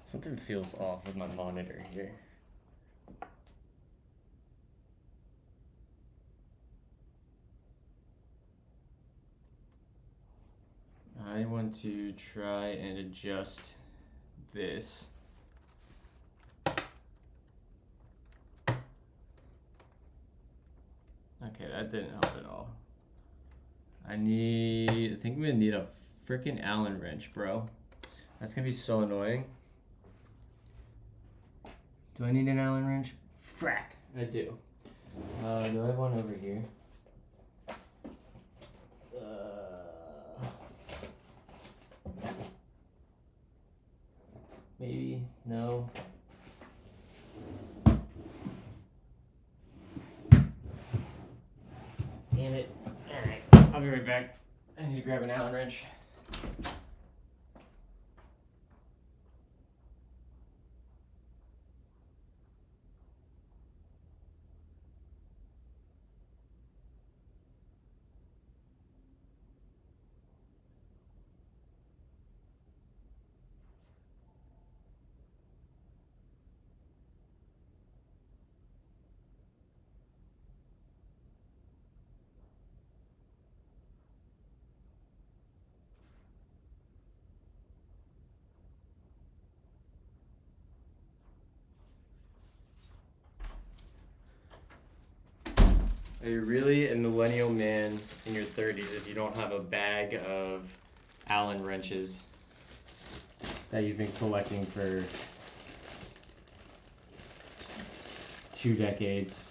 Something feels off with my monitor here. I want to try and adjust this. Okay, that didn't help at all. I think I'm gonna need a freaking Allen wrench, bro. That's gonna be so annoying. Do I need an Allen wrench? Frack, I do. Do I have one over here? Maybe, no. Damn it. Alright, I'll be right back. I need to grab an Allen wrench. Are you really a millennial man in your 30s if you don't have a bag of Allen wrenches that you've been collecting for 2 decades?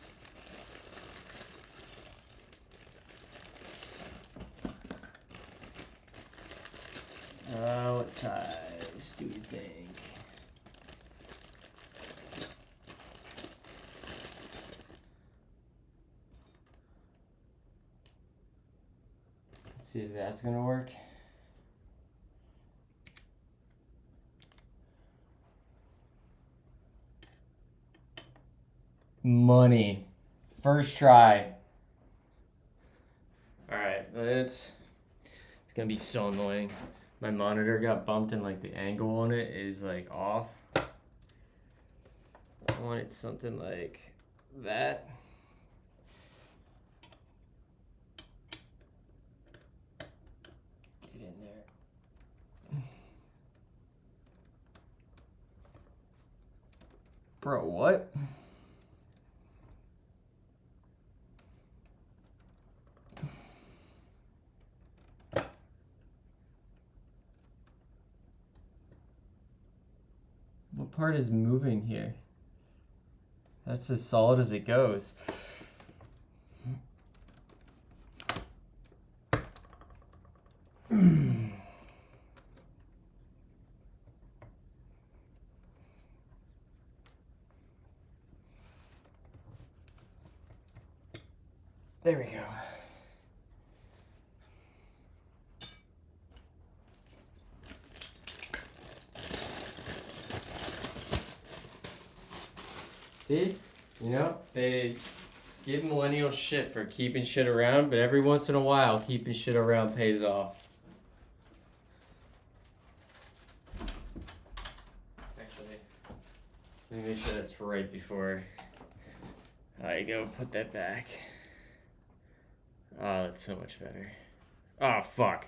What size do you think? Let's see if that's gonna work. Money. First try. Alright, it's gonna be so annoying. My monitor got bumped and like the angle on it is like off. I wanted something like that. Get in there. Bro, what? What part is moving here? That's as solid as it goes. There we go. See? You know, they give millennials shit for keeping shit around, but every once in a while, keeping shit around pays off. Actually, let me make sure that's right before I go put that back. Oh, that's so much better. Oh, fuck.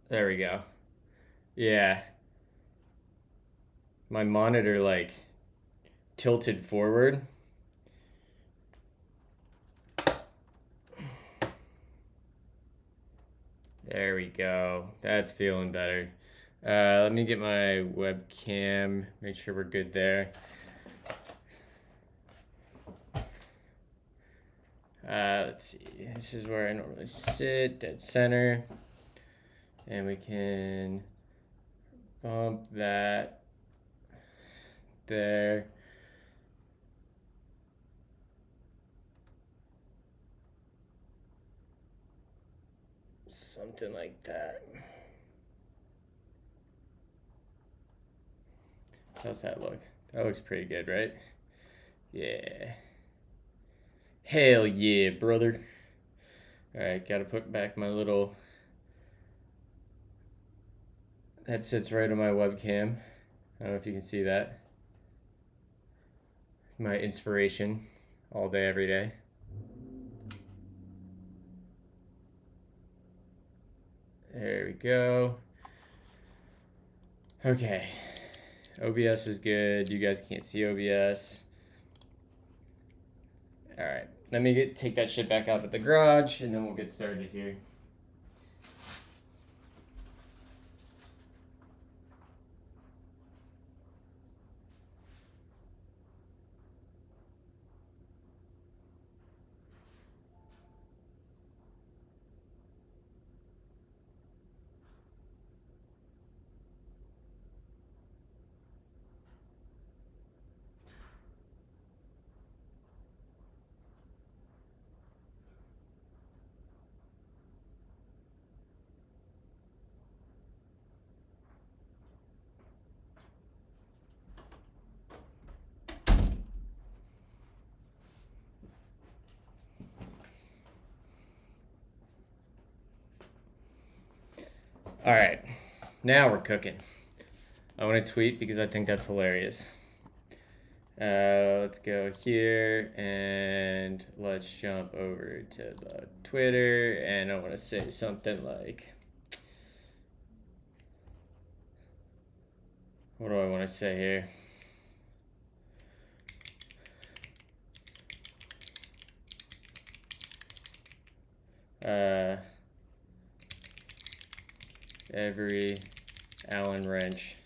There we go. Yeah. My monitor, like, tilted forward. There we go. That's feeling better. Let me get my webcam, make sure we're good there. Let's see. This is where I normally sit, dead center. And we can bump that there. Something like that. How's that look? That looks pretty good, right? Yeah. Hell yeah, brother. Alright, gotta put back my little That sits right on my webcam. I don't know if you can see that. My inspiration all day, every day. There we go. Okay. OBS is good. You guys can't see OBS. All right. Let me take that shit back out of the garage, and then we'll get started here. All right, now we're cooking. I want to tweet because I think that's hilarious. Let's go here and let's jump over to the Twitter, and I want to say something like, what do I want to say here? Every Allen wrench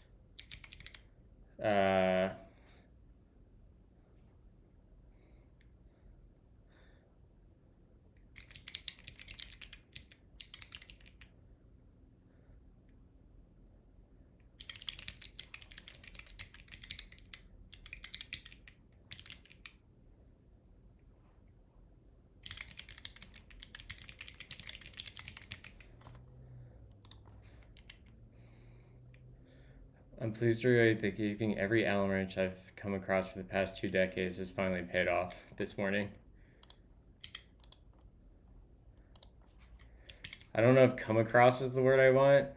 I'm pleased to relate that keeping every Allen wrench I've come across for the past 2 decades has finally paid off this morning. I don't know if come across is the word I want.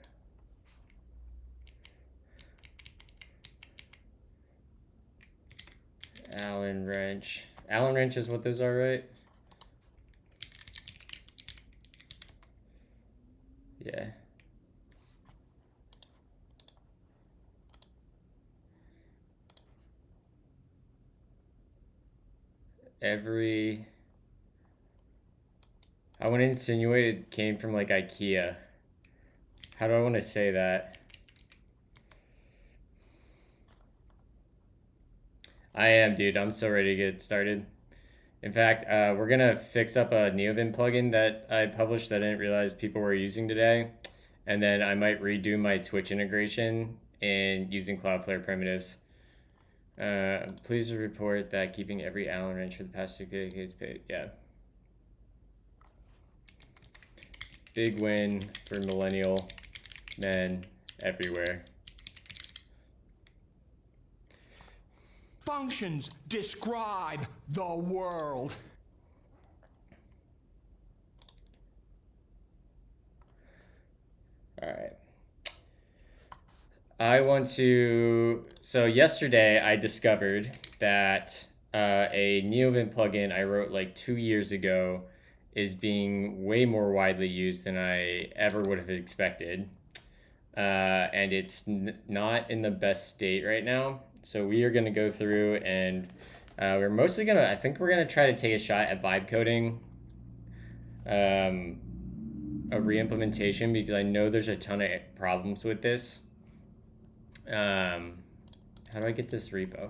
Allen wrench. Allen wrench is what those are, right? Yeah. I want to insinuate it came from like IKEA. How do I want to say that? I am, dude. I'm so ready to get started. In fact, we're going to fix up a NeoVim plugin that I published that I didn't realize people were using today. And then I might redo my Twitch integration and using Cloudflare primitives. Please report that keeping every Allen wrench for the past 6 decades paid. Yeah. Big win for millennial men everywhere. Functions describe the world. All right. So yesterday I discovered that a NeoVim plugin I wrote like 2 years ago is being way more widely used than I ever would have expected. And it's not in the best state right now. So we are going to go through and we're mostly going to, I think we're going to try to take a shot at vibe coding a re-implementation because I know there's a ton of problems with this. How do I get this repo?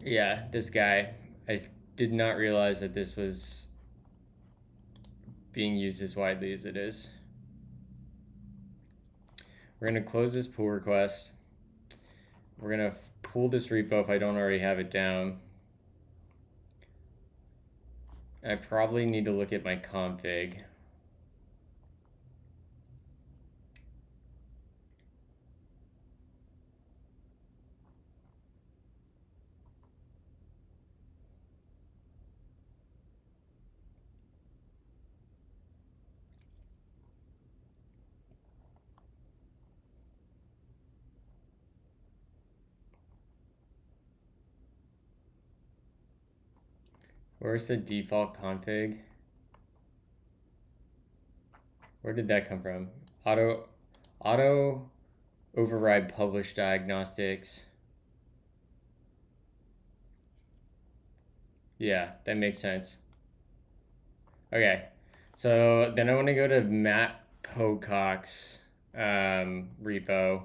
Yeah, this guy. I did not realize that this was being used as widely as it is. We're going to close this pull request. We're going to pull this repo if I don't already have it down. I probably need to look at my config. Where's the default config? Where did that come from? Auto override publish diagnostics. Yeah, that makes sense. Okay, so then I want to go to Matt Pocock's repo,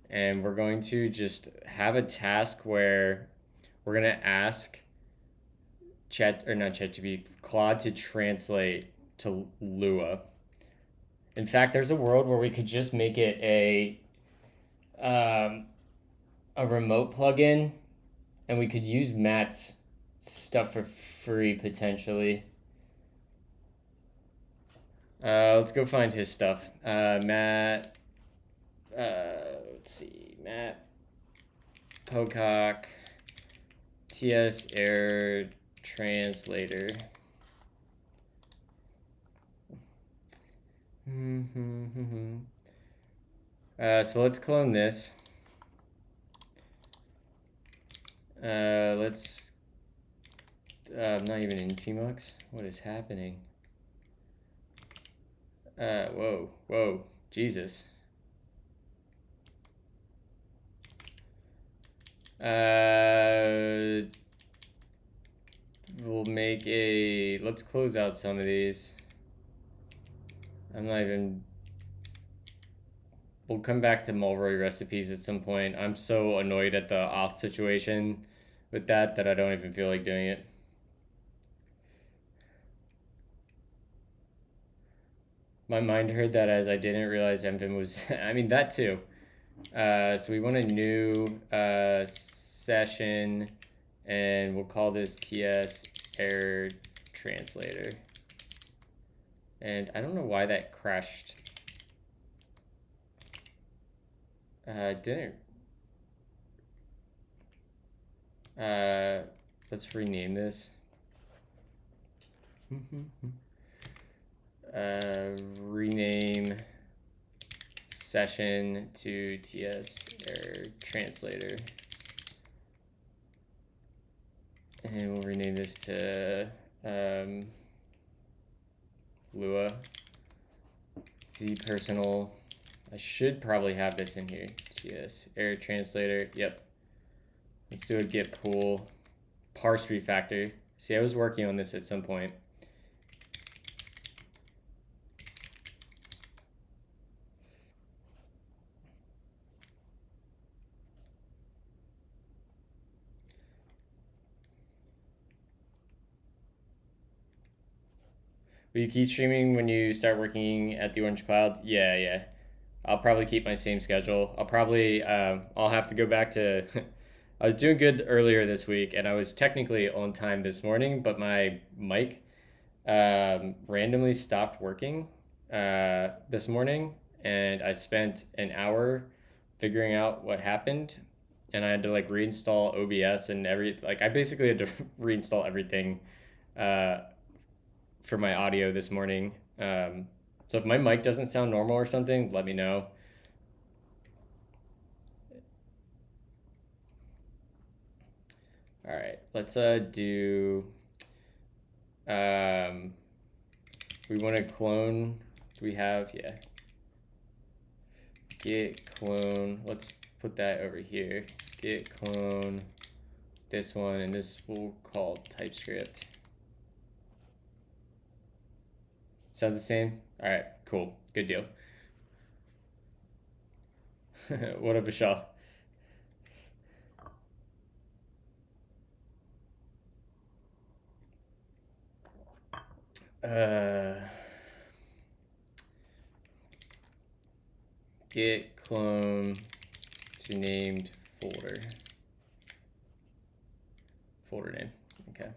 and we're going to just have a task where we're going to ask Claude to translate to Lua. In fact, there's a world where we could just make it a remote plugin, and we could use Matt's stuff for free potentially. Let's go find his stuff. Matt. Let's see. Matt Pocock. ts-error-translator. So let's clone this. Let's. I'm not even in tmux. What is happening? Whoa, Jesus. We'll make a. Let's close out some of these. I'm not even. We'll come back to Mulroy recipes at some point. I'm so annoyed at the auth situation with that I don't even feel like doing it. My mind heard that as I didn't realize NVIM was, I mean, that too. So we want a new session, and we'll call this ts-error-translator. And I don't know why that crashed. Didn't. Let's rename this. Rename session to ts-error-translator. And we'll rename this to Lua. Z-personal. I should probably have this in here. ts-error-translator. Yep. Let's do a git pull. Parse refactor. See, I was working on this at some point. Will you keep streaming when you start working at the Orange Cloud? Yeah. I'll probably keep my same schedule. I'll probably, I'll have to go back to, I was doing good earlier this week, and I was technically on time this morning, but my mic randomly stopped working this morning, and I spent an hour figuring out what happened, and I had to like reinstall OBS and I basically had to reinstall everything for my audio this morning. So if my mic doesn't sound normal or something, let me know. All right, let's do. We want to clone. Do we have? Yeah. Git clone. Let's put that over here. Git clone. This one, and this we'll call TypeScript. Sounds the same? All right, cool. Good deal. What up, Vishal? Git clone to named folder. Folder name. Okay.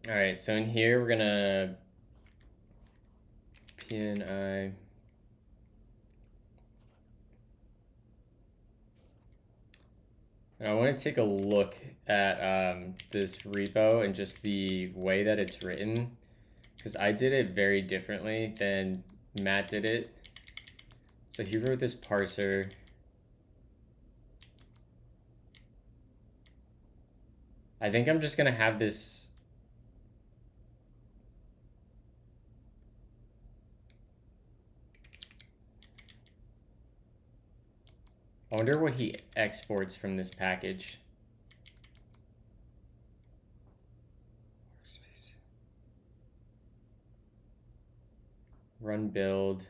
All right, so in here we're gonna PNI. And I want to take a look at this repo and just the way that it's written. because I did it very differently than Matt did it. So he wrote this parser. I think I'm just gonna have this. I wonder what he exports from this package. Run build.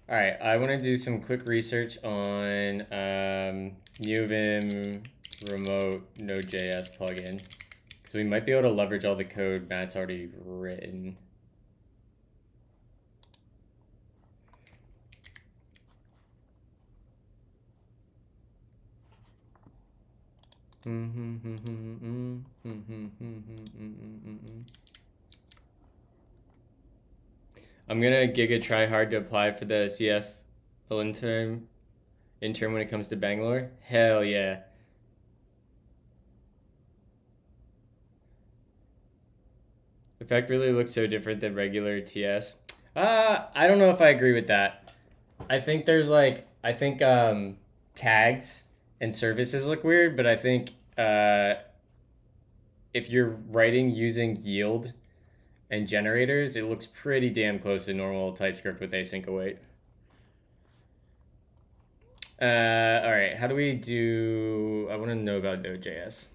All right, I want to do some quick research on NeoVim remote Node.js plugin, because we might be able to leverage all the code Matt's already written. I'm gonna giga try hard to apply for the CF intern when it comes to Bangalore. Hell yeah. Effect really looks so different than regular TS. I don't know if I agree with that. I think there's tags and services look weird, but I think if you're writing using yield and generators, it looks pretty damn close to normal TypeScript with async await. All right, how do we do? I want to know about Node.js.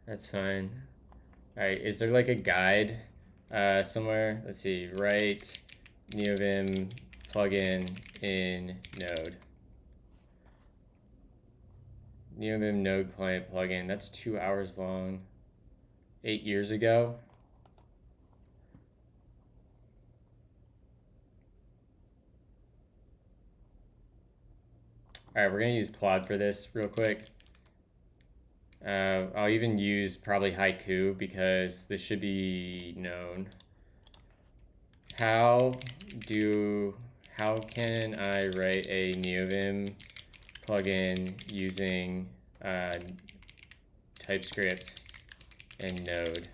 That's fine. All right, is there like a guide somewhere? Let's see, write NeoVim plugin in Node. NeoVim Node client plugin. That's 2 hours long. 8 years ago. All right, we're gonna use Claude for this real quick. I'll even use probably Haiku because this should be known. How can I write a NeoVim plugin using TypeScript and Node?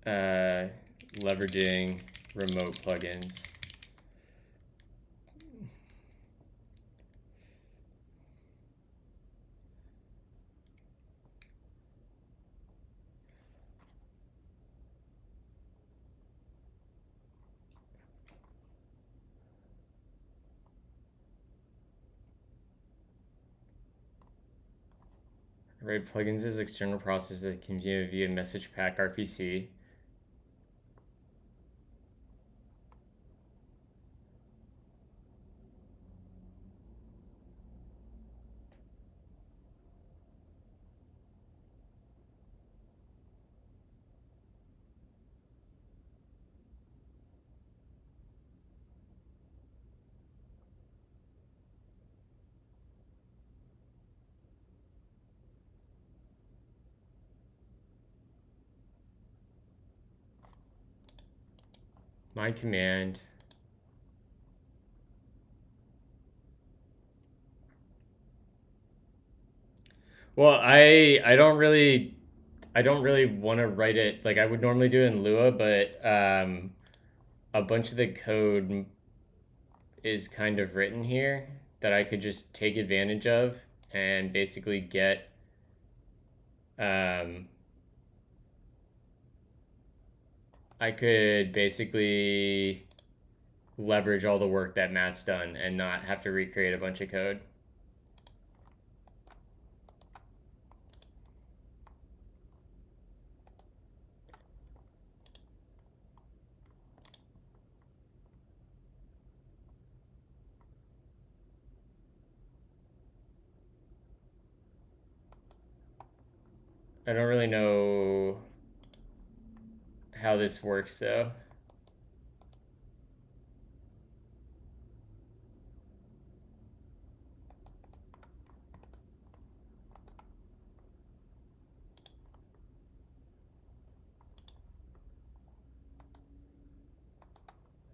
Leveraging remote plugins. Write plugins as external processes that can view via message pack RPC. My command. Well, I don't really want to write it like I would normally do it in Lua, but a bunch of the code is kind of written here that I could just take advantage of and basically get I could basically leverage all the work that Matt's done and not have to recreate a bunch of code. I don't really know how this works though.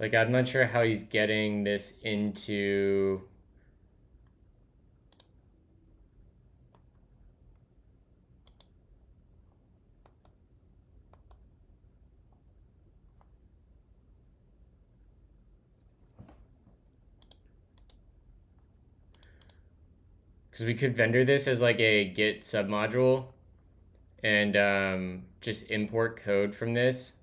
Like, I'm not sure how he's getting this into... Because we could vendor this as like a Git submodule and just import code from this.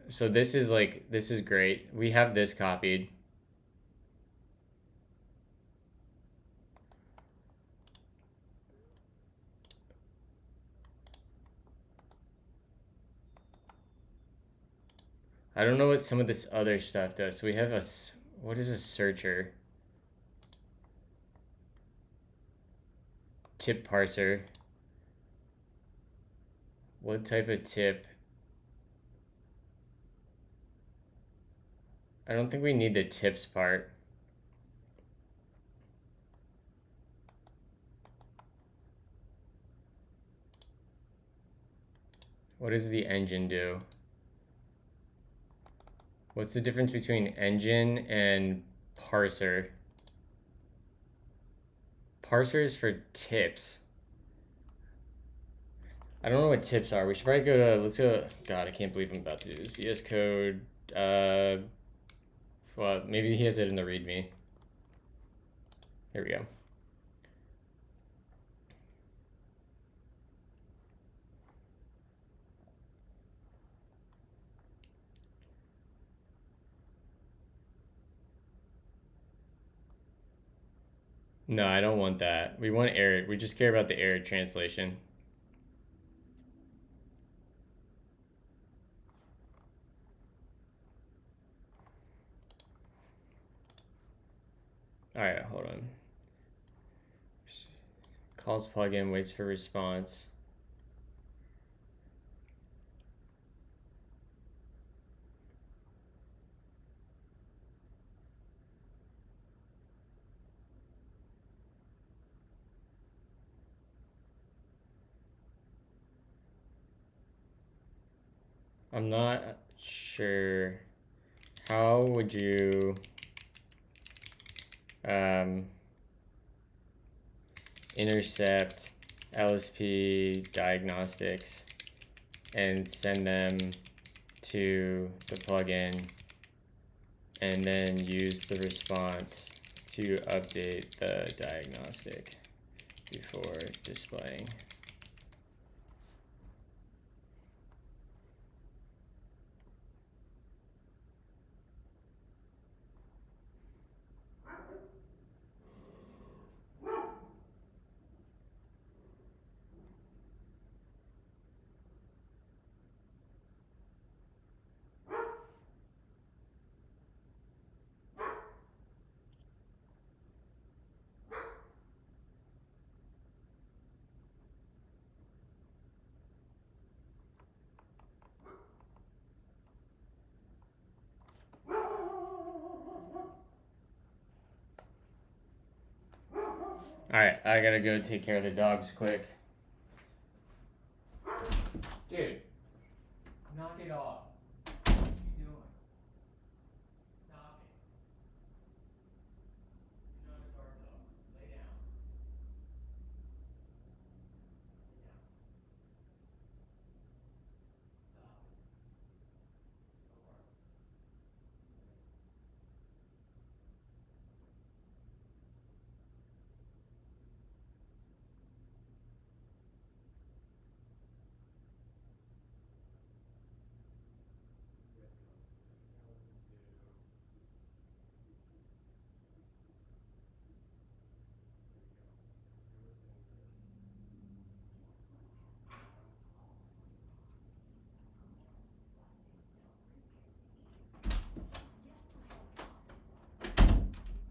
So this is great. We have this copied. I don't know what some of this other stuff does. So we have what is a searcher? Tip parser. What type of tip? I don't think we need the tips part. What does the engine do? What's the difference between engine and parser? Parser is for tips. I don't know what tips are. We should probably go to, let's go, God, I can't believe I'm about to do this. VS Code, well, maybe he has it in the README. Here we go. No, I don't want that. We want error. We just care about the error translation. All right, hold on. Calls plugin, waits for response. I'm not sure. How would you intercept LSP diagnostics and send them to the plugin and then use the response to update the diagnostic before displaying? All right, I gotta go take care of the dogs quick. Dude, knock it off. What are you doing? Stop it. You're not a guard dog. Lay down. Lay down. Stop it.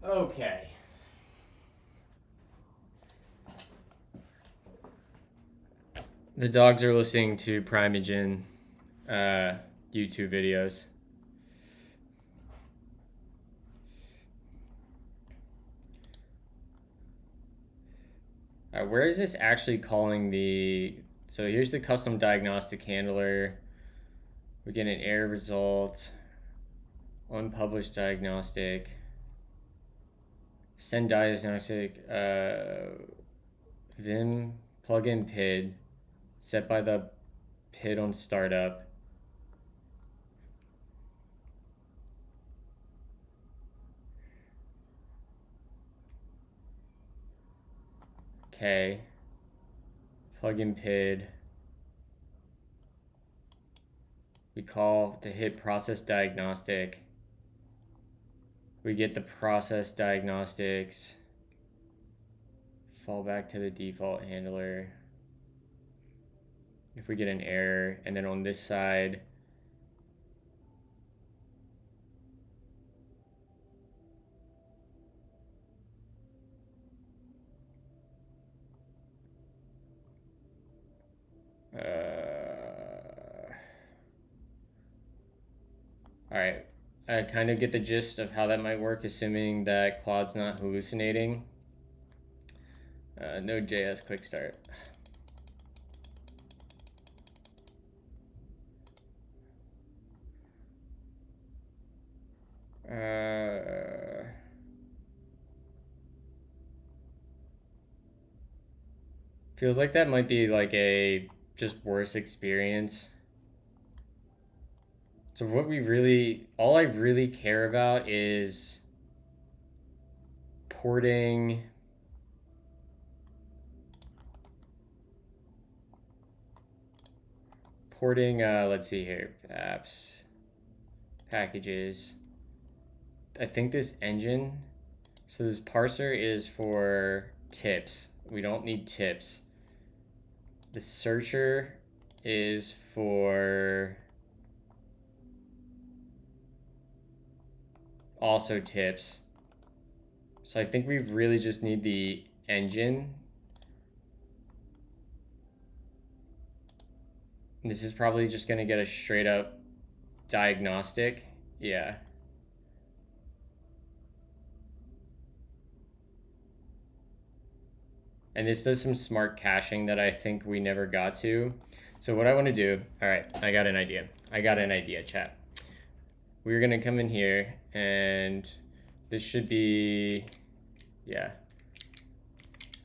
No bark. Okay. The dogs are listening to Primeagen YouTube videos. Where is this actually calling the... So here's the custom diagnostic handler. We get an error result, unpublished diagnostic, send diagnostic, Vim plugin PID, set by the PID on startup. Okay. Plugin PID. We call to hit process diagnostic. We get the process diagnostics. Fall back to the default handler. If we get an error, and then on this side, all right, I kind of get the gist of how that might work, assuming that Claude's not hallucinating. Node.js quick start. Feels like that might be like a just worse experience. So what we really, all I really care about is porting let's see here, apps, packages. I think this engine, so this parser is for tips. We don't need tips. The searcher is for also tips. So I think we really just need the engine. And this is probably just going to get a straight up diagnostic. Yeah. And this does some smart caching that I think we never got to. So what I want to do, all right, I got an idea. Chat. We're going to come in here and this should be, yeah.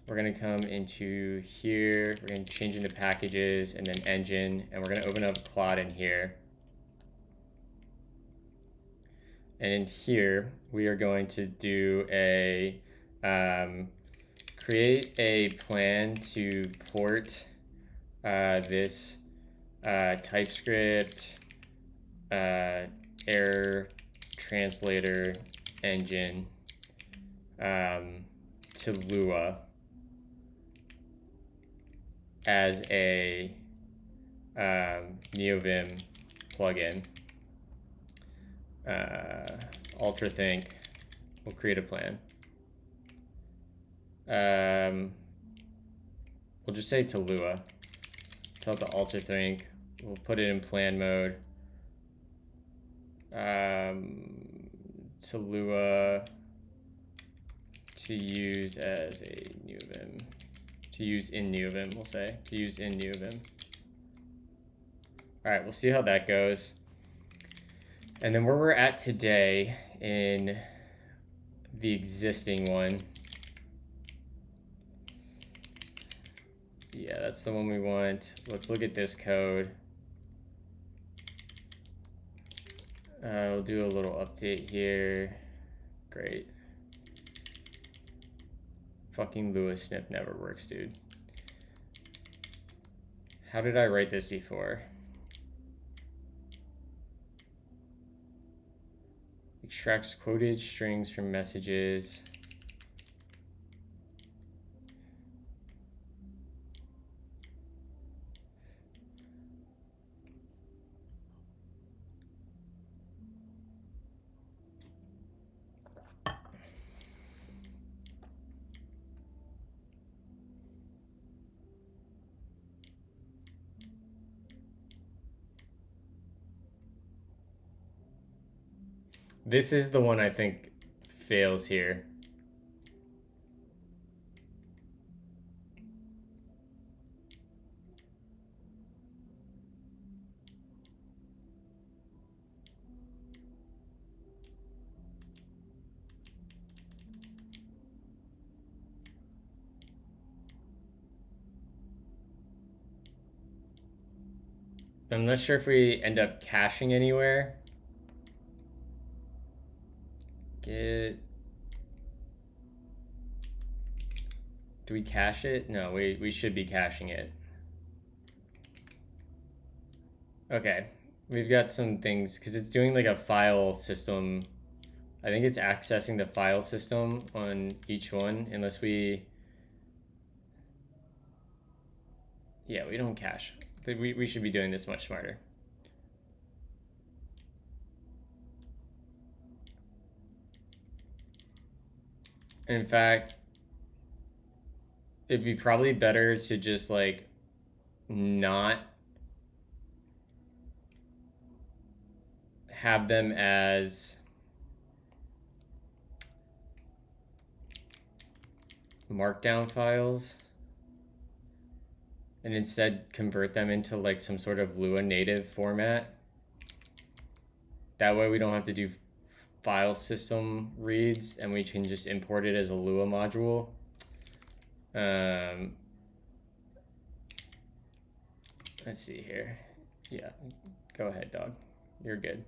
We're going to come into here. We're going to change into packages and then engine. And we're going to open up Claude in here. And in here, we are going to do a, create a plan to port this TypeScript error translator engine to Lua as a NeoVim plugin. UltraThink. We'll create a plan. We'll just say to Lua. Tell it to UltraThink. We'll put it in plan mode. To Lua to use as a NeoVim. To use in NeoVim, we'll say. To use in NeoVim. All right, we'll see how that goes. And then where we're at today in the existing one. Yeah, that's the one we want. Let's look at this code. We'll do a little update here. Great. Fucking Lua snip never works, dude. How did I write this before? Extracts quoted strings from messages. This is the one I think fails here. I'm not sure if we end up caching anywhere. Do we cache it? No, we should be caching it. Okay, we've got some things, because it's doing like a file system. I think it's accessing the file system on each one, unless we... Yeah, we don't cache. We should be doing this much smarter. In fact, it'd be probably better to just like not have them as markdown files and instead convert them into like some sort of Lua native format. That way we don't have to do file system reads and we can just import it as a Lua module. Let's see here. Yeah, go ahead, dog. You're good.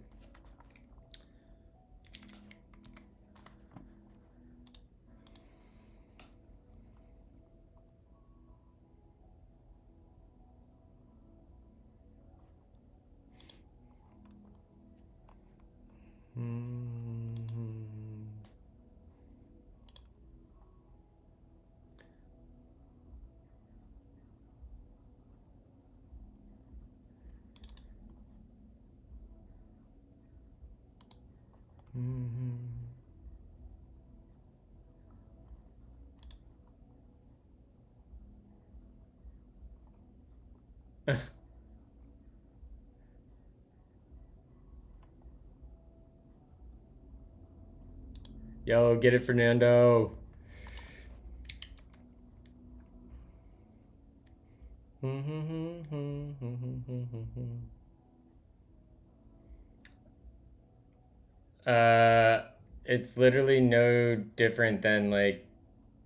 Yo, get it, Fernando. It's literally no different than like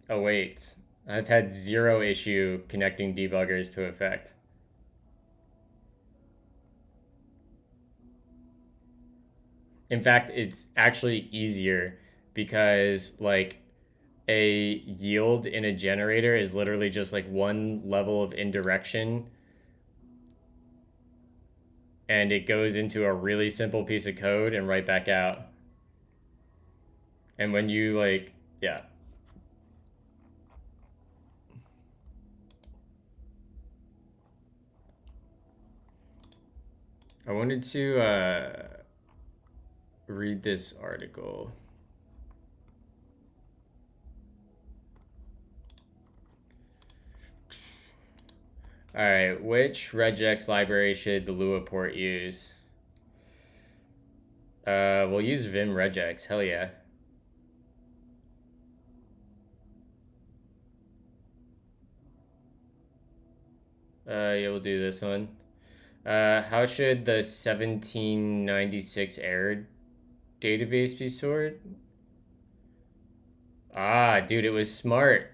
awaits. I've had zero issue connecting debuggers to effect. In fact, it's actually easier because like a yield in a generator is literally just like one level of indirection and it goes into a really simple piece of code and right back out. And when you like, yeah. I wanted to read this article. All right, which regex library should the Lua port use? We'll use Vim regex. Hell yeah. Yeah, we'll do this one. How should the 1796 error database be stored? Ah, dude, it was smart.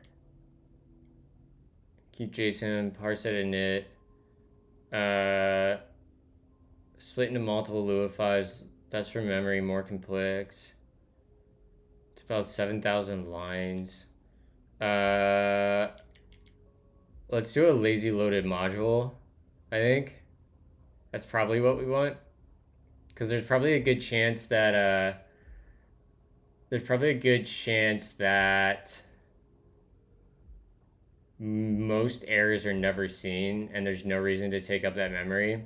Keep JSON, parse it init. Split into multiple Lua files. Best for memory, more complex. It's about 7,000 lines. Let's do a lazy loaded module, I think. That's probably what we want. Because there's probably a good chance that most errors are never seen and there's no reason to take up that memory.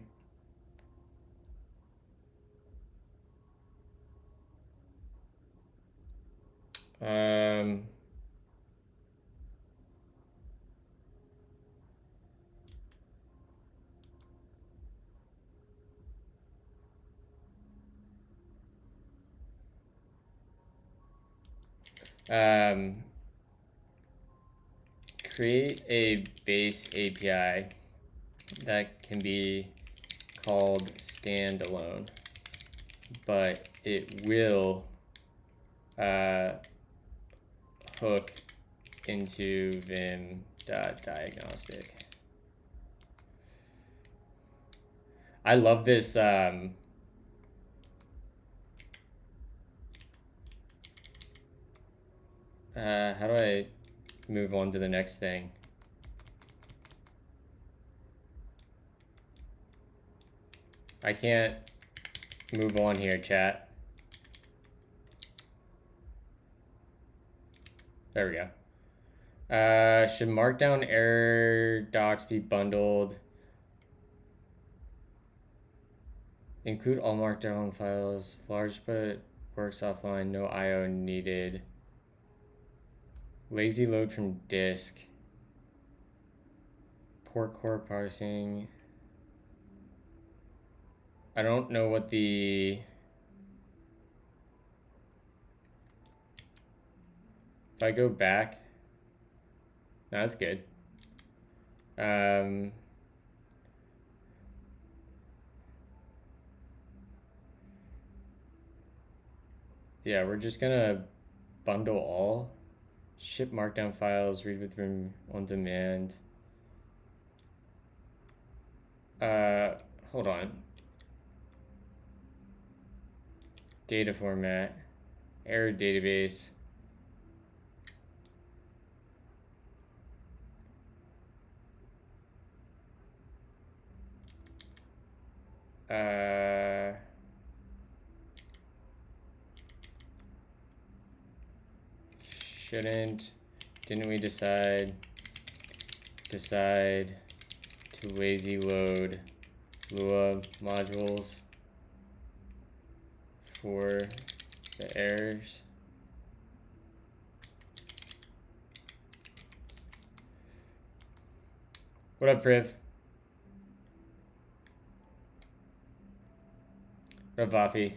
Create a base API that can be called standalone, but it will hook into vim.diagnostic. I love this. How do I move on to the next thing? I can't move on here, chat. There we go. Should markdown error docs be bundled? Include all markdown files. Large but works offline. No I/O needed. Lazy load from disk. Poor core parsing. I don't know what the... If I go back... No, that's good. Yeah, we're just gonna bundle all. Ship markdown files, read with room on demand. Hold on. Data format, error database. Didn't we decide to lazy load Lua modules for the errors? What up, Priv? What up, Vafi?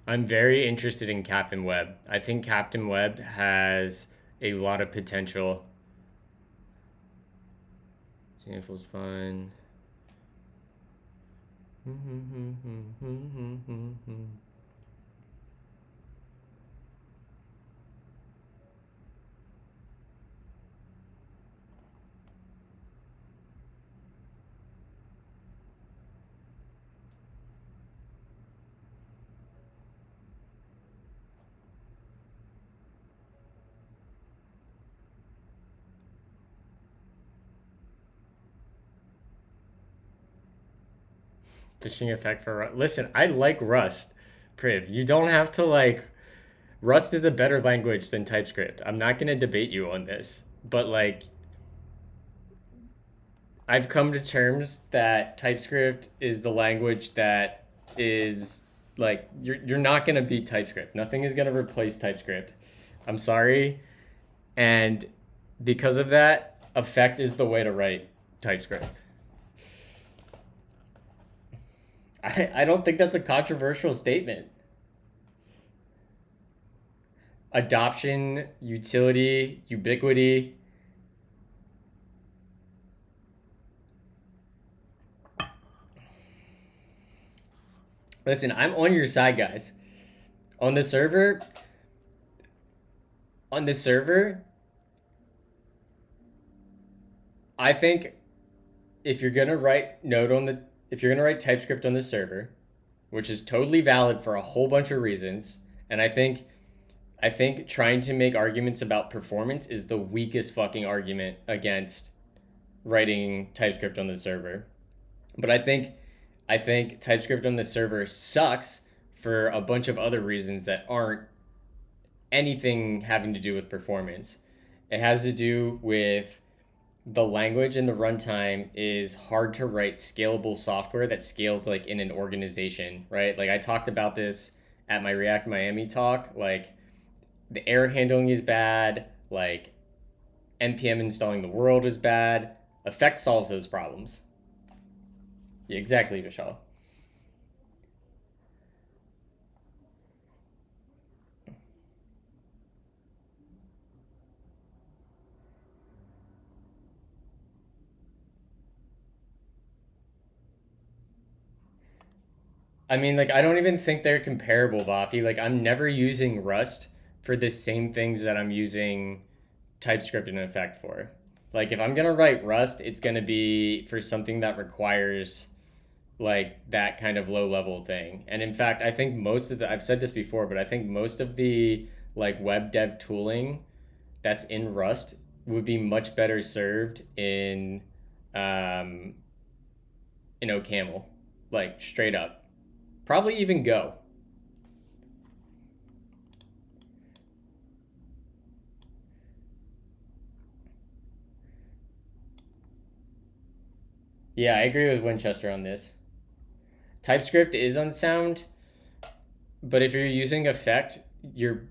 I'm very interested in Captain Web. I think Captain Web has a lot of potential. Example's fun. Ditching effect for Rust. Listen, I like Rust, Priv. You don't have to like. Rust is a better language than TypeScript. I'm not gonna debate you on this, but like, I've come to terms that TypeScript is the language that is like you're not gonna beat TypeScript. Nothing is gonna replace TypeScript. I'm sorry, and because of that, effect is the way to write TypeScript. I don't think that's a controversial statement. Adoption, utility, ubiquity. Listen, I'm on your side, guys. On the server, I think if you're gonna write if you're gonna write TypeScript on the server, which is totally valid for a whole bunch of reasons, and I think trying to make arguments about performance is the weakest fucking argument against writing TypeScript on the server. But I think TypeScript on the server sucks for a bunch of other reasons that aren't anything having to do with performance. It has to do with the language and the runtime is hard to write scalable software that scales like in an organization, right? Like I talked about this at my React Miami talk. Like the error handling is bad. Like npm installing the world is bad. Effect solves those problems. Yeah, exactly, Michelle. I mean, like, I don't even think they're comparable, Vafi. Like, I'm never using Rust for the same things that I'm using TypeScript and Effect for. Like if I'm gonna write Rust, it's gonna be for something that requires like that kind of low level thing. And in fact, I think most of the I've said this before, but I think most of the like web dev tooling that's in Rust would be much better served um, in OCaml, like straight up. Probably even Go. Yeah, I agree with Winchester on this. TypeScript is unsound, but if you're using effect, you're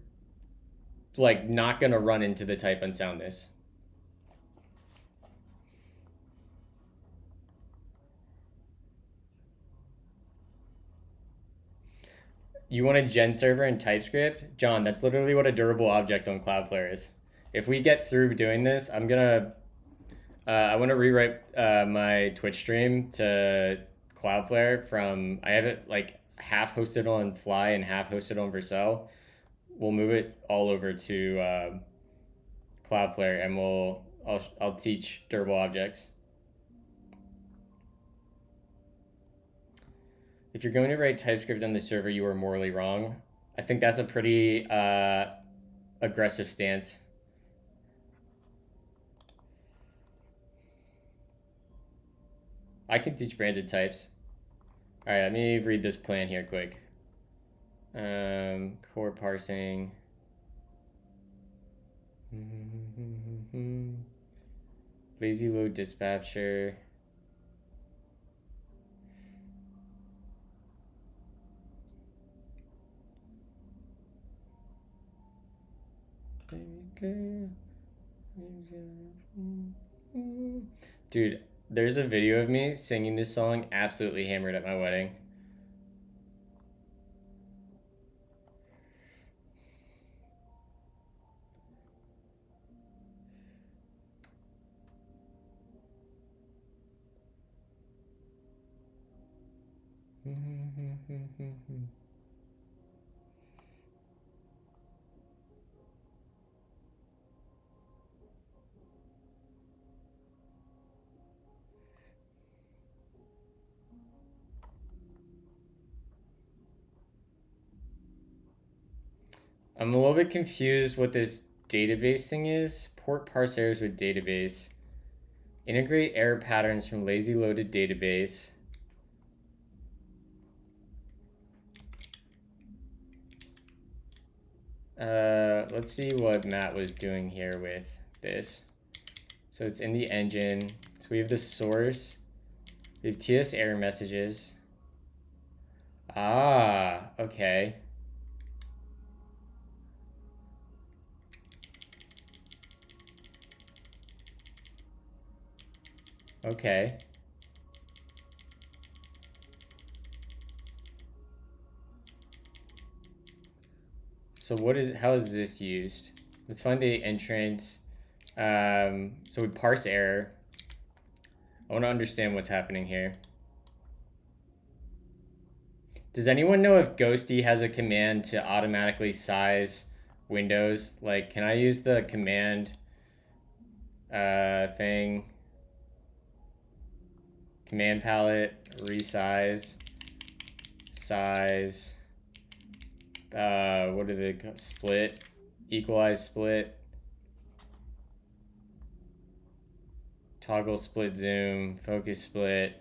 like not gonna run into the type unsoundness. You want a gen server in TypeScript? John, that's literally what a durable object on Cloudflare is. If we get through doing this, I want to rewrite my Twitch stream to Cloudflare from, I have it like half hosted on Fly and half hosted on Vercel. We'll move it all over to Cloudflare and I'll teach durable objects. If you're going to write TypeScript on the server, you are morally wrong. I think that's a pretty aggressive stance. I can teach branded types. All right, let me read this plan here quick. Core parsing. Lazy load dispatcher. Dude, there's a video of me singing this song absolutely hammered at my wedding. I'm a little bit confused what this database thing is. Port parse errors with database. Integrate error patterns from lazy loaded database. Let's see what Matt was doing here with this. So it's in the engine. So we have the source. We have ts-error messages. Ah, okay. Okay. So how is this used? Let's find the entrance. So we parse error. I want to understand what's happening here. Does anyone know if Ghosty has a command to automatically size windows? Like, can I use the command thing? Command palette, resize, size. What are they called? Split, equalize split, toggle split zoom, focus split.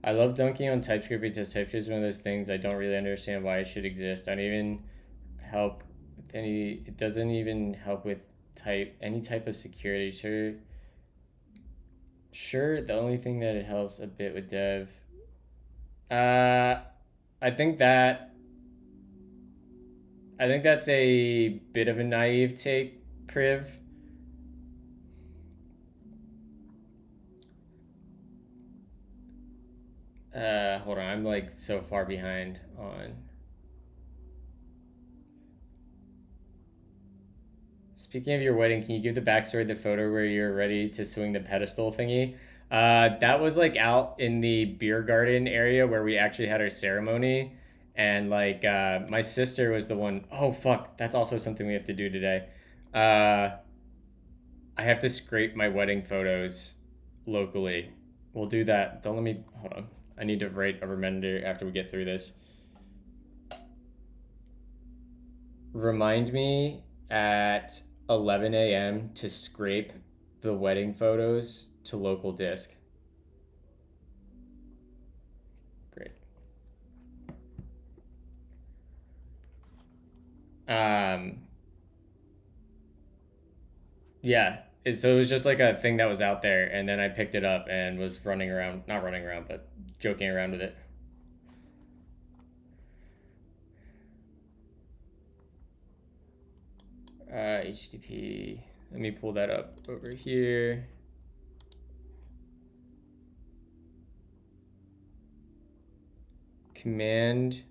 I love dunking on TypeScript because TypeScript is one of those things I don't really understand why it should exist. I don't even help with any. It doesn't even help with any type of security. Sure. The only thing that it helps a bit with dev. I think that's a bit of a naive take, Priv. Hold on, I'm like so far behind on. Speaking of your wedding, can you give the backstory of the photo where you're ready to swing the pedestal thingy? That was like out in the beer garden area where we actually had our ceremony. And like my sister was the one. Oh, fuck. That's also something we have to do today. Uh, I have to scrape my wedding photos locally. We'll do that. Don't let me. Hold on. I need to write a reminder after we get through this. Remind me at 11 a.m. to scrape the wedding photos to local disk. Great. Um, yeah. So it was just like a thing that was out there, and then I picked it up and was running around, not running around, but joking around with it. HTTP. Let me pull that up over here. Command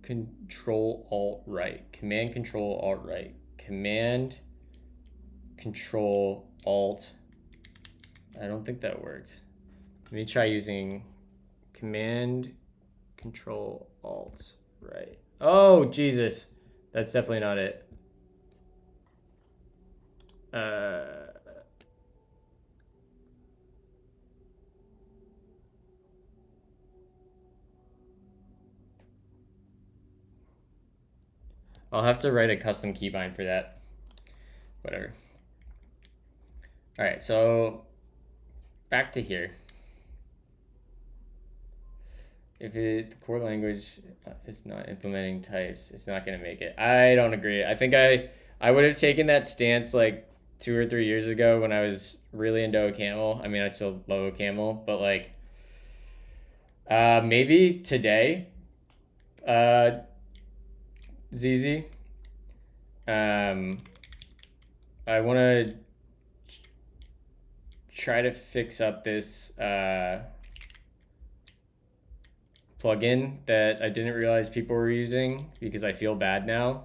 Control Alt Right. Command Control Alt Right. Command Control Alt. I don't think that worked. Let me try using Command Control Alt Right. Oh, Jesus. That's definitely not it. I'll have to write a custom keybind for that. Whatever. All right, so back to here. If the core language is not implementing types, it's not going to make it. I don't agree. I think I would have taken that stance like 2 or 3 years ago when I was really into OCaml. I mean, I still love OCaml, but like maybe today, ZZ. I want to try to fix up this plugin that I didn't realize people were using because I feel bad now.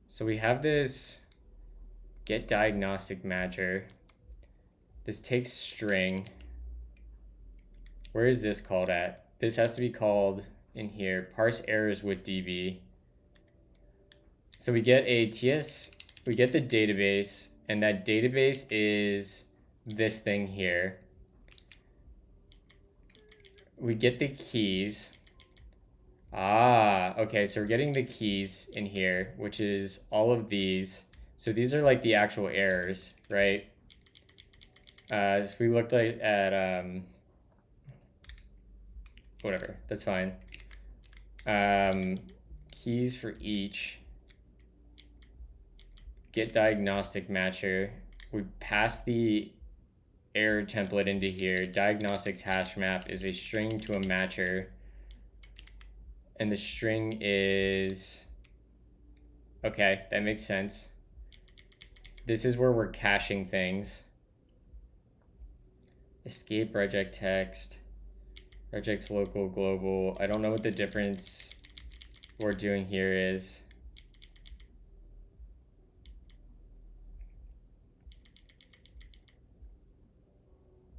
So we have this get diagnostic matcher. This takes string. Where is this called at? This has to be called in here. Parse errors with DB. So we get we get the database, and that database is this thing here. We get the keys. Okay, so we're getting the keys in here, which is all of these. So these are like the actual errors, right? If we looked at whatever, that's fine. Keys for each. Get diagnostic matcher. We pass the error template into here. Diagnostics hash map is a string to a matcher. And the string is... Okay, that makes sense. This is where we're caching things. Escape regex text. Regex local global. I don't know what the difference we're doing here is.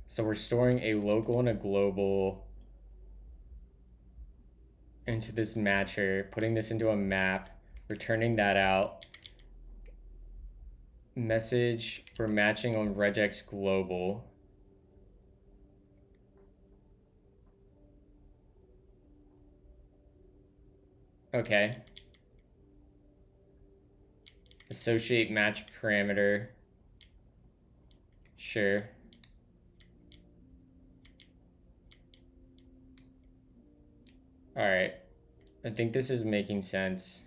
So we're storing a local and a global into this matcher, putting this into a map, returning that out. Message, we're matching on regex global. Okay. Associate match parameter. Sure. All right. I think this is making sense.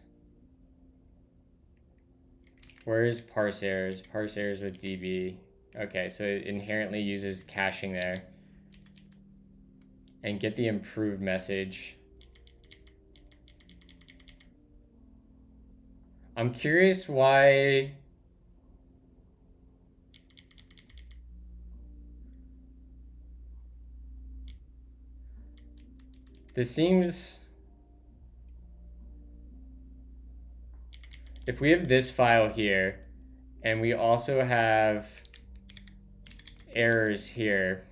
Where is parse errors? Parse errors with DB. Okay, so it inherently uses caching there. And get the improved message. I'm curious why... This seems... if we have this file here, and we also have errors here,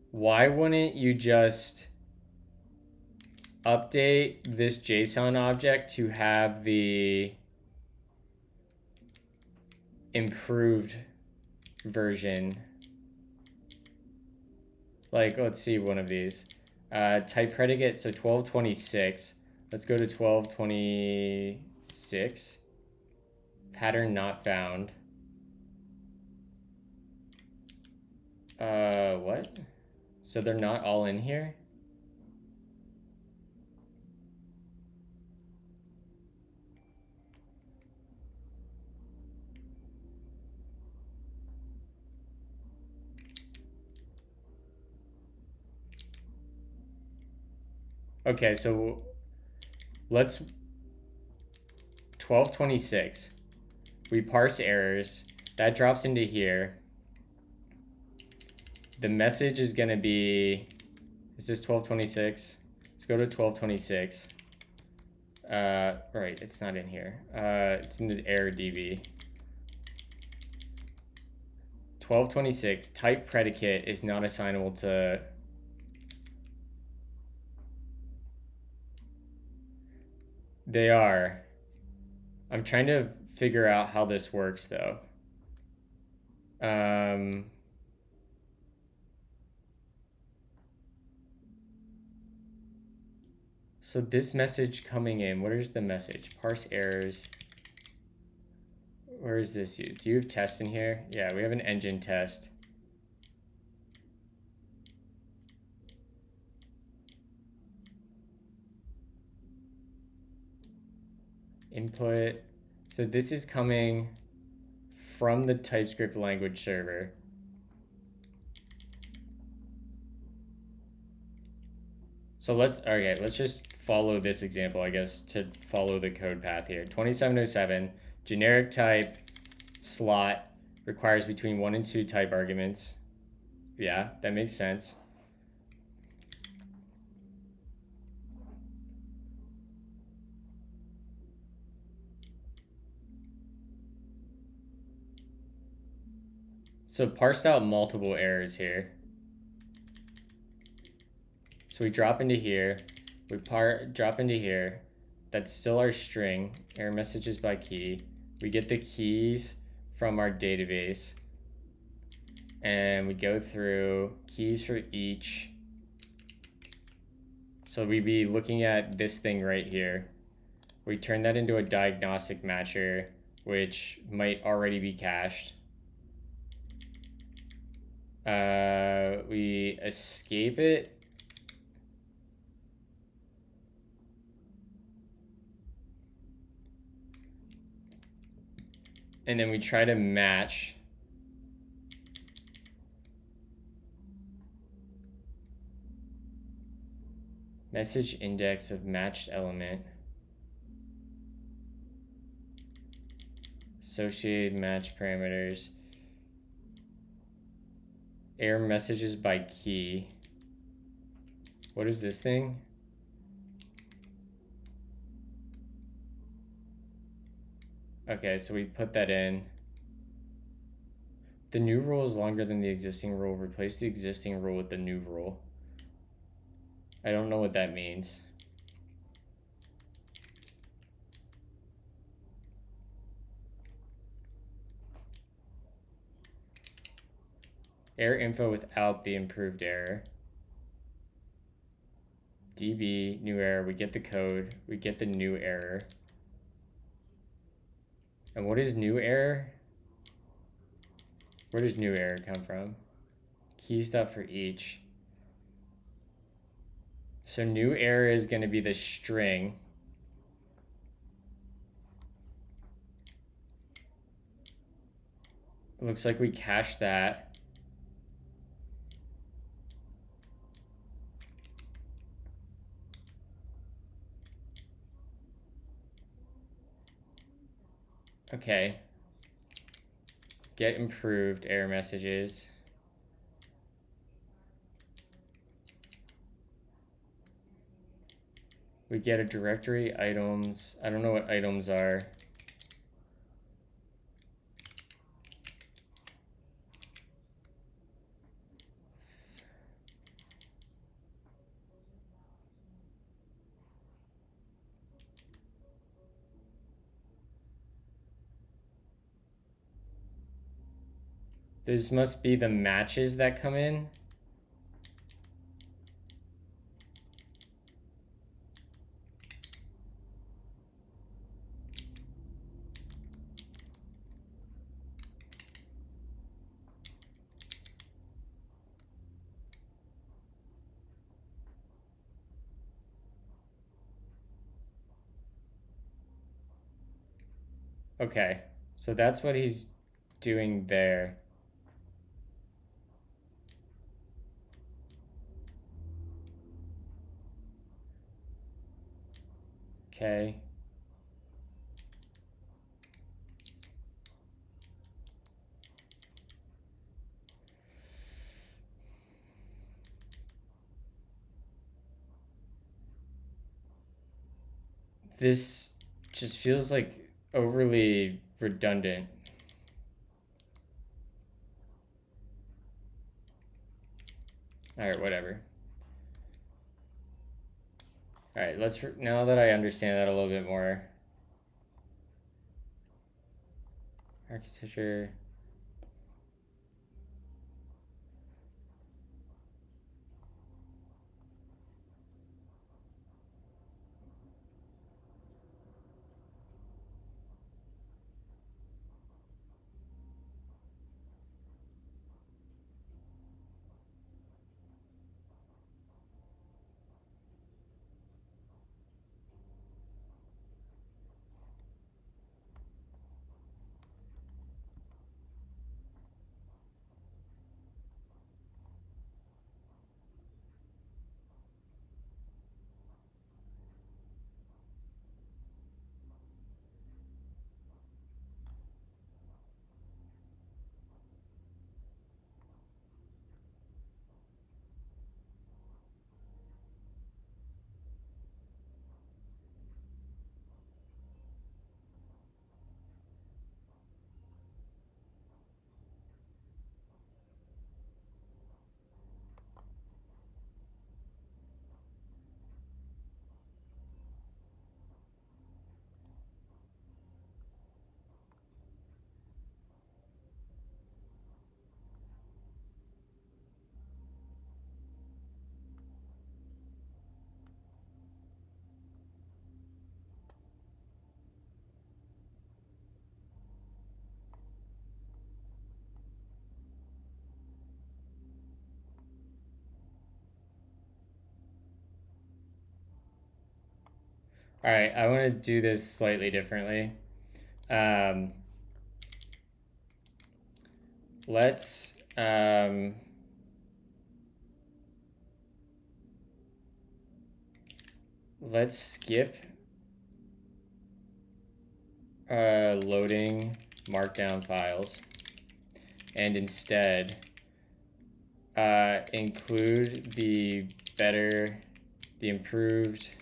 why wouldn't you just update this JSON object to have the improved version? Like, let's see one of these. Type predicate, so 1226. Let's go to 1226. Pattern not found. What? So they're not all in here? Okay, so let's 1226. We parse errors. That drops into here. The message is going to be, is this 1226? Let's go to 1226. Right, it's not in here. It's in the error DB. 1226, type predicate is not assignable to... They are. I'm trying to figure out how this works, though. So this message coming in, what is the message? Parse errors. Where is this used? Do you have test in here? Yeah, we have an engine test. Input. So this is coming from the TypeScript language server. So let's just follow this example, I guess, to follow the code path here. 2707, generic type, slot, requires between 1 and 2 type arguments. Yeah, that makes sense. So parsed out multiple errors here. So we drop into here, we drop into here. That's still our string, error messages by key. We get the keys from our database, and we go through keys for each. So we'd be looking at this thing right here. We turn that into a diagnostic matcher, which might already be cached. We escape it. And then we try to match message index of matched element, associated match parameters, error messages by key. What is this thing? Okay, so we put that in. The new rule is longer than the existing rule. Replace the existing rule with the new rule. I don't know what that means. Error info without the improved error. DB, new error, we get the code, we get the new error. And what is new error? Where does new error come from? Key stuff for each. So new error is going to be the string. It looks like we cached that. Okay. Get improved error messages. We get a directory, items. I don't know what items are. Those must be the matches that come in. Okay, so that's what he's doing there. Okay. This just feels like overly redundant. All right, whatever. All right, now that I understand that a little bit more. Architecture. All right, I want to do this slightly differently. Um, let's let's skip loading markdown files and instead include the improved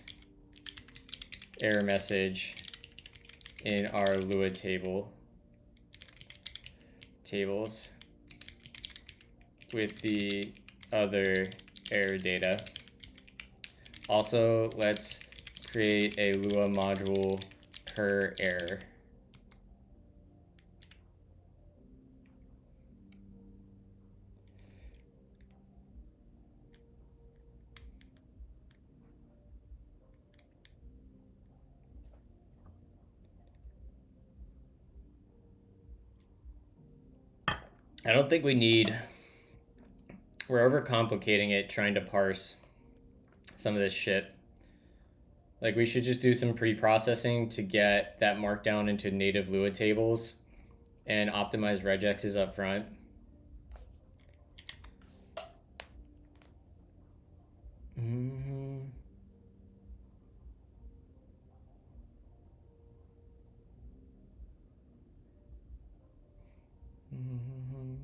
error message in our Lua tables with the other error data. Also, let's create a Lua module per error. I don't think we're overcomplicating it trying to parse some of this shit. Like, we should just do some pre-processing to get that markdown into native Lua tables and optimize regexes up front. Mm-hmm. Mm-hmm.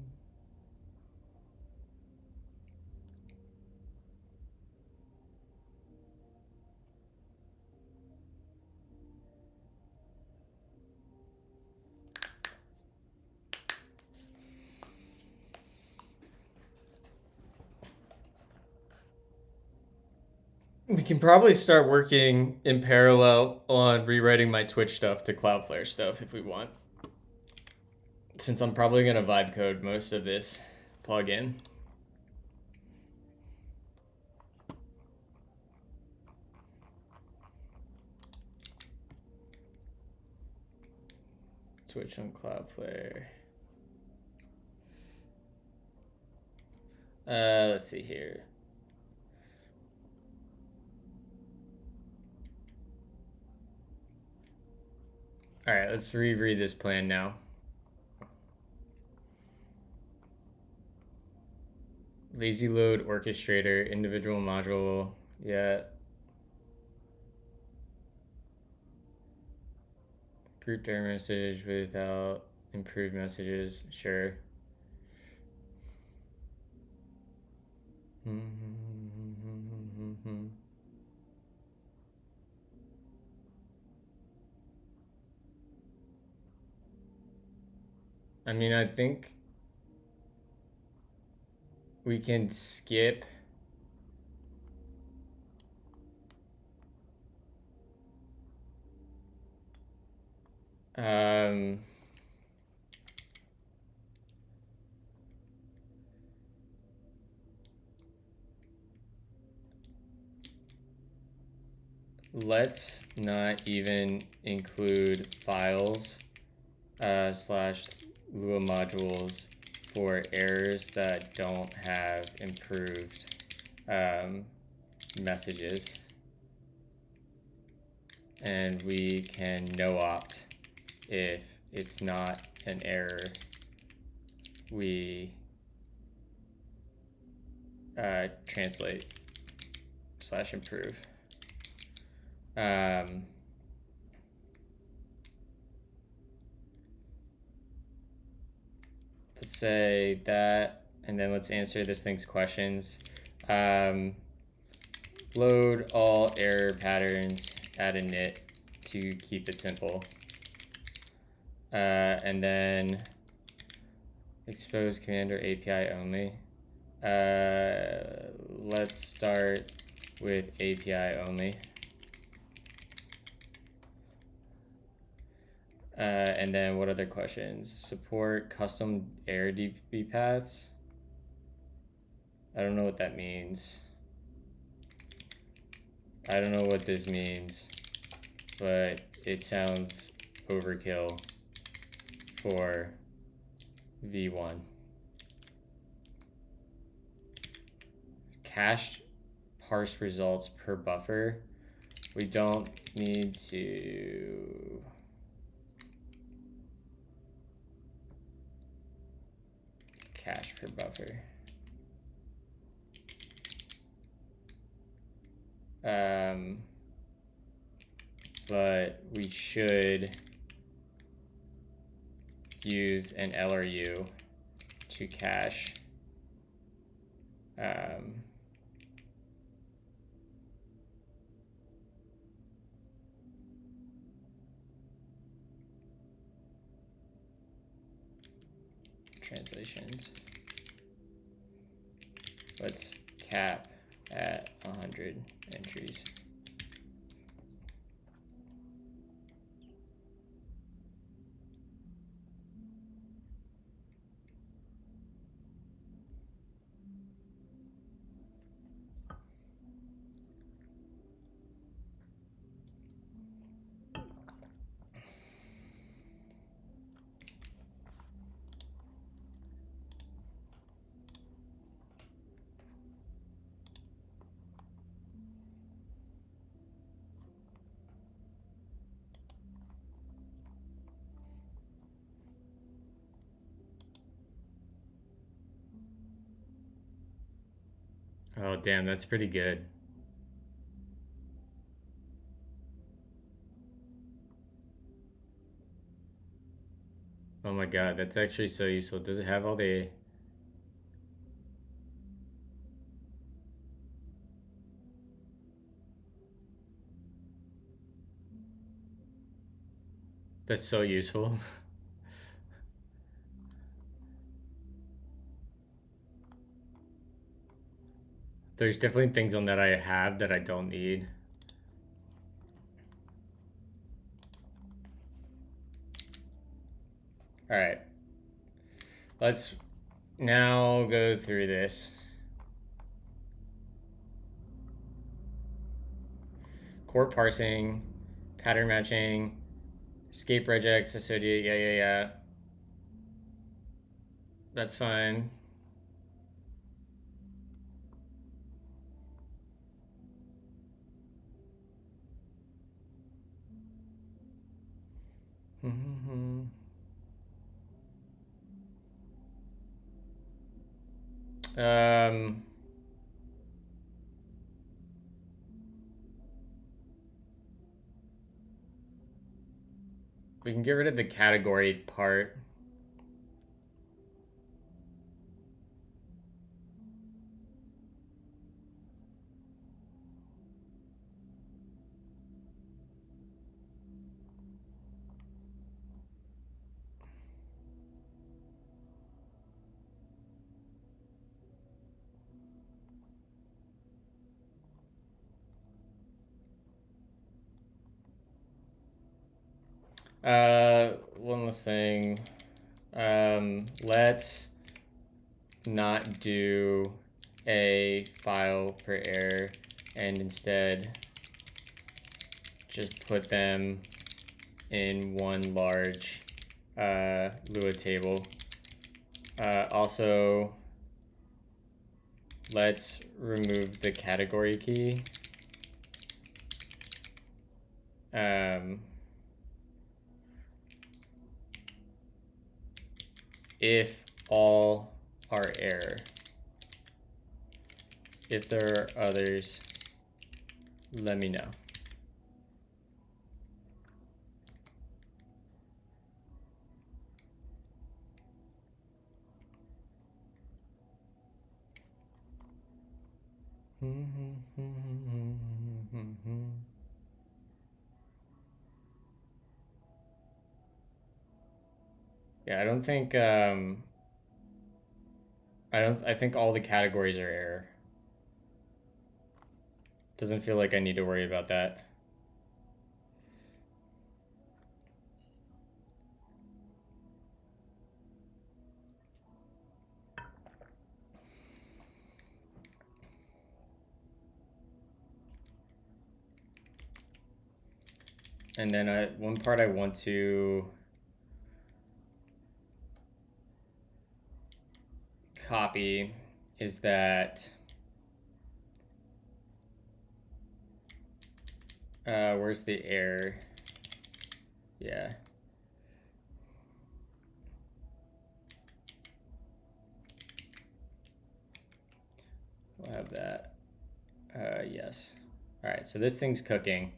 We can probably start working in parallel on rewriting my Twitch stuff to Cloudflare stuff if we want. Since I'm probably going to vibe code most of this plugin. Twitch on Cloudflare. Let's see here. All right, let's reread this plan now. Lazy load orchestrator, individual module. Yeah. Group error message without improved messages. Sure. I mean, I think we can skip let's not even include files slash Lua modules for errors that don't have improved messages. And we can no opt if it's not an error. We translate slash improve. Let's say that, and then let's answer this thing's questions. Load all error patterns, add a init to keep it simple. And then expose commander API only. Let's start with API only. And then what other questions? Support custom error DB paths. I don't know what that means. I don't know what this means, but it sounds overkill for V1. Cached parse results per buffer. We don't need to cache per buffer. But we should use an LRU to cache translations. Let's cap at 100 entries. Oh, damn, that's pretty good. Oh my god, that's actually so useful. Does it have all the... That's so useful. There's definitely things on that I have that I don't need. All right. Let's now go through this. Core parsing, pattern matching, escape regex, associate, yeah. That's fine. Um, we can get rid of the category part. One last thing. Let's not do a file per error and instead just put them in one large Lua table. Also, let's remove the category key. If all are error. If there are others, let me know. Yeah, I don't think I think all the categories are error. Doesn't feel like I need to worry about that. And then one part I want to copy is that where's the error? Yeah. We'll have that. Yes. All right, so this thing's cooking.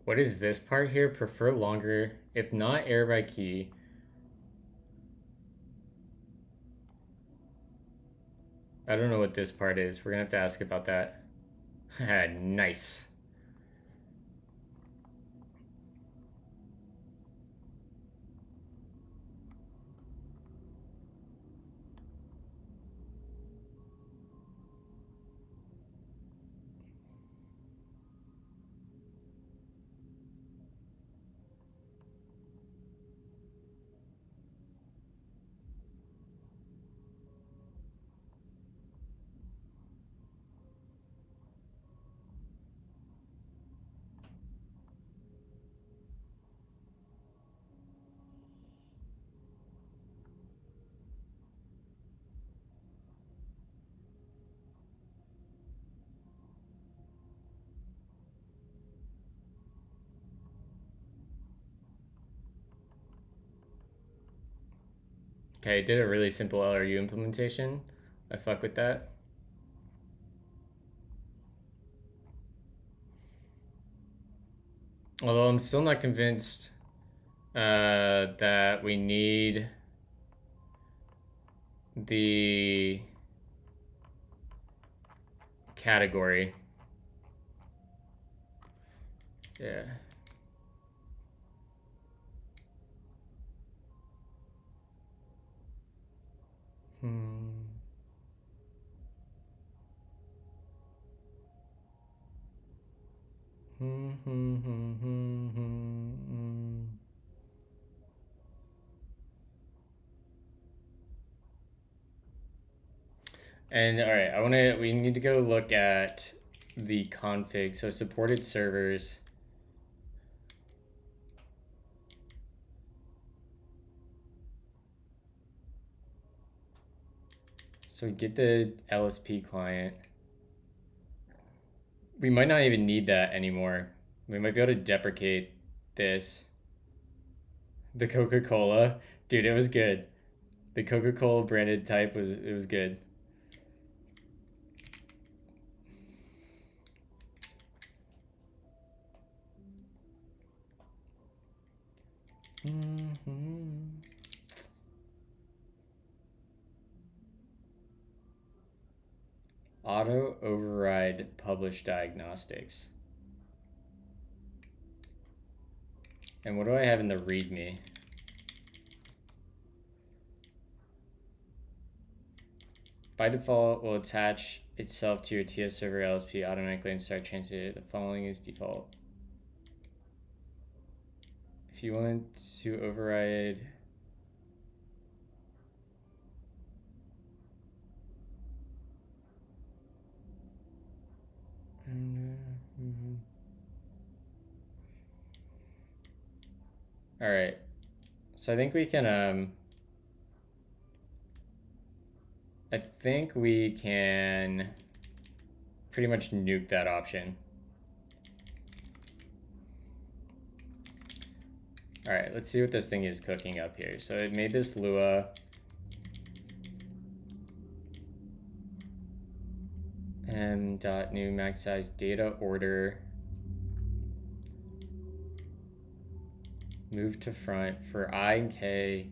What is this part here? Prefer longer, if not error by key. I don't know what this part is. We're gonna have to ask about that. Nice. Okay, did a really simple LRU implementation. I fuck with that. Although I'm still not convinced that we need the category. Yeah. And all right, we need to go look at the config. So supported servers. So we get the LSP client. We might not even need that anymore. We might be able to deprecate this. The Coca-Cola. Dude, it was good. The Coca-Cola branded type was good. Auto override publish diagnostics. And what do I have in the README? By default, will attach itself to your TS server LSP automatically and start translating. The following is default. If you want to override, all right. So I think we can pretty much nuke that option. All right, let's see what this thing is cooking up here. So it made this Lua. M.new max size data order. Move to front for I and K.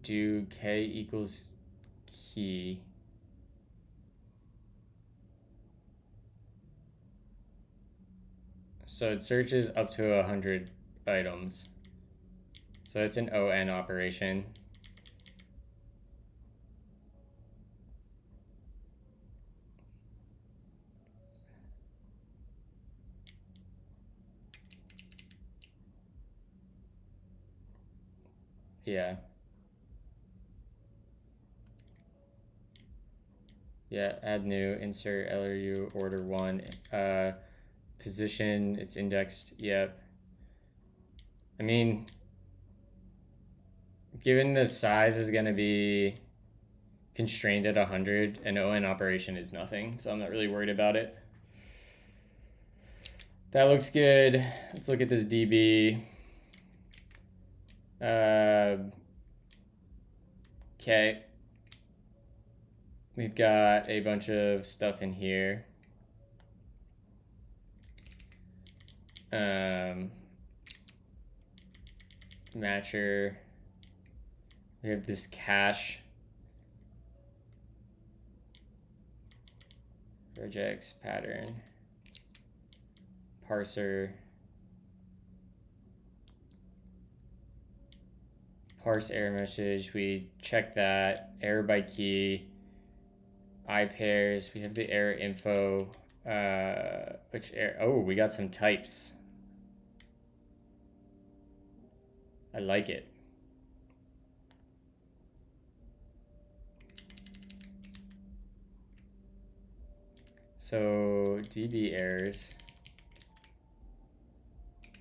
Do K equals key. So it searches up to 100 items. So it's an ON operation. Yeah. Yeah, add new, insert LRU, order one. Position, it's indexed, yep. I mean, given the size is gonna be constrained at 100, an ON operation is nothing, so I'm not really worried about it. That looks good. Let's look at this DB. Okay. We've got a bunch of stuff in here. Matcher. We have this cache. Regex pattern. Parser. Parse error message. We check that. Error by key. I pairs. We have the error info. Which error? Oh, we got some types. I like it. So DB errors.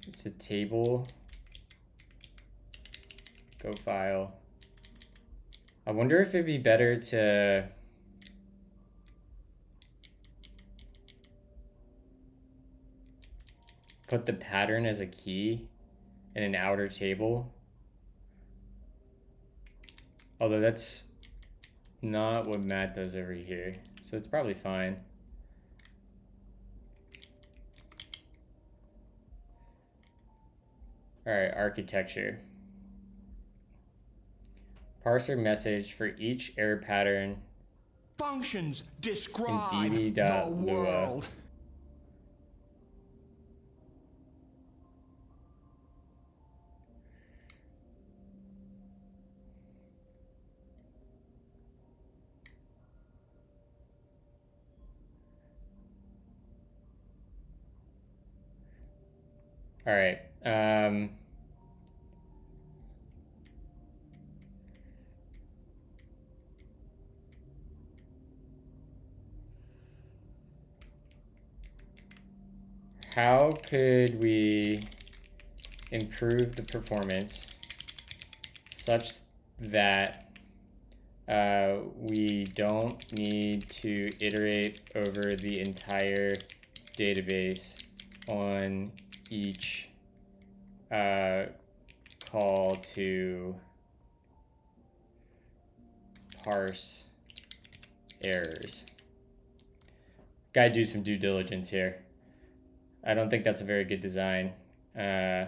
It's a table. Go file. I wonder if it'd be better to put the pattern as a key in an outer table. Although that's not what Matt does over here. So it's probably fine. All right, architecture. Parser message for each error pattern Functions in describe the db.lua. world. All right. How could we improve the performance such that we don't need to iterate over the entire database on each call to parse errors? Gotta do some due diligence here. I don't think that's a very good design. We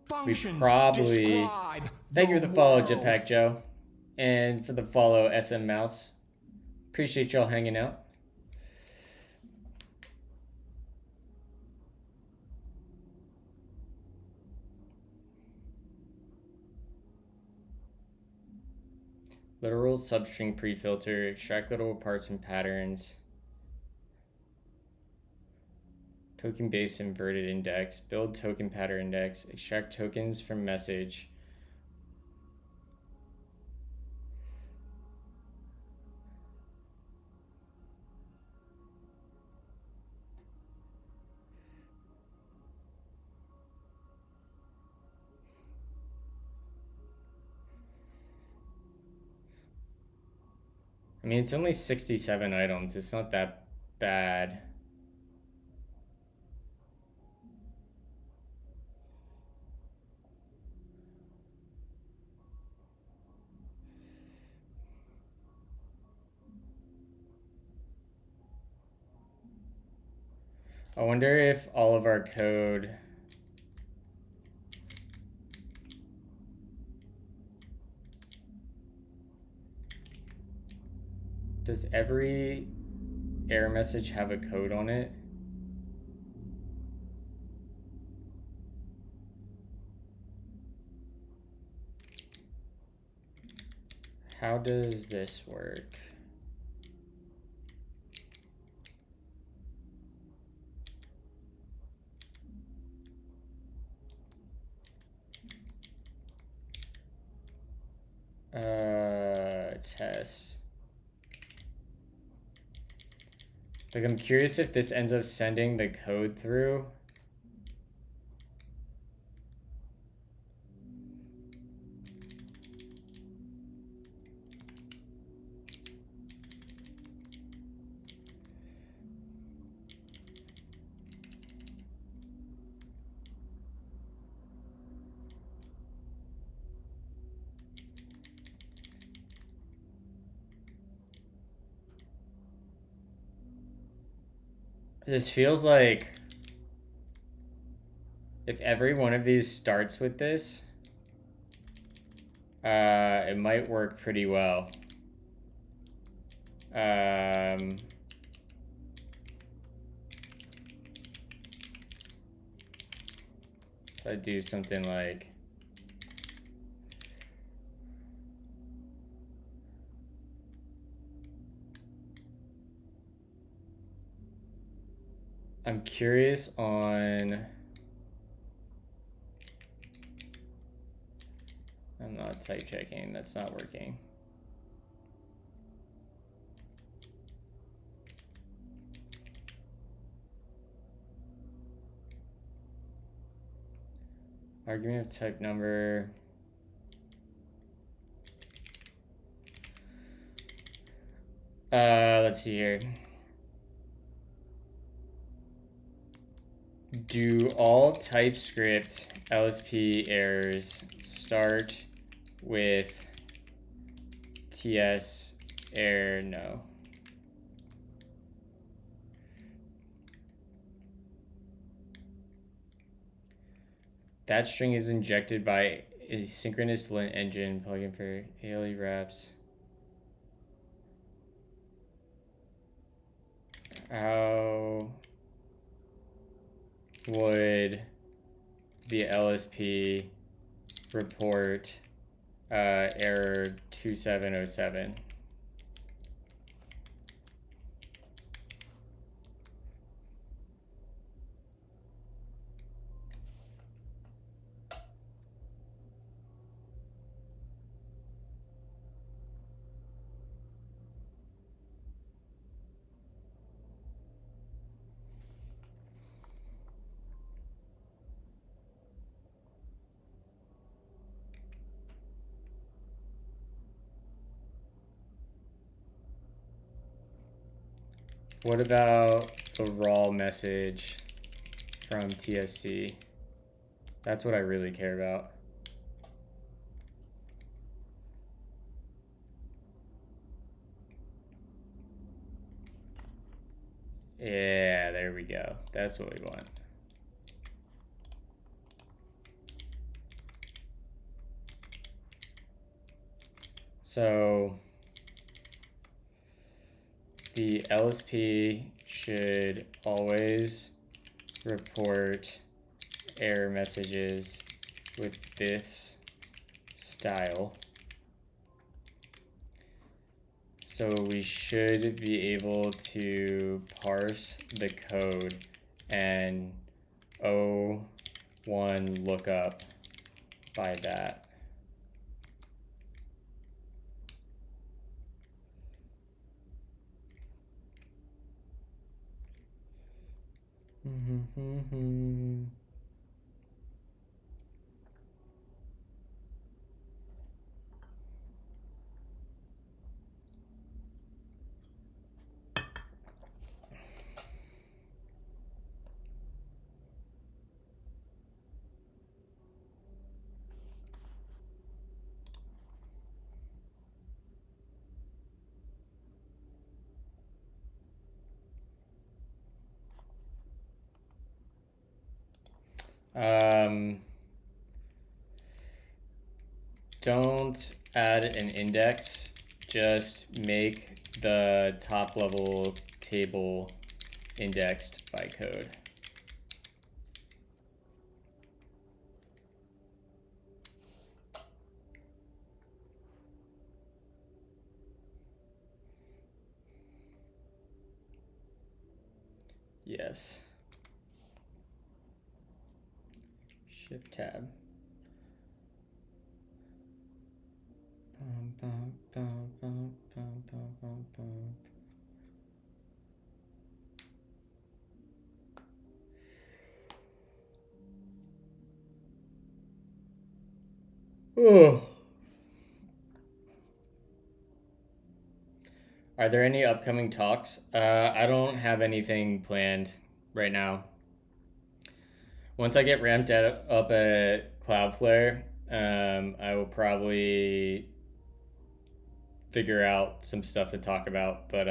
Functions probably... describe Thank you for the follow, world. Jetpack Joe. And for the follow, SM Mouse. Appreciate y'all hanging out. Literal substring prefilter, extract literal parts and patterns. Token based inverted index, build token pattern index, extract tokens from message. I mean, it's only 67 items. It's not that bad. I wonder if all of our code does every error message have a code on it? How does this work? Test. Like, I'm curious if this ends up sending the code through. This feels like if every one of these starts with this, it might work pretty well. If I do something like I'm curious on... I'm not type checking, that's not working. Argument of type number. let's see here. Do all TypeScript LSP errors start with ts-error? No. That string is injected by a synchronous lint engine plugin for ALE wraps. How would the LSP report error 2707? What about the raw message from TSC? That's what I really care about. Yeah, there we go. That's what we want. So the LSP should always report error messages with this style. So we should be able to parse the code and O1 lookup by that. Don't add an index, just make the top level table indexed by code. Yes. Shift tab. Oh. Are there any upcoming talks? I don't have anything planned right now. Once I get ramped up at Cloudflare, I will probably figure out some stuff to talk about, but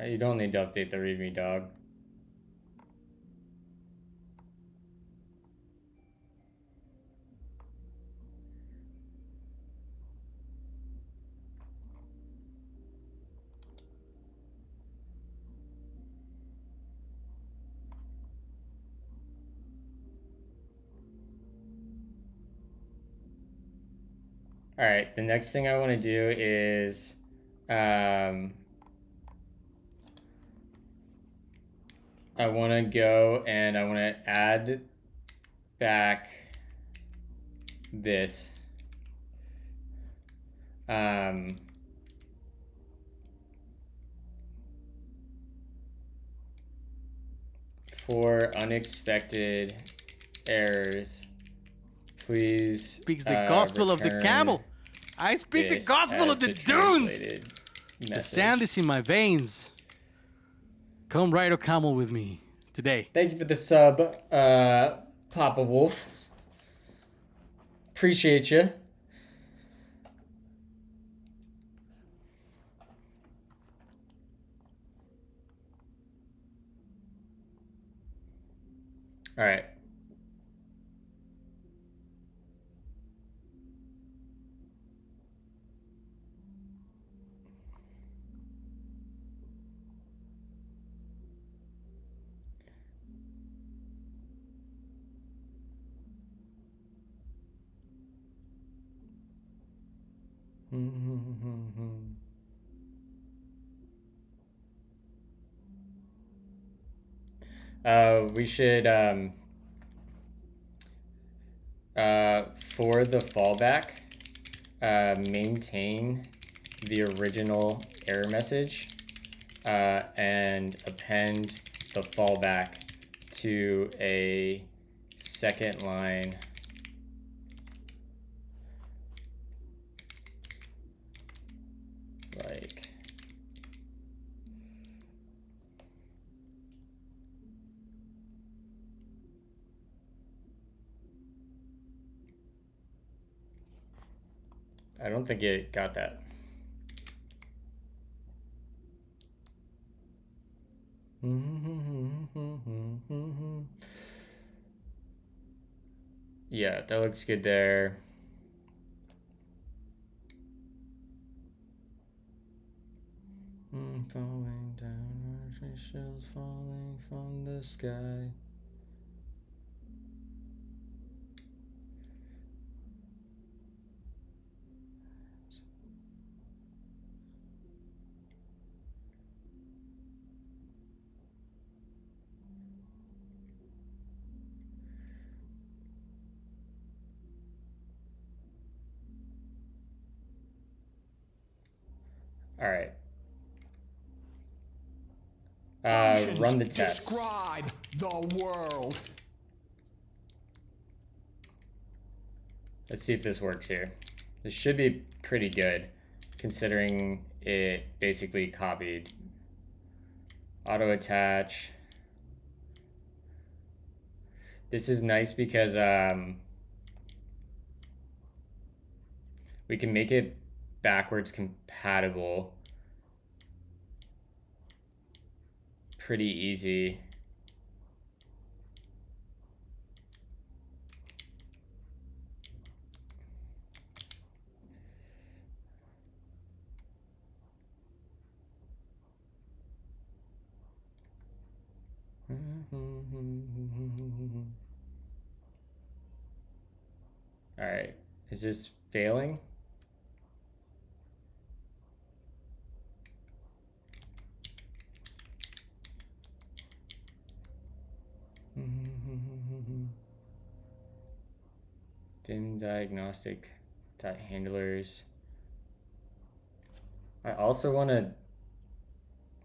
you don't need to update the README, dog. All right, the next thing I want to do is I want to go and I want to add back this. For unexpected errors, please Speaks the gospel of the camel. I speak the gospel of the dunes. The sand is in my veins. Come ride a camel with me today. Thank you for the sub, Papa Wolf. Appreciate you. All right. We should for the fallback, maintain the original error message and append the fallback to a second line like I don't think it got that. Yeah, that looks good there. Falling down, shells falling from the sky. All right. Run the test. Describe the world. Let's see if this works here. This should be pretty good, considering it basically copied. Auto attach. This is nice because we can make it backwards compatible pretty easy. All right, is this failing? Dim diagnostic handlers. I also want to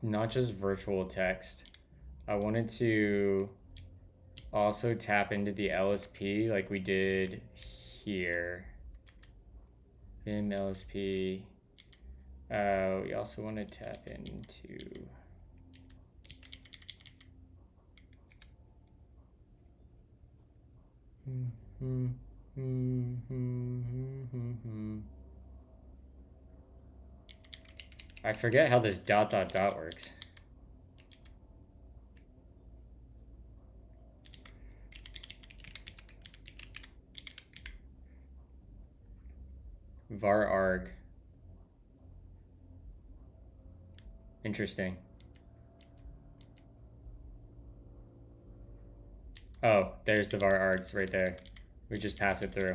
not just virtual text. I wanted to also tap into the LSP like we did here. Vim LSP. We also want to tap into I forget how this ... works. var arg. Interesting. Oh, there's the var args right there. We just pass it through.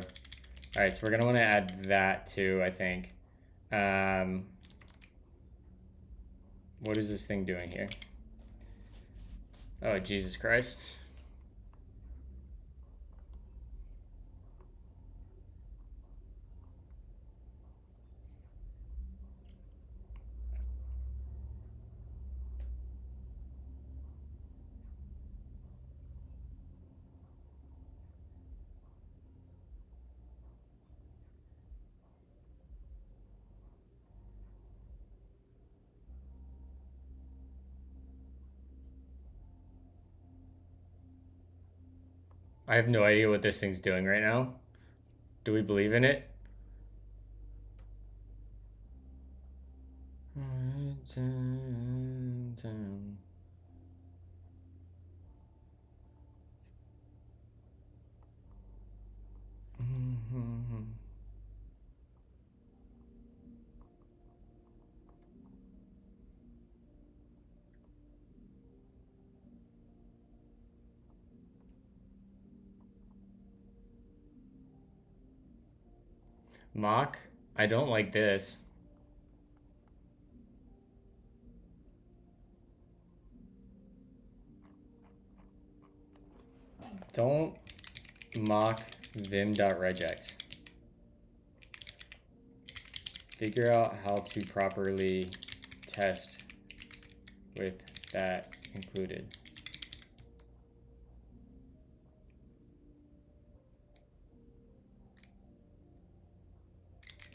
All right, so we're gonna want to add that too, I think. What is this thing doing here? Oh, Jesus Christ. I have no idea what this thing's doing right now. Do we believe in it? Mock? I don't like this. Don't mock vim.regex. Figure out how to properly test with that included.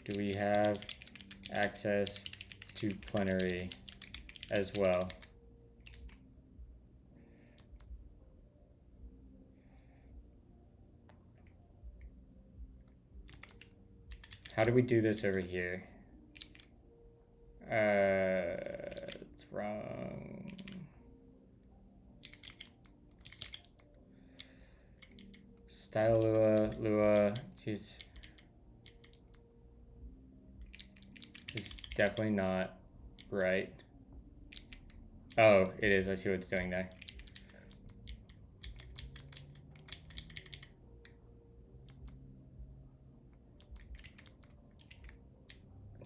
Do we have access to plenary as well? How do we do this over here? It's wrong. Style Lua, it's definitely not right. Oh, it is. I see what it's doing there.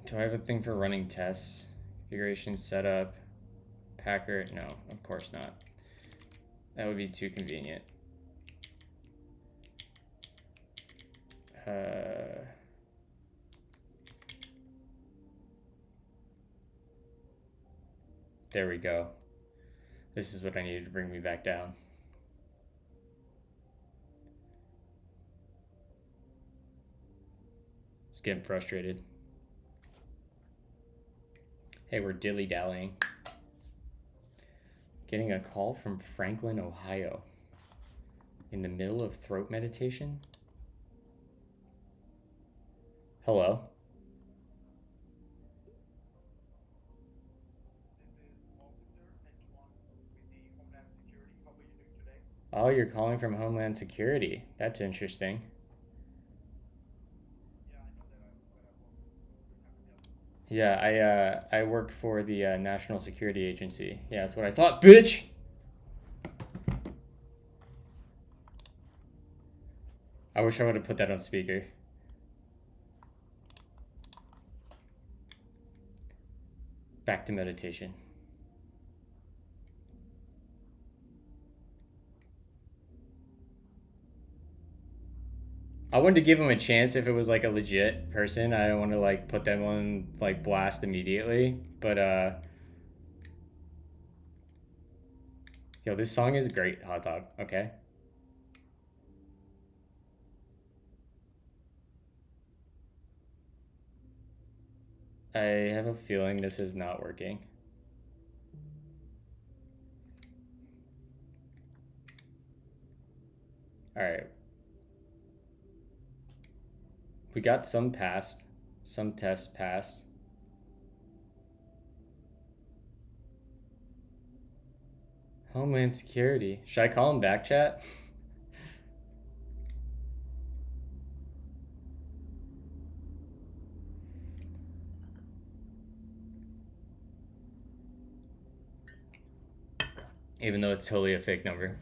Do I have a thing for running tests? Configuration setup. Packer? No, of course not. That would be too convenient. There we go. This is what I needed to bring me back down. Just getting frustrated. Hey, we're dilly-dallying. Getting a call from Franklin, Ohio. In the middle of throat meditation? Hello? Oh, you're calling from Homeland Security. That's interesting. Yeah, I work for the National Security Agency. Yeah, that's what I thought, bitch! I wish I would have put that on speaker. Back to meditation. I wanted to give him a chance if it was like a legit person. I don't want to like put them on like blast immediately, but yo, this song is great, Hot Dog. Okay. I have a feeling this is not working. All right. We got some passed, some tests passed. Homeland Security. Should I call him back, chat? Even though it's totally a fake number.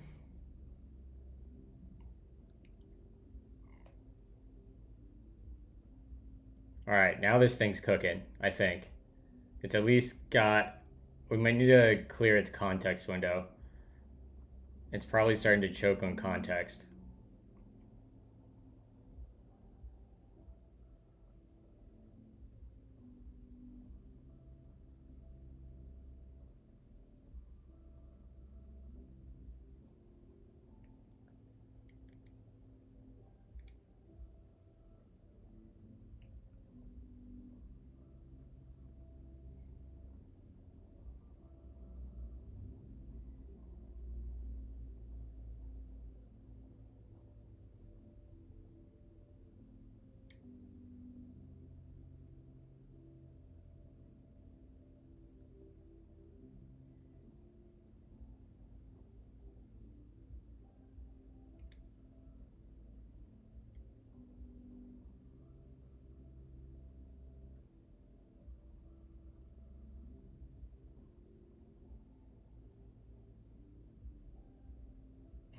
All right, now this thing's cooking, I think. It's at least got... We might need to clear its context window. It's probably starting to choke on context.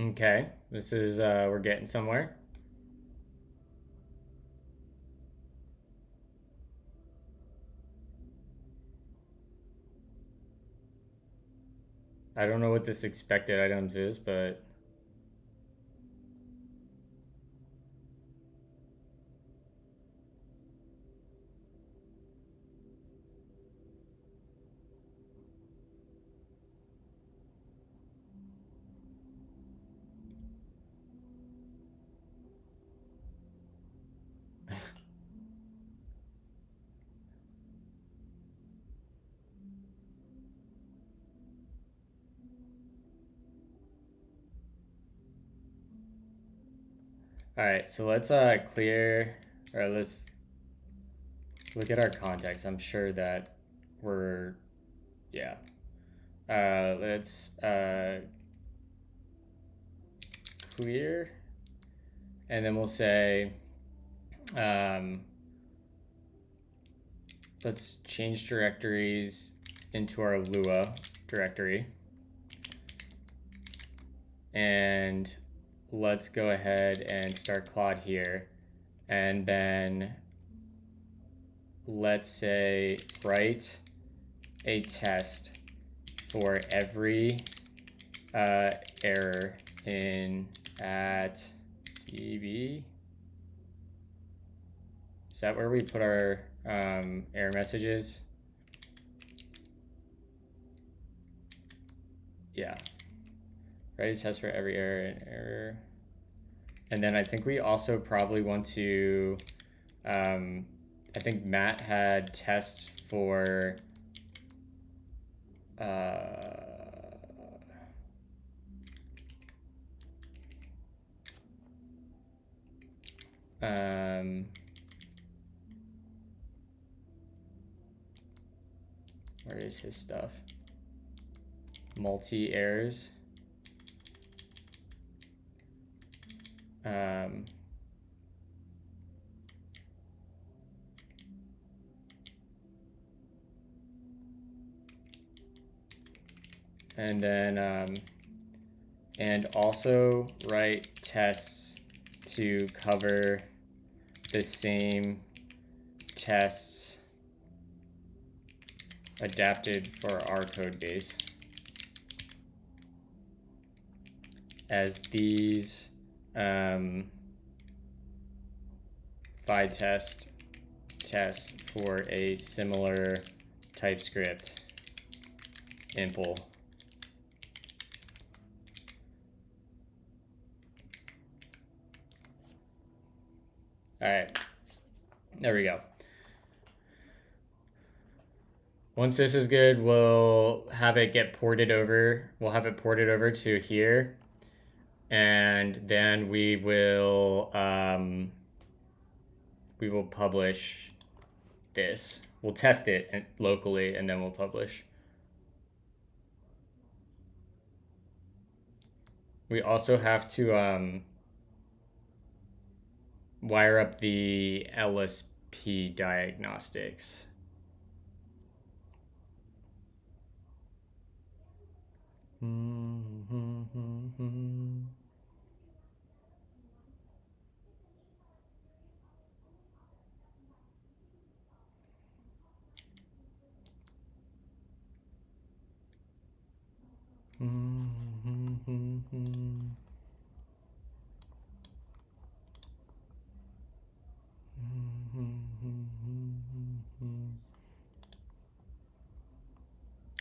Okay, this is, we're getting somewhere. I don't know what this expected items is, but... All right, so let's clear, or let's look at our context. I'm sure that we're, yeah. Let's clear, and then we'll say, let's change directories into our Lua directory. And let's go ahead and start Claude here. And then let's say write a test for every error in at db. Is that where we put our error messages? Yeah. Write a test for every error and error. And then I think we also probably want to, I think Matt had tests for, where is his stuff? Multi-errors. And then, and also write tests to cover the same tests adapted for our code base as these test tests for a similar TypeScript impl. All right, there we go. Once this is good, we'll have it get ported over. We'll have it ported over to here. And then we will publish this. We'll test it locally, and then we'll publish. We also have to wire up the LSP diagnostics.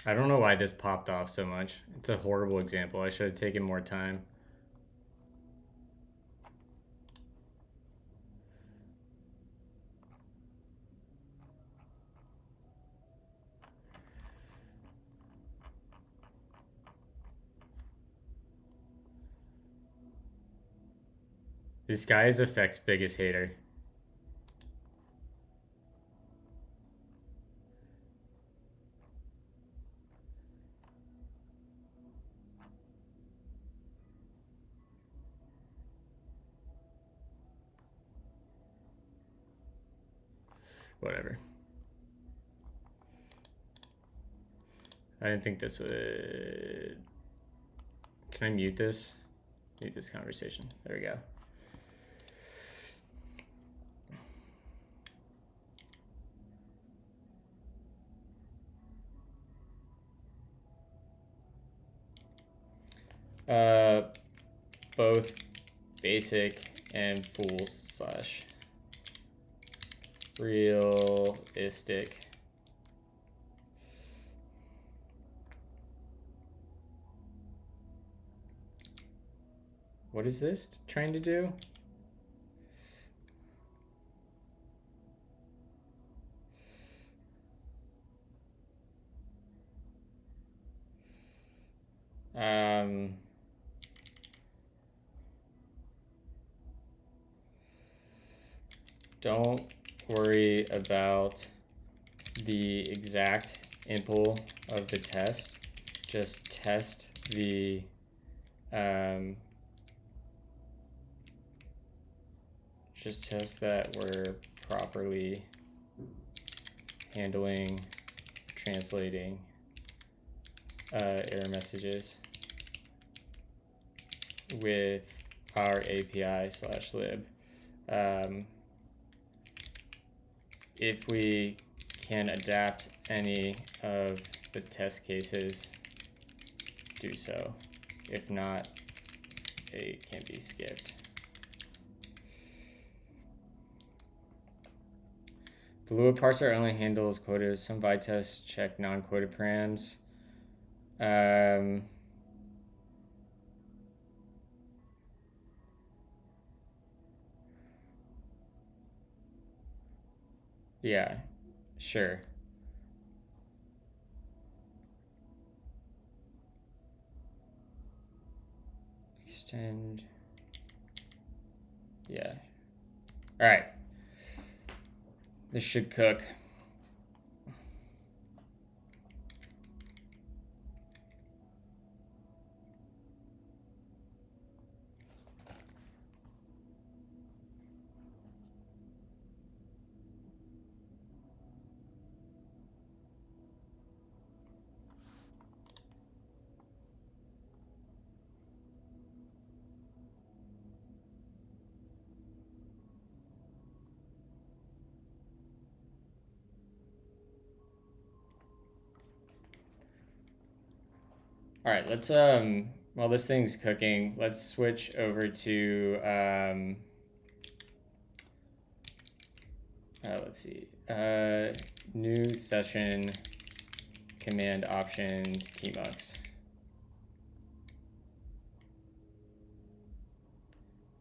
I don't know why this popped off so much. It's a horrible example. I should have taken more time. This guy is Effect's biggest hater. Whatever. I didn't think this would... Can I mute this? Mute this conversation. There we go. Both basic and fools / realistic. What is this trying to do? Don't worry about the exact impl of the test. Just test the just test that we're properly handling translating error messages with our API/lib. If we can adapt any of the test cases, do so. If not, it can be skipped. The Lua parser only handles quotas. Some Vitess check non-quota params. Yeah, sure. Extend. Yeah. All right. This should cook. All right, let's while this thing's cooking, let's switch over to let's see, new session, command options, tmux.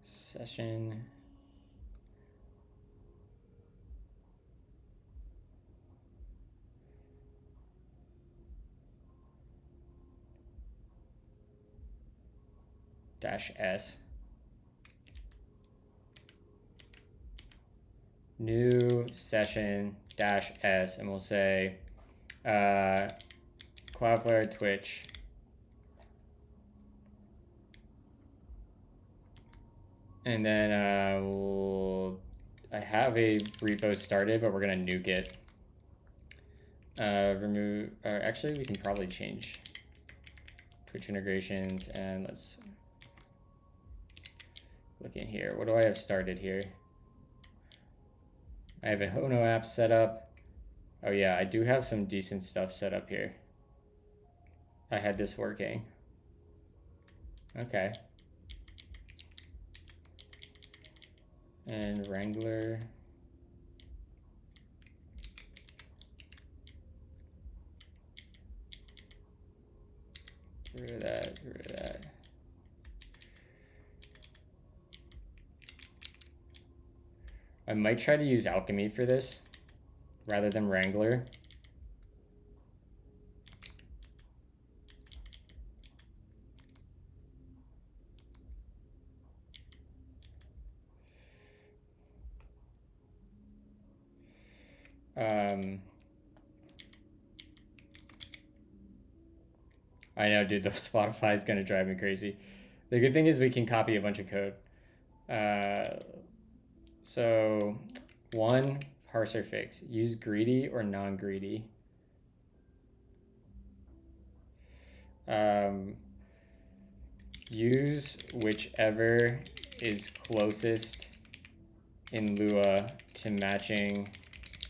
Session. -s. New session -s, and we'll say Cloudflare Twitch. And then I have a repo started, but we're gonna nuke it. Remove, or actually we can probably change Twitch integrations, and let's look in here. What do I have started here? I have a Hono app set up. Oh yeah, I do have some decent stuff set up here. I had this working. Okay. And Wrangler. Get rid of that, get rid of that. I might try to use Alchemy for this rather than Wrangler. I know, dude, the Spotify is going to drive me crazy. The good thing is we can copy a bunch of code. So, one, parser fix. Use greedy or non-greedy. Use whichever is closest in Lua to matching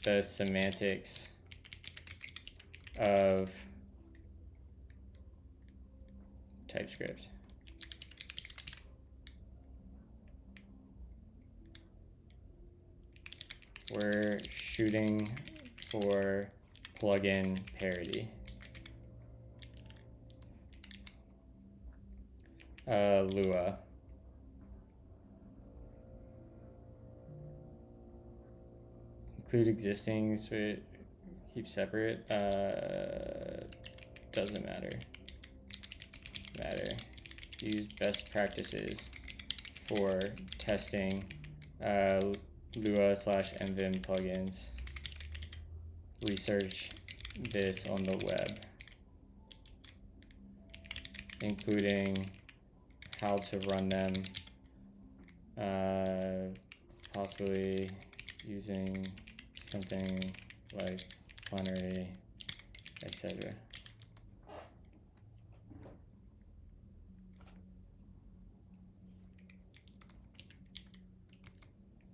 the semantics of TypeScript. We're shooting for plugin parity. Lua. Include existing, so keep separate. Doesn't matter. Use best practices for testing Lua/nvim plugins. Research this on the web, including how to run them, possibly using something like plenary, etc.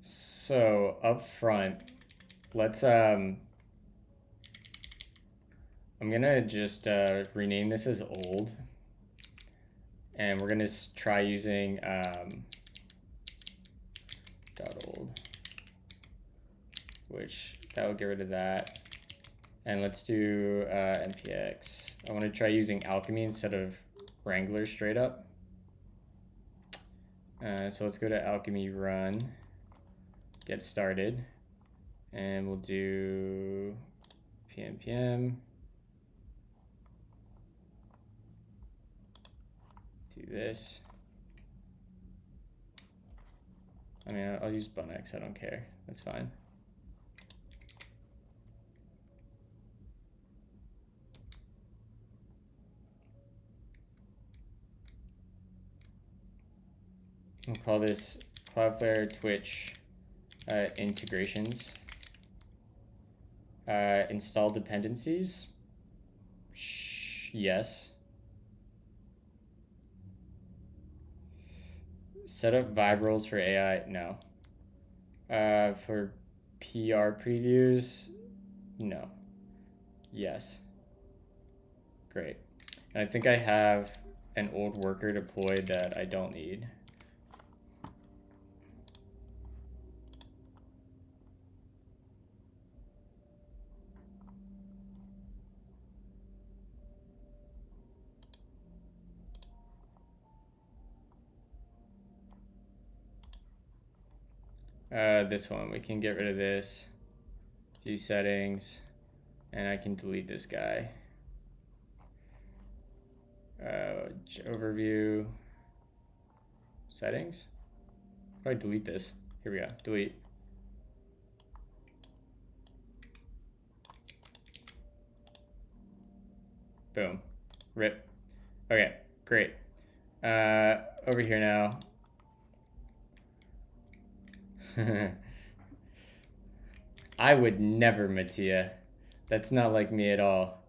So up front, let's I'm gonna just rename this as old, and we're gonna try using .old, which that will get rid of that. And let's do npx. I want to try using Alchemy instead of Wrangler straight up. So let's go to Alchemy run, get started, and we'll do pnpm. Do this. I mean, I'll use Bunex, I don't care. That's fine. We'll call this Cloudflare Twitch integrations. Install dependencies. Yes. Set up vibe roles for AI. No. For PR previews. No. Yes. Great. And I think I have an old worker deployed that I don't need. This one, we can get rid of this, view settings, and I can delete this guy. Overview, settings. How do I delete this? Here we go, delete. Boom, rip. Okay, great. Over here now. I would never, Mattia. That's not like me at all.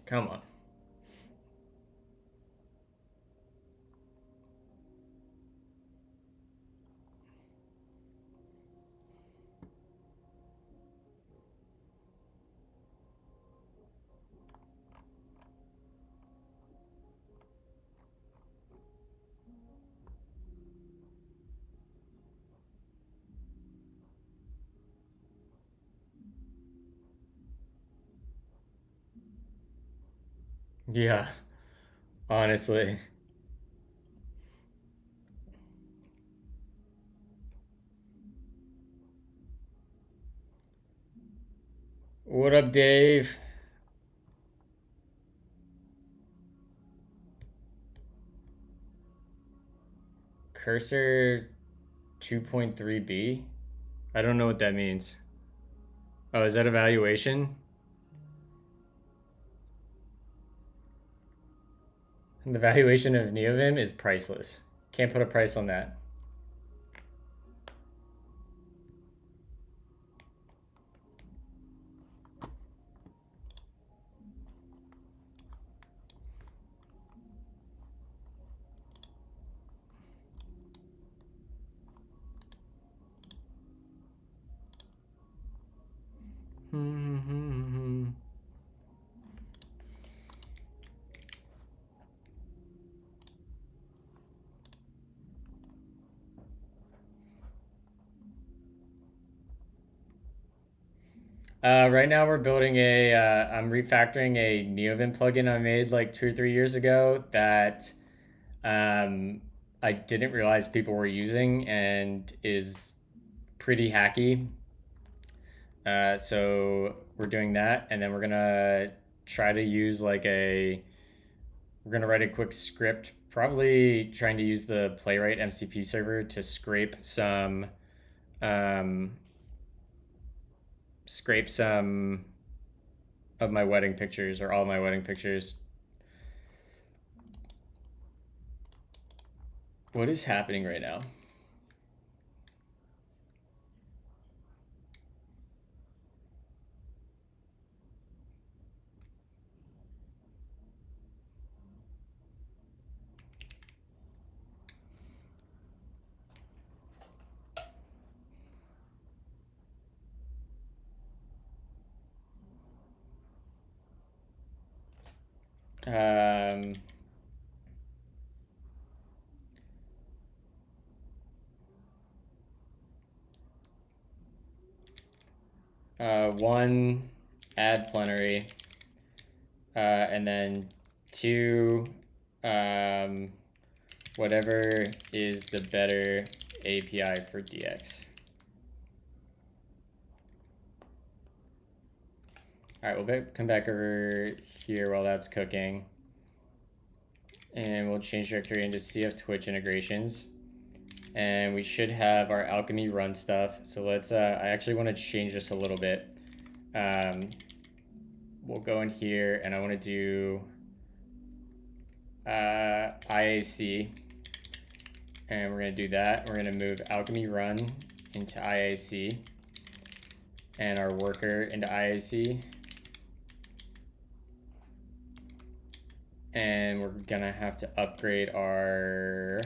Come on. Yeah, honestly. What up, Dave? Cursor 2.3b? I don't know what that means. Oh, is that evaluation? The valuation of NeoVim is priceless. Can't put a price on that. Right now we're building I'm refactoring a NeoVim plugin I made like 2 or 3 years ago that I didn't realize people were using and is pretty hacky. So we're doing that, and then we're gonna try to use we're gonna write a quick script, probably trying to use the Playwright MCP server to um, scrape some of my wedding pictures or all of my wedding pictures. What is happening right now? Um, One, add plenary, and then two, whatever is the better API for DX. All right, we'll come back over here while that's cooking. And we'll change directory into CF Twitch integrations. And we should have our alchemy run stuff. So let's, I actually want to change this a little bit. We'll go in here and I want to do IAC. And we're going to do that. We're going to move alchemy run into IAC and our worker into IAC. And we're going to have to upgrade our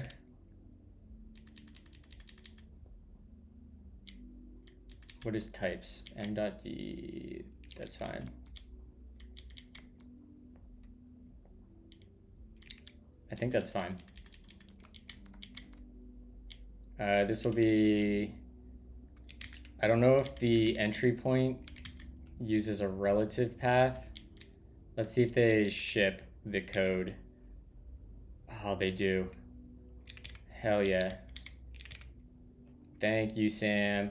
what is types? m.d, that's fine. I think that's fine. This will be, I don't know if the entry point uses a relative path. Let's see if they ship the code. Oh, they do. Hell yeah. Thank you, Sam.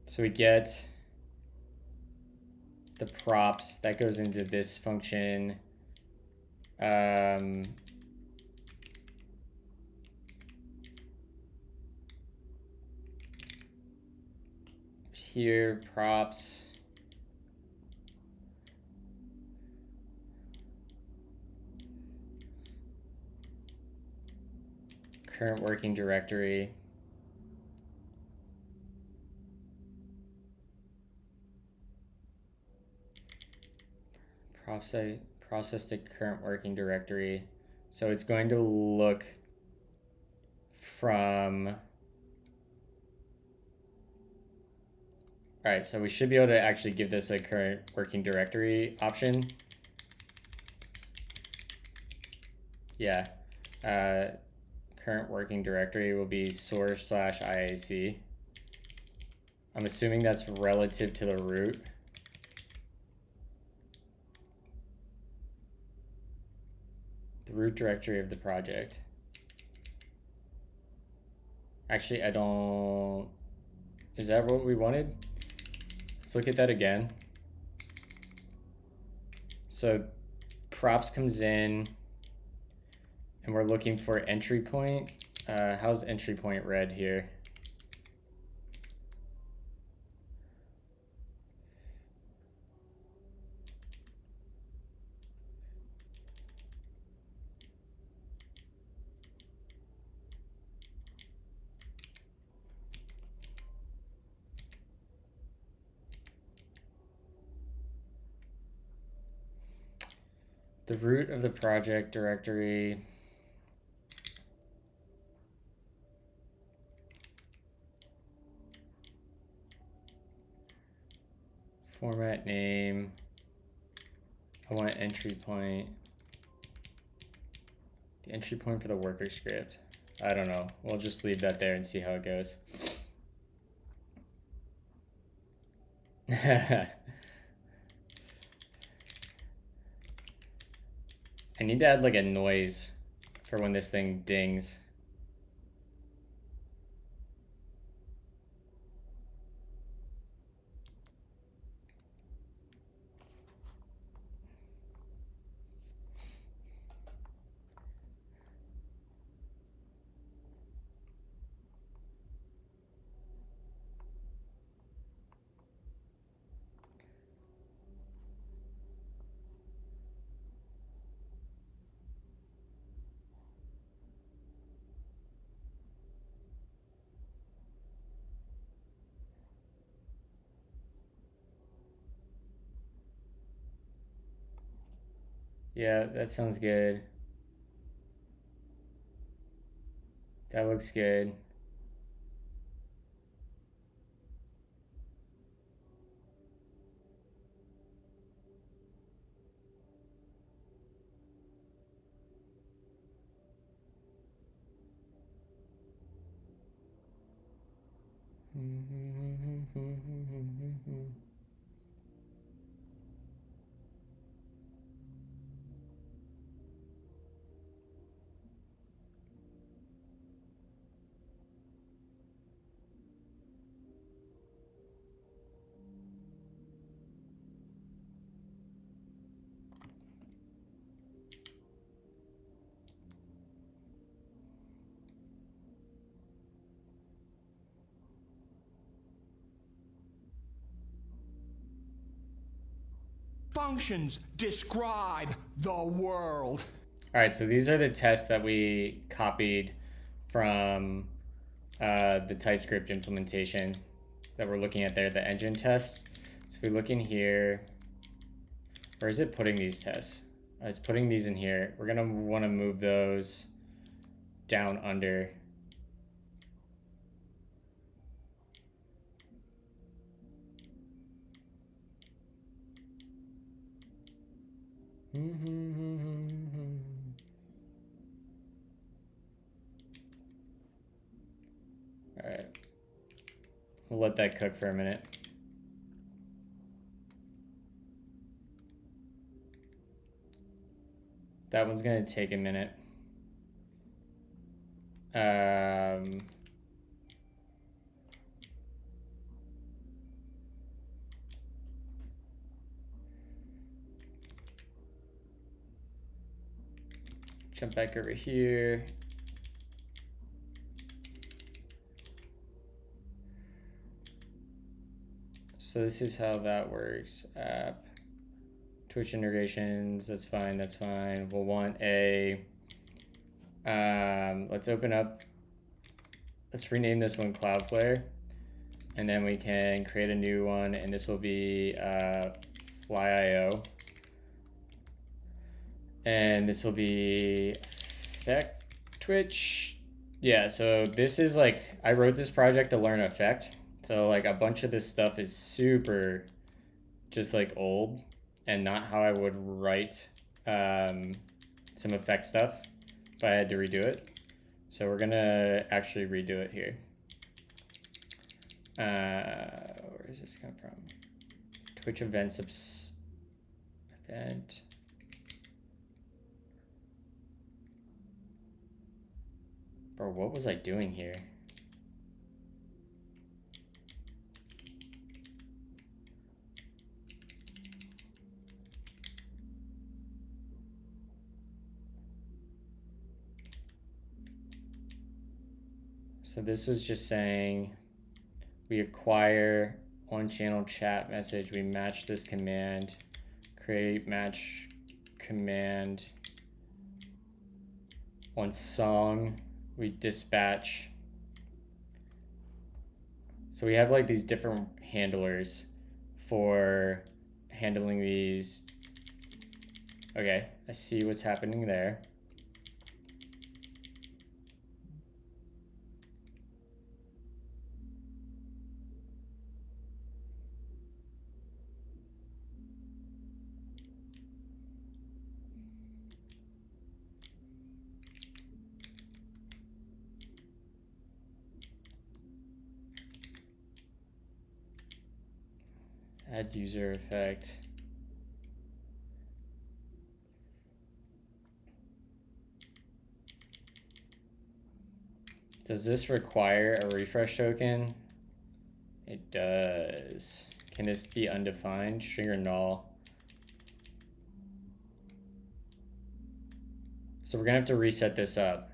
So we get the props that goes into this function. Here, props. Current working directory. process the current working directory. So it's going to look from... All right, so we should be able to actually give this a current working directory option. Yeah, current working directory will be source/IAC. I'm assuming that's relative to the root. The root directory of the project. Actually, I don't... Is that what we wanted? Let's look at that again. So props comes in, and we're looking for entry point. How's entry point read here? The root of the project directory. Format name. I want entry point. The entry point for the worker script. I don't know. We'll just leave that there and see how it goes. I need to add like a noise for when this thing dings. Yeah, that sounds good. That looks good. Functions describe the world. All right, so these are the tests that we copied from the TypeScript implementation that we're looking at there, the engine tests. So if we look in here, where is it putting these tests? It's putting these in here. We're gonna wanna move those down under. All right, we'll let that cook for a minute. That one's gonna take a minute. Jump back over here. So this is how that works. App, Twitch integrations, that's fine, that's fine. We'll want a, let's open up, let's rename this one Cloudflare. And then we can create a new one, and this will be Fly.io. And this will be effect Twitch. Yeah, so this is like, I wrote this project to learn effect. So like a bunch of this stuff is super just like old and not how I would write some effect stuff, but I had to redo it. So we're gonna actually redo it here. Where does this come from? Twitch event. Bro, what was I doing here? So this was just saying we acquire on-channel chat message, we match this command, create match command. On song, we dispatch. So we have like these different handlers for handling these. Okay, I see what's happening there. Add user effect. Does this require a refresh token? It does. Can this be undefined? String or null? So we're gonna have to reset this up.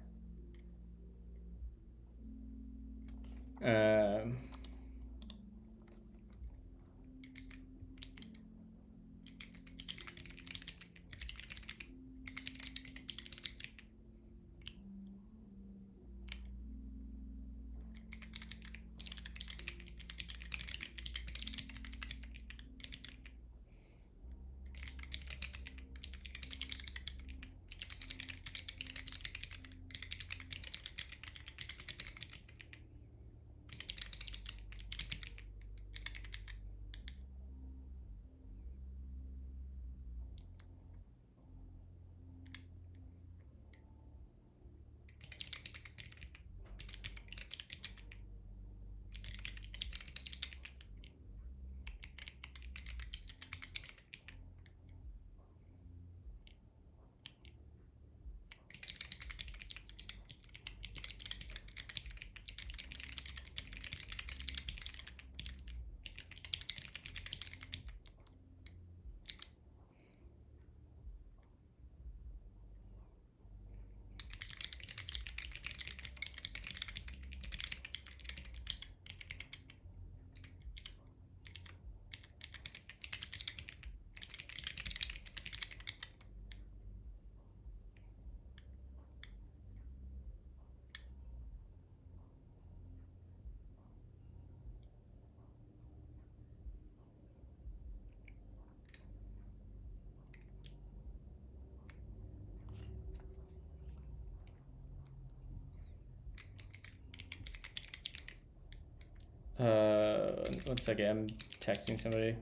One second, I'm texting somebody.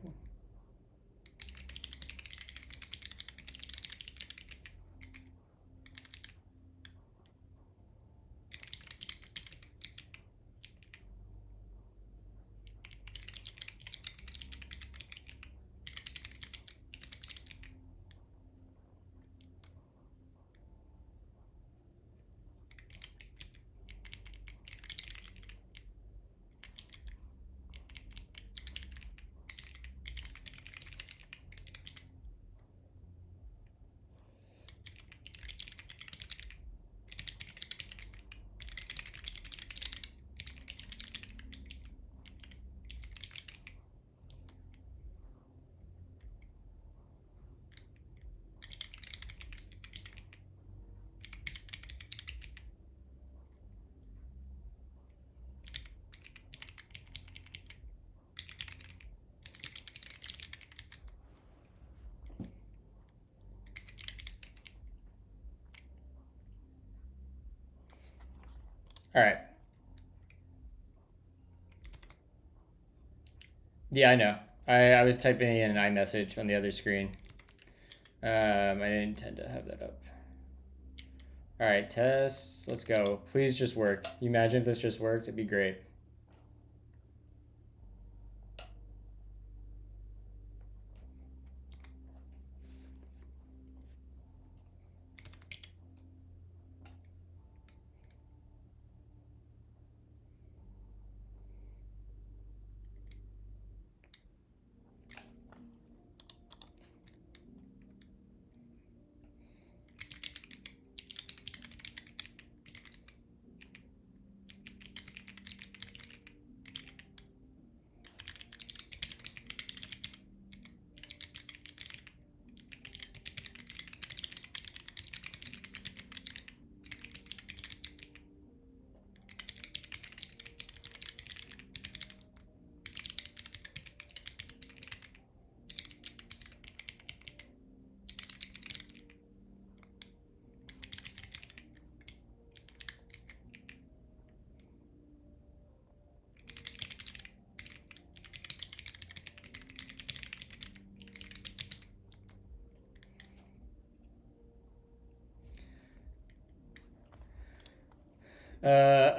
All right. Yeah, I know. I was typing in an iMessage on the other screen. I didn't intend to have that up. All right, tests. Let's go. Please just work. You imagine if this just worked? It'd be great.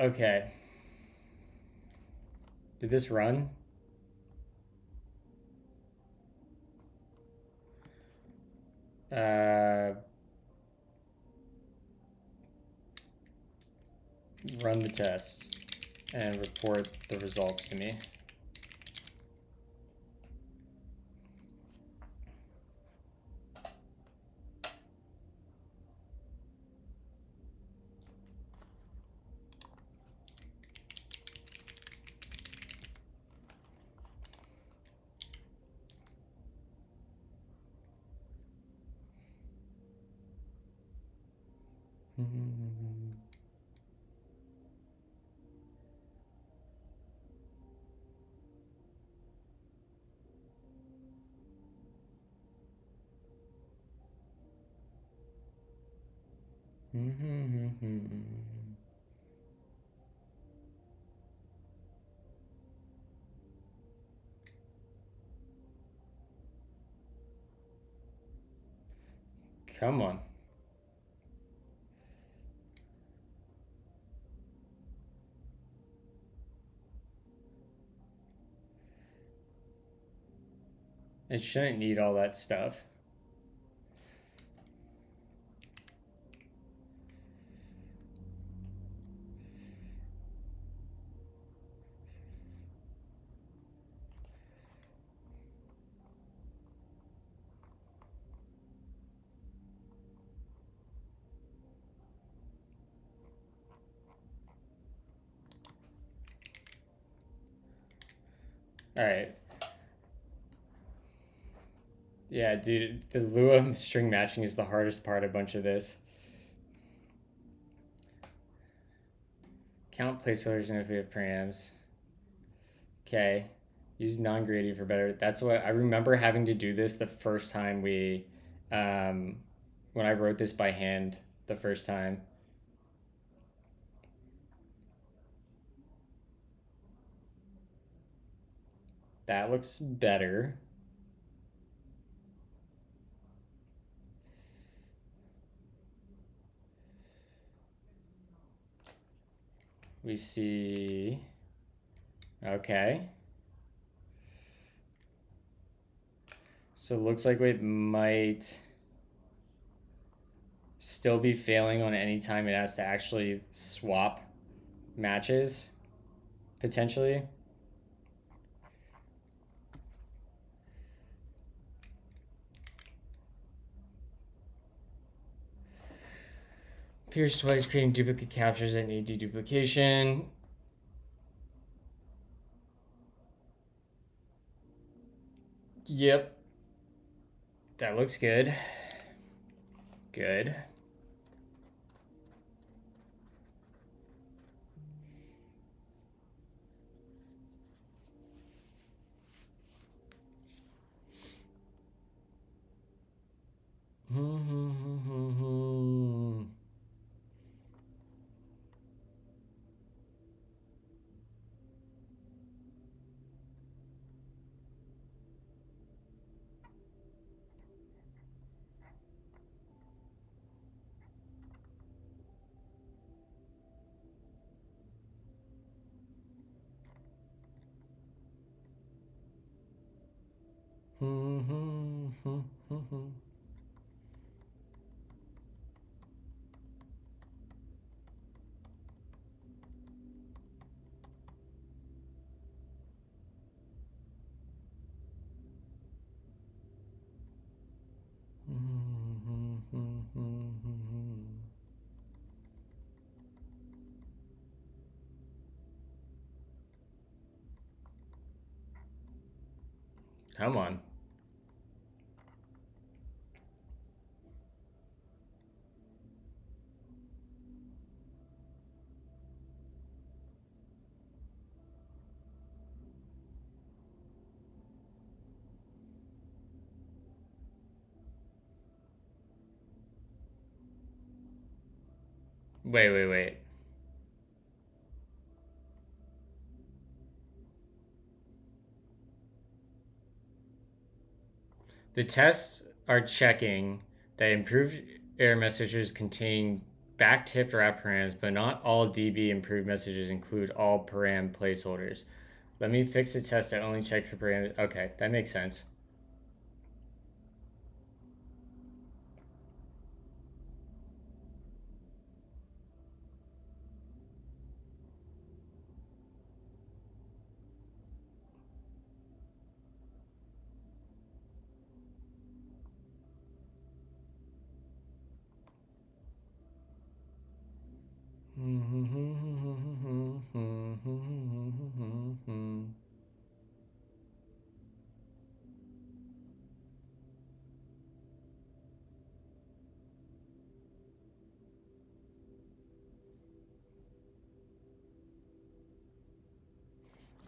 Okay. Did this run? Run the test and report the results to me. Come on. It shouldn't need all that stuff. All right. Yeah, dude, the Lua string matching is the hardest part of a bunch of this. Count placeholders and if we have params. Okay. Use non-gradient for better. That's what I remember having to do this the first time we, when I wrote this by hand the first time. That looks better. We see, okay. So it looks like we might still be failing on any time it has to actually swap matches, potentially. Appears twice, creating duplicate captures that need deduplication. Yep. That looks good. Good. Come on. Wait. The tests are checking that improved error messages contain backtipped wrap params, but not all DB improved messages include all param placeholders. Let me fix the test. I only check for param. Okay, that makes sense.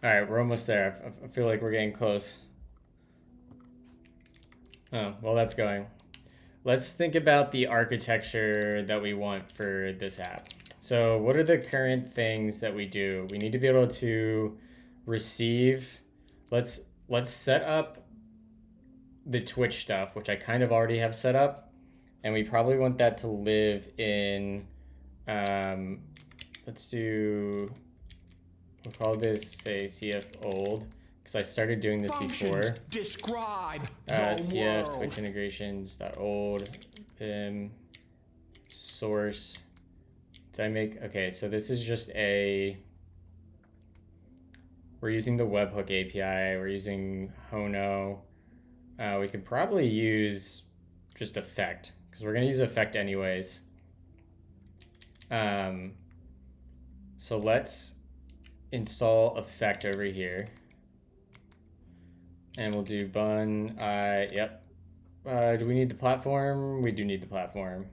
All right, we're almost there. I feel like we're getting close. Oh, well, that's going. Let's think about the architecture that we want for this app. So what are the current things that we do? We need to be able to receive. Let's set up the Twitch stuff, which I kind of already have set up. And we probably want that to live in, let's do, we'll call this, say, CF old, because I started doing this before. Describe CF Twitch integrations old source. Did I make, okay, so this is just we're using the webhook API, we're using Hono. We could probably use just effect, because we're going to use effect anyways. So let's install effect over here. And we'll do bun, yep. Do we need the platform? We do need the platform.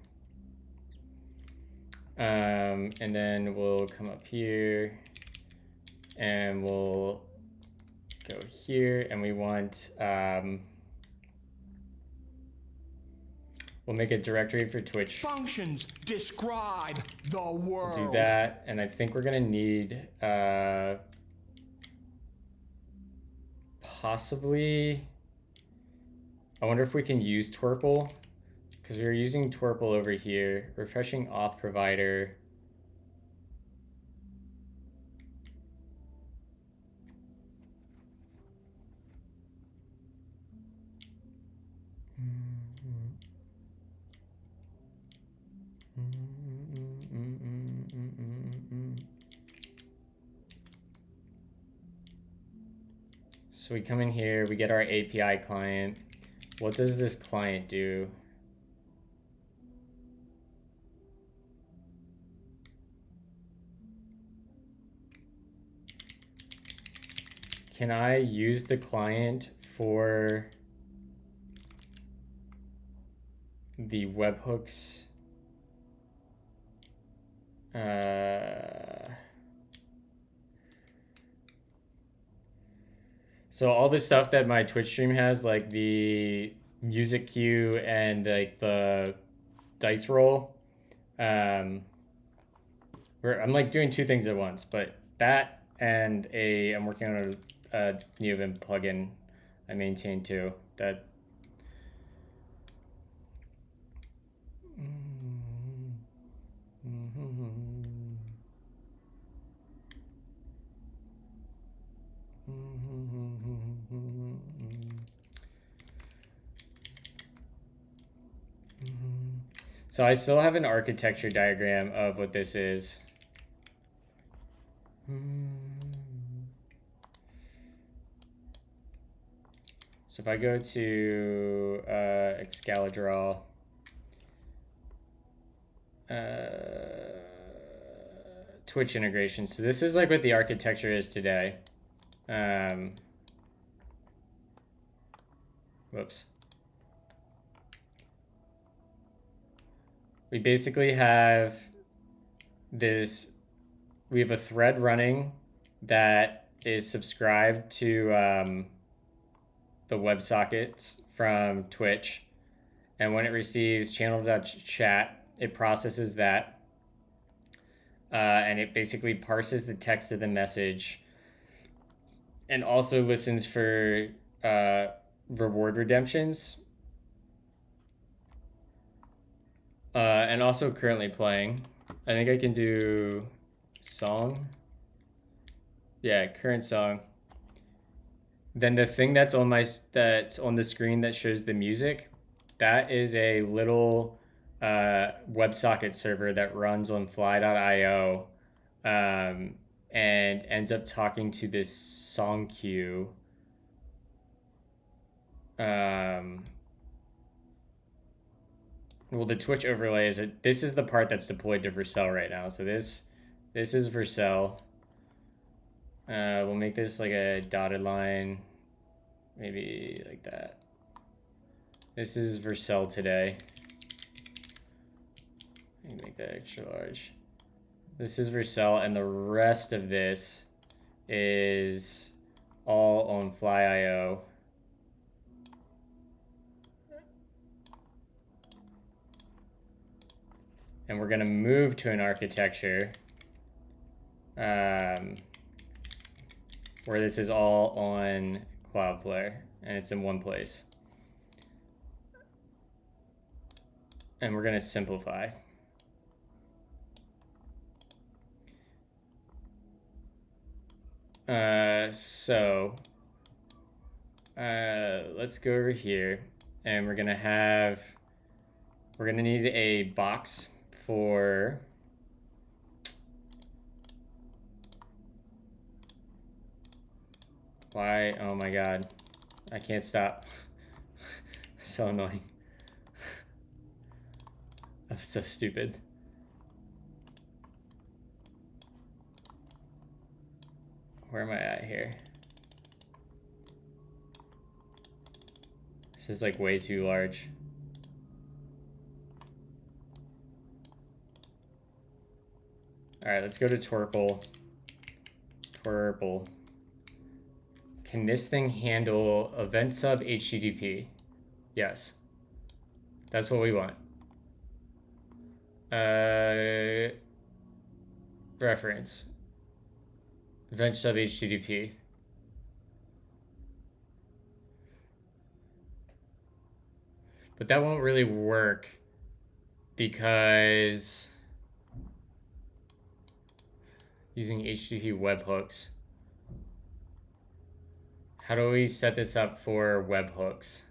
And then we'll come up here and we'll go here and we want, we'll make a directory for Twitch. Functions describe the world. We'll do that. And I think we're gonna need, possibly, I wonder if we can use Twerple, because we were using Twerple over here. Refreshing auth provider. So we come in here, we get our API client. What does this client do? Can I use the client for the webhooks? So all the stuff that my Twitch stream has, like the music queue and like the dice roll, I'm like doing two things at once, but that and I'm working on a NeoVim plugin I maintain too. That So I still have an architecture diagram of what this is. So if I go to Excalibur, Twitch integration. So this is like what the architecture is today. Whoops. We basically have this, we have a thread running that is subscribed to the WebSockets from Twitch. And when it receives channel.chat, it processes that. And it basically parses the text of the message and also listens for reward redemptions. And also currently playing. I think I can do song. Yeah, current song. Then the thing that's on the screen that shows the music, that is a little WebSocket server that runs on fly.io and ends up talking to this song queue. Well, the Twitch overlay is this is the part that's deployed to Vercel right now. So this is Vercel. We'll make this like a dotted line, maybe like that. This is Vercel today. Make that extra large. This is Vercel, and the rest of this is all on Fly.io. And we're going to move to an architecture where this is all on Cloudflare, and it's in one place. And we're going to simplify. Let's go over here, and we're going to need a box for why? Oh my God, I can't stop. So annoying. I'm so stupid. Where am I at here? This is like way too large. All right, let's go to Twerple. Twerple. Can this thing handle event sub HTTP? Yes. That's what we want. Reference. Event sub HTTP. But that won't really work because using HTTP webhooks. How do we set this up for webhooks?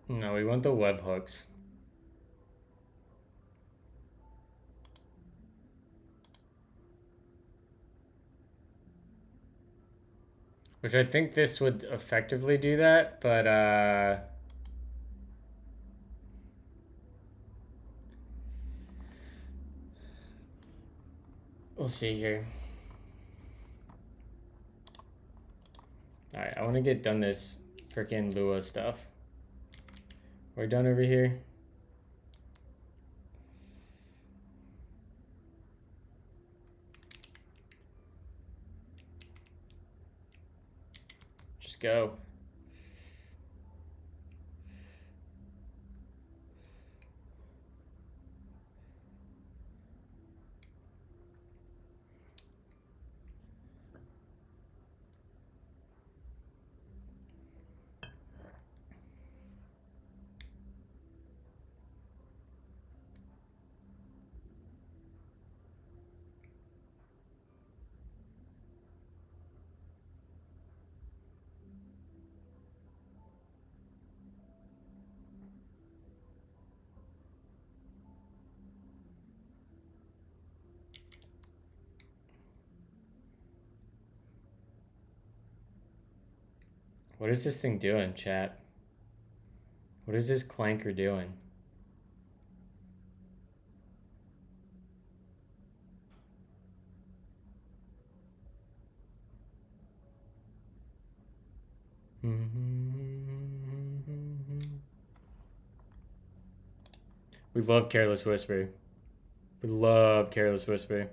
No, we want the webhooks. Which I think this would effectively do that, but we'll see here. All right, I want to get done this Frickin' Lua stuff. We're done over here. Just go. What is this thing doing, chat? What is this clanker doing? We love Careless Whisper. We love Careless Whisper.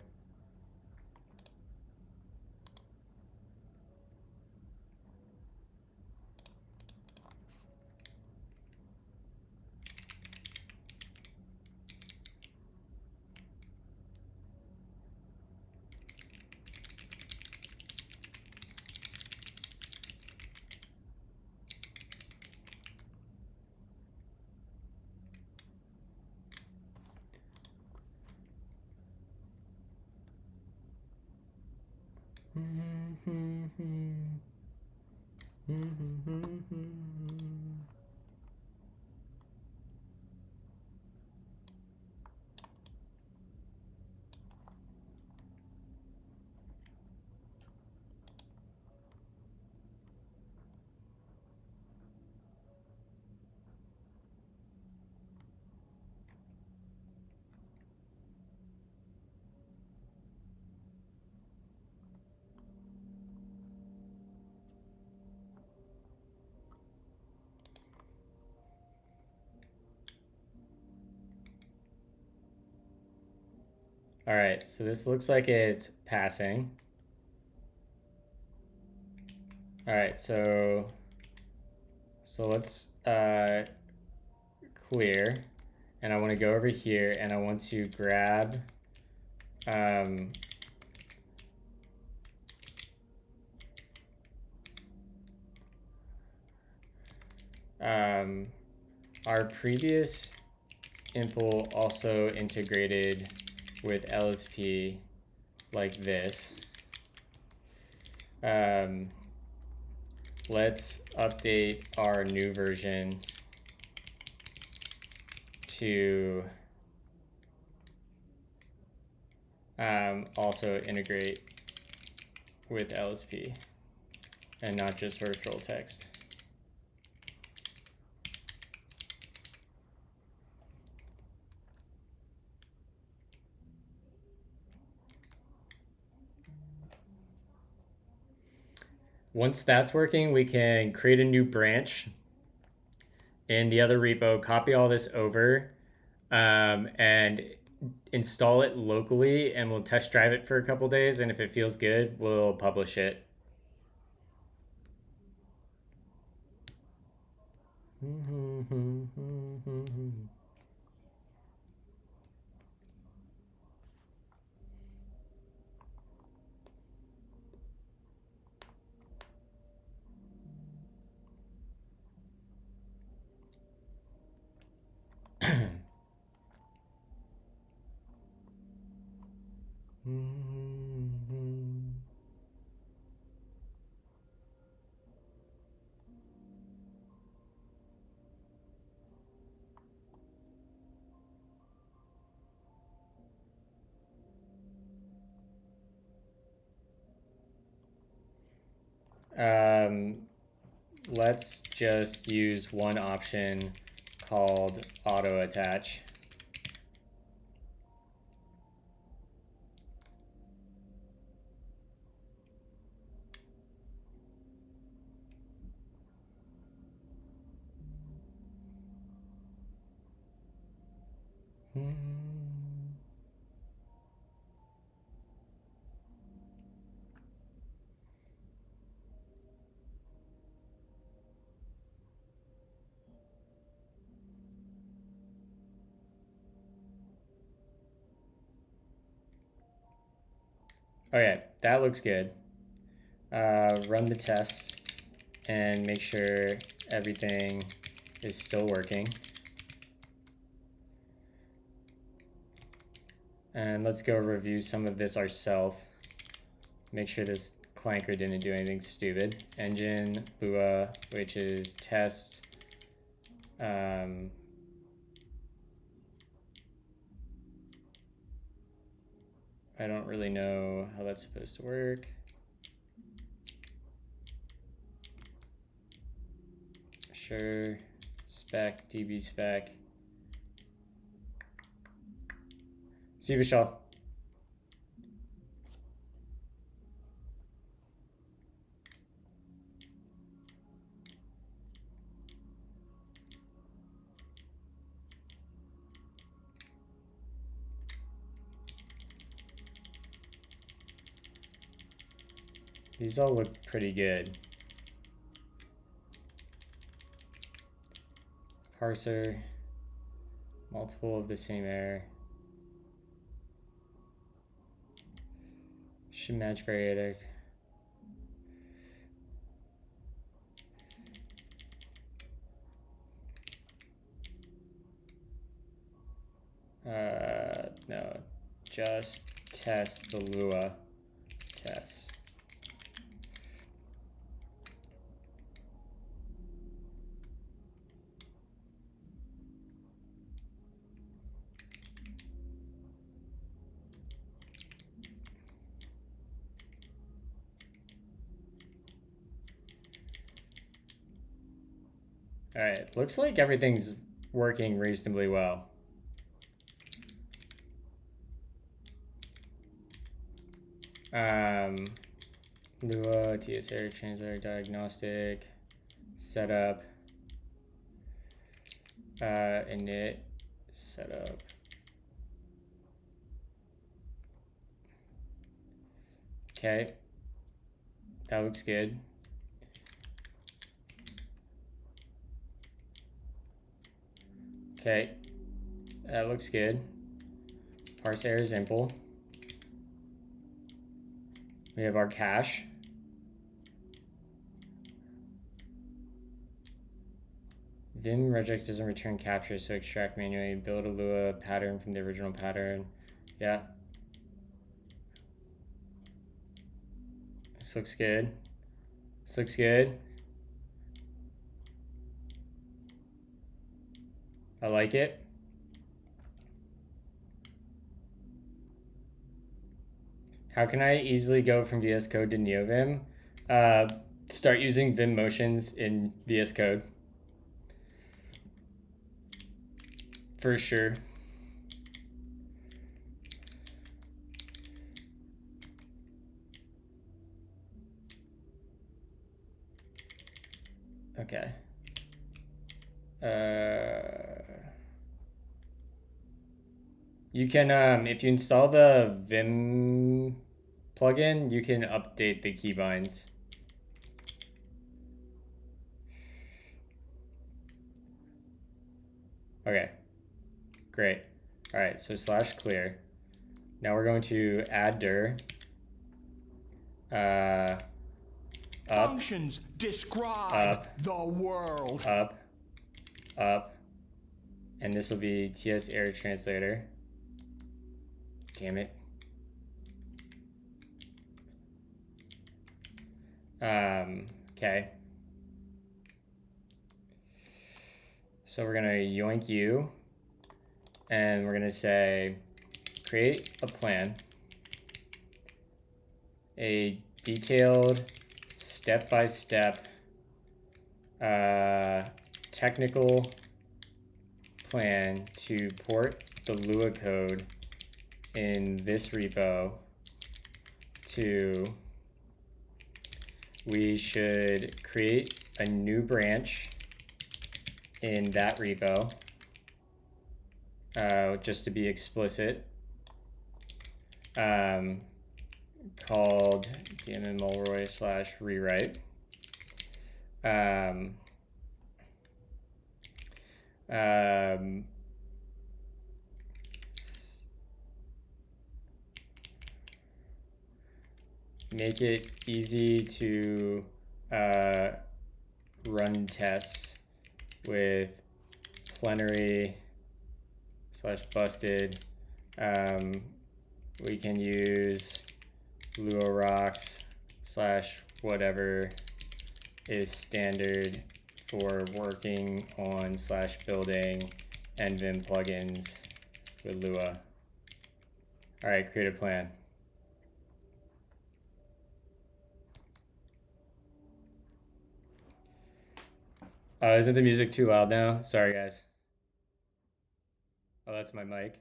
All right, so this looks like it's passing. All right, so let's clear, and I want to go over here, and I want to grab our previous impl also integrated with LSP like this. Let's update our new version to also integrate with LSP and not just virtual text. Once that's working, we can create a new branch in the other repo, copy all this over, and install it locally, and we'll test drive it for a couple days, and if it feels good, we'll publish it. Let's just use one option called auto attach. Okay, that looks good. Run the tests and make sure everything is still working. And let's go review some of this ourselves. Make sure this clanker didn't do anything stupid. Engine, Lua, which is test. I don't really know how that's supposed to work. Sure, spec, db spec. See you, Vishal. These all look pretty good. Parser, multiple of the same error. Should match variator. No, just test the Lua test. All right, looks like everything's working reasonably well. Lua, ts-error-translator diagnostic, setup, init, setup. Okay, that looks good. Okay, that looks good. Parse error simple. We have our cache. Vim regex doesn't return capture, so extract manually. Build a Lua pattern from the original pattern. Yeah. This looks good. This looks good. I like it. How can I easily go from VS Code to NeoVim? Start using Vim motions in VS Code. For sure. Okay. You can, if you install the Vim plugin, you can update the keybinds. Okay, great. All right, so /clear. Now we're going to add dir. Up, Functions describe the world. Up, and this will be ts-error-translator. Damn it. Okay. So we're gonna yoink you, and we're gonna say, create a plan, a detailed step-by-step technical plan to port the Lua code in this repo to, we should create a new branch in that repo. just to be explicit, called dmmmulroy/rewrite. Make it easy to run tests with plenary/busted. We can use luorocks/whatever is standard for working on/building NVIM plugins with Lua. All right, create a plan. Isn't the music too loud now? Sorry, guys. Oh, that's my mic.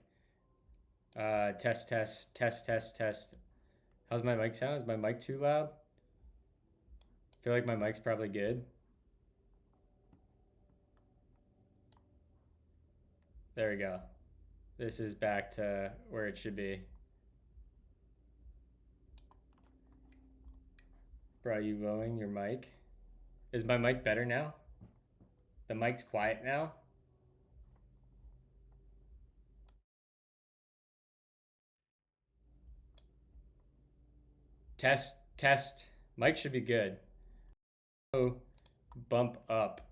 Test. How's my mic sound? Is my mic too loud? I feel like my mic's probably good. There we go. This is back to where it should be. Bro, are you lowering your mic? Is my mic better now? The mic's quiet now? Test. Mic should be good. So bump up.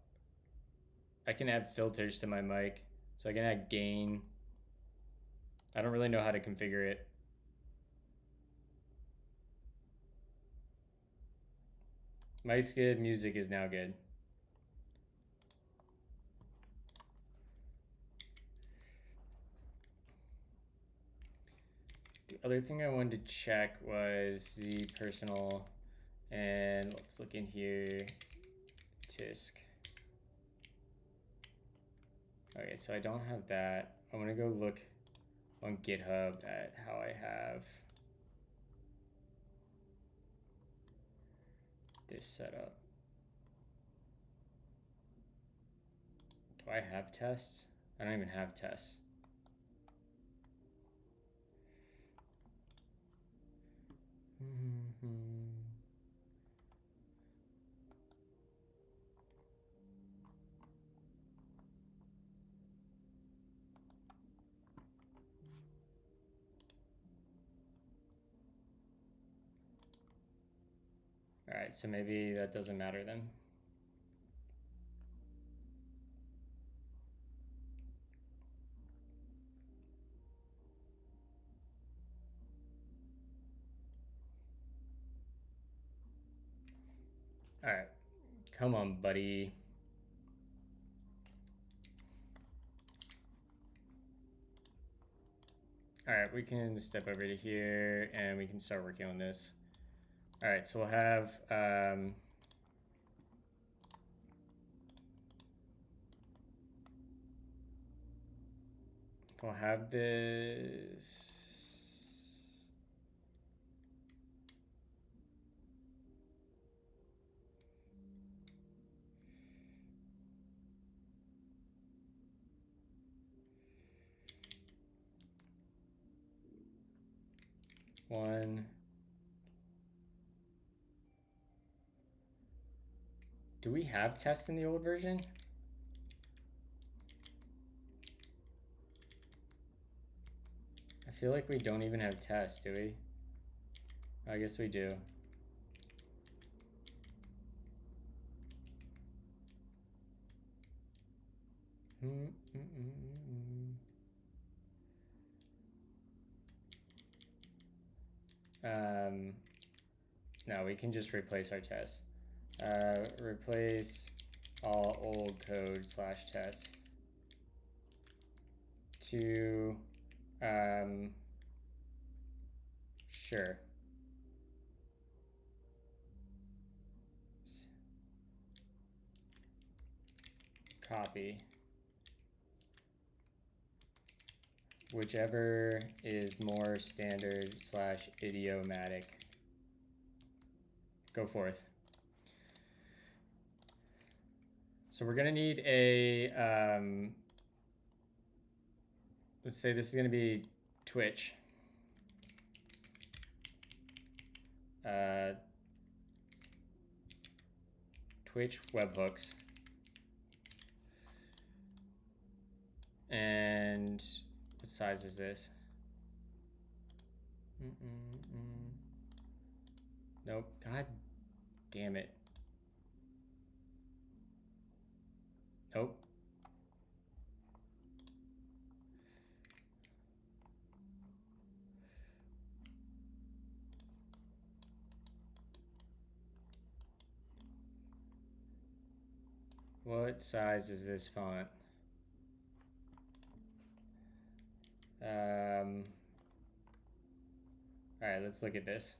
I can add filters to my mic. So I can add gain. I don't really know how to configure it. Mic's good, music is now good. The other thing I wanted to check was the personal, and let's look in here, tisk. Okay, so I don't have that. I'm gonna go look on GitHub at how I have this set up. Do I have tests? I don't even have tests. All right, so maybe that doesn't matter then. All right, come on, buddy. All right, we can step over to here and we can start working on this. All right, so we'll have this. One. Do we have tests in the old version? I feel like we don't even have tests, do we? I guess we do. No, we can just replace our tests. Replace all old code /tests to sure. Copy. Whichever is more standard /idiomatic. Go forth. So we're gonna need a let's say this is going to be Twitch. Twitch webhooks. And what size is this? Nope. God damn it. Nope. What size is this font? All right, let's look at this.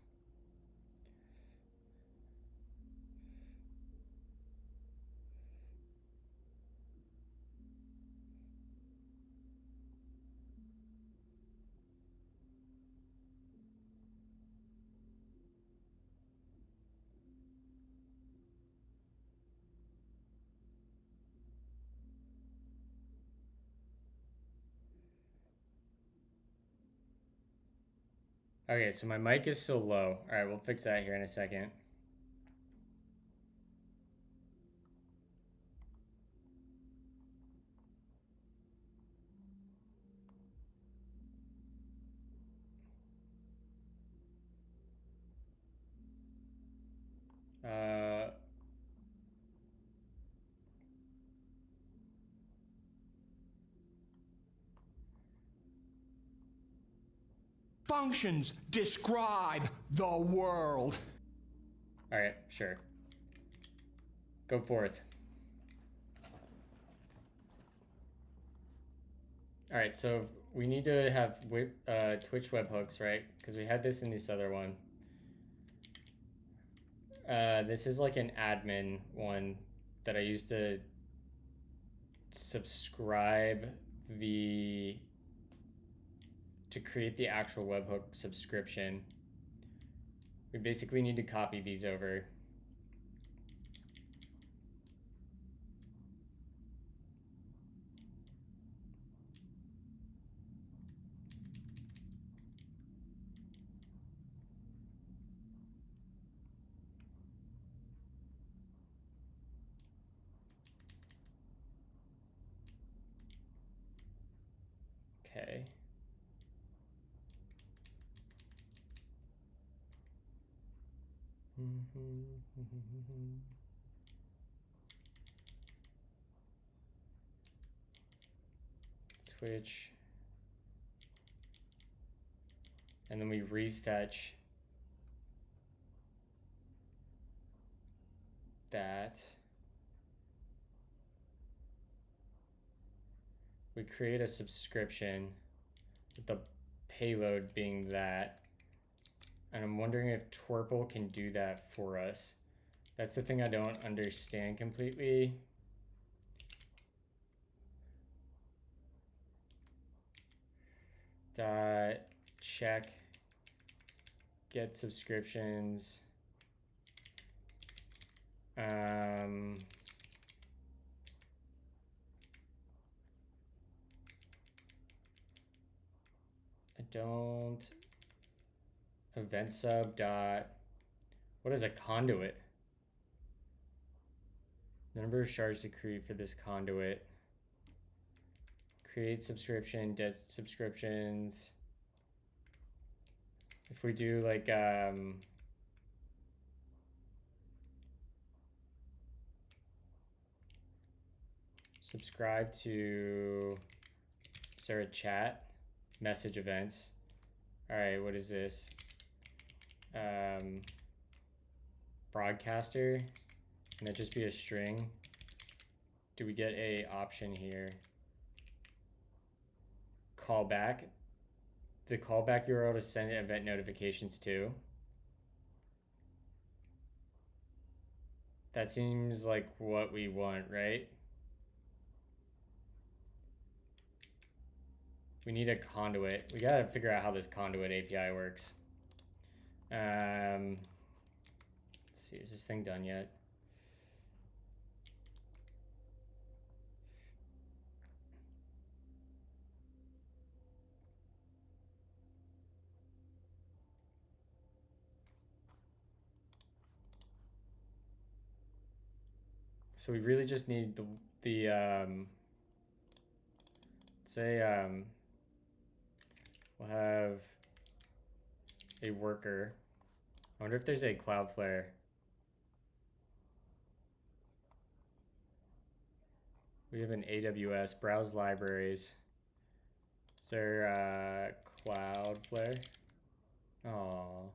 Okay, so my mic is still low. All right, we'll fix that here in a second. Functions describe the world. All right, sure. Go forth. All right, so we need to have Twitch webhooks, right? Because we had this in this other one. This is like an admin one that I used to subscribe to create the actual webhook subscription. We basically need to copy these over. Okay. Twitch. And then we refetch that. We create a subscription with the payload being that. And I'm wondering if Twerple can do that for us. That's the thing I don't understand completely. Check get subscriptions. I don't event sub dot what is a conduit? Number of shards to create for this conduit. Create subscription, get subscriptions. If we do like subscribe to start a chat, message events. All right, what is this? Broadcaster. Can that just be a string? Do we get a option here? Callback. The callback URL to send event notifications to. That seems like what we want, right? We need a conduit. We gotta figure out how this conduit API works. Let's see, is this thing done yet? So we really just need we'll have a worker. I wonder if there's a Cloudflare. We have an AWS, browse libraries. Is there Cloudflare? Oh.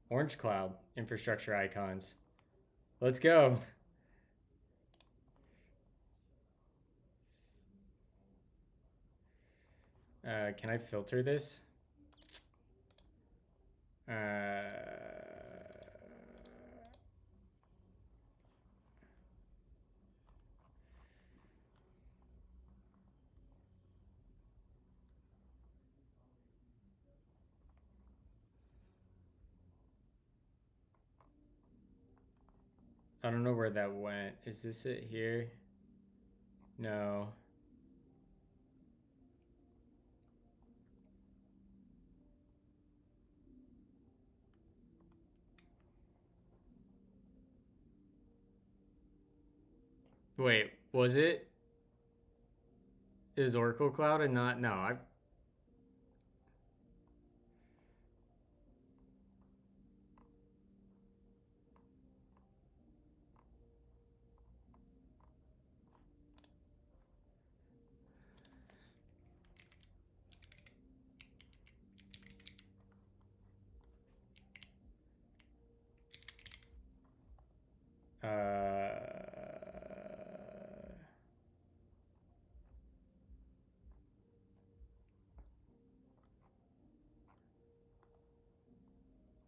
Orange Cloud, infrastructure icons. Let's go. Can I filter this? I don't know where that went. Is this it here? No. Wait, was it? Is Oracle Cloud and not? No, I.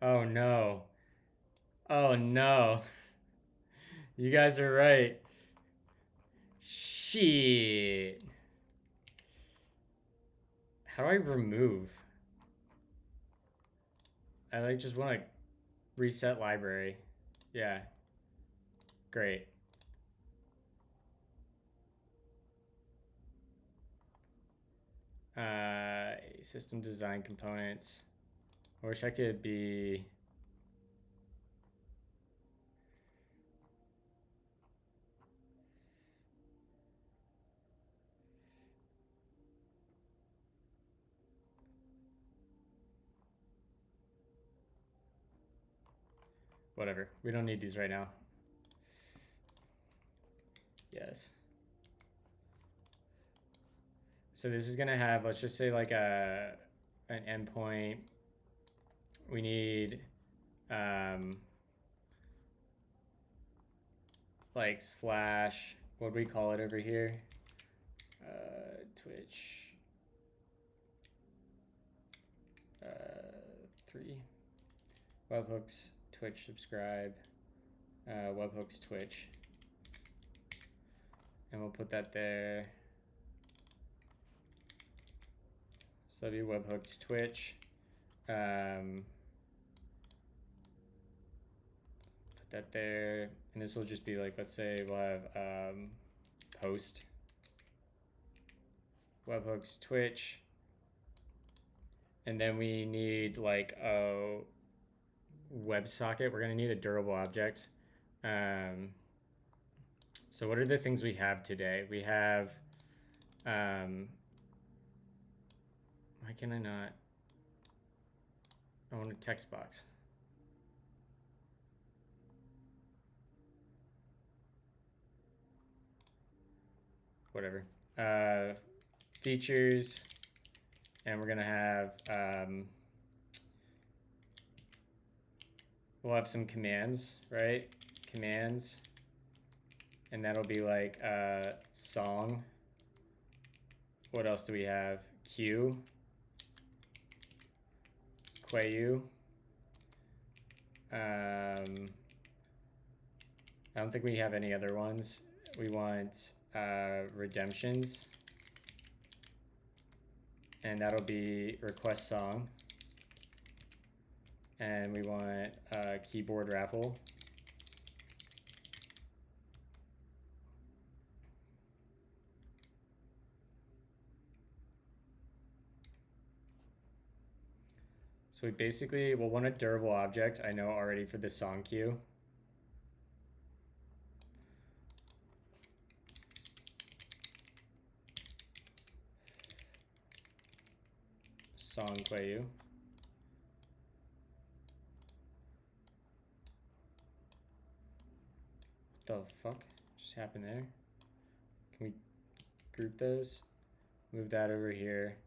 Oh no. Oh no. You guys are right. Shit. How do I remove? I like just want to reset library. Yeah. Great. System design components. I wish I could be. Whatever. We don't need these right now. Yes. So this is gonna have, let's just say like an endpoint. We need like slash, what do we call it over here? Twitch 3 webhooks Twitch subscribe webhooks Twitch, and we'll put that there. So that'll be webhooks Twitch. Put that there, and this will just be like, let's say we'll have post webhooks Twitch, and then we need like a WebSocket. We're gonna need a durable object. So what are the things we have today? We have why can I not? I want a text box. Whatever. Features, and we're gonna have we'll have some commands, right? Commands, and that'll be like song. What else do we have? Q, Quayu. I don't think we have any other ones. We want redemptions, and that'll be request song. And we want keyboard raffle. So we basically will want a durable object, I know already for the song queue. Song queue. What the fuck just happened there? Can we group those? Move that over here.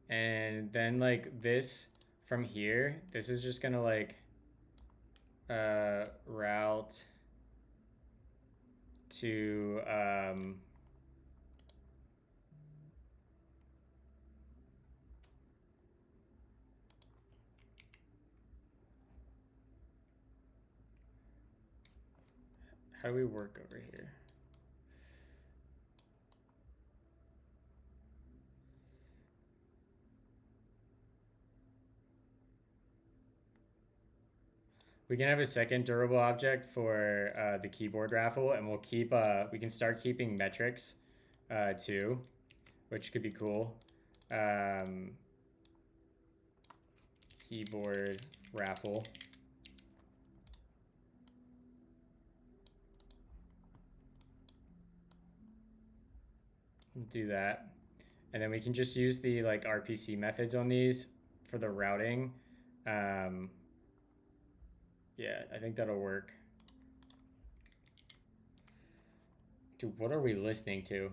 And then like this from here, this is just gonna like route to how do we work over here? We can have a second durable object for the keyboard raffle, and we'll keep we can start keeping metrics too, which could be cool. Keyboard raffle. Do that, and then we can just use the like RPC methods on these for the routing. Yeah, I think that'll work. Dude, what are we listening to?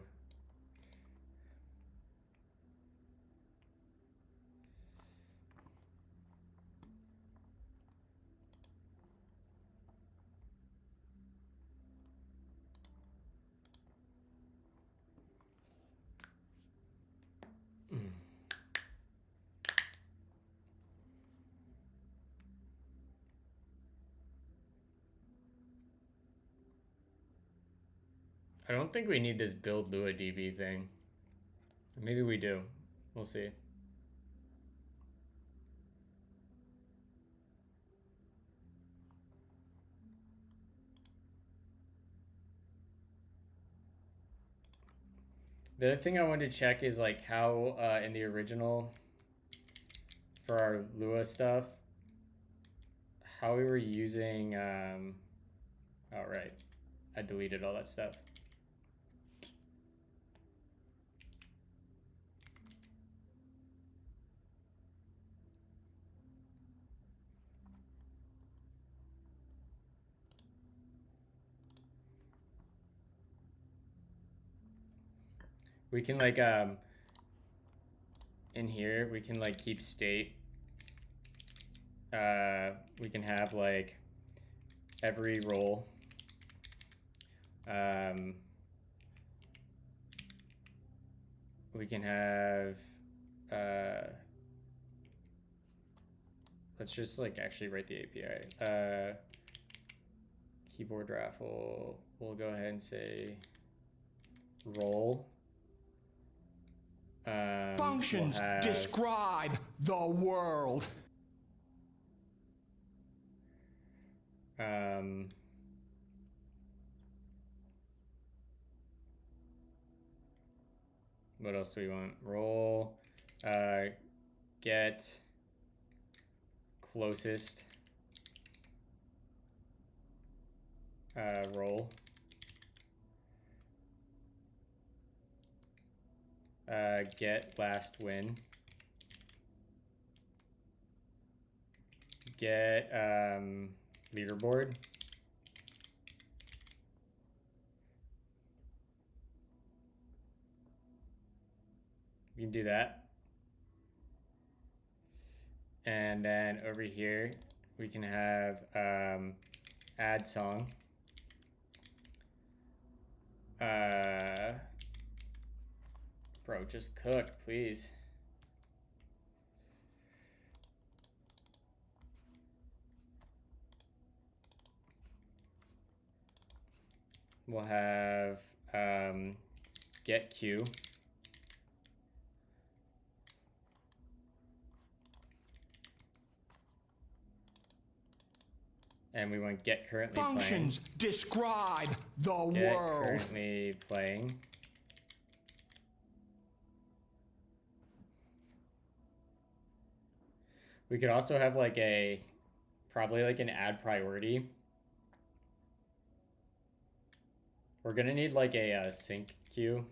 I don't think we need this build Lua DB thing. Maybe we do. We'll see. The other thing I wanted to check is like how in the original for our Lua stuff, how we were using oh right, I deleted all that stuff. We can like in here we can like keep state. We can have like every role. We can have let's just like actually write the API. Keyboard raffle. We'll go ahead and say role. Functions describe the world. What else do we want? Role. Get closest role. Get last win. Get leaderboard. We can do that. And then over here, we can have add song. Bro, just cook, please. We'll have get queue. and we want get currently Functions playing. describe the Get world. currently playing. We could also have like probably like an add priority. We're gonna need like a sync queue.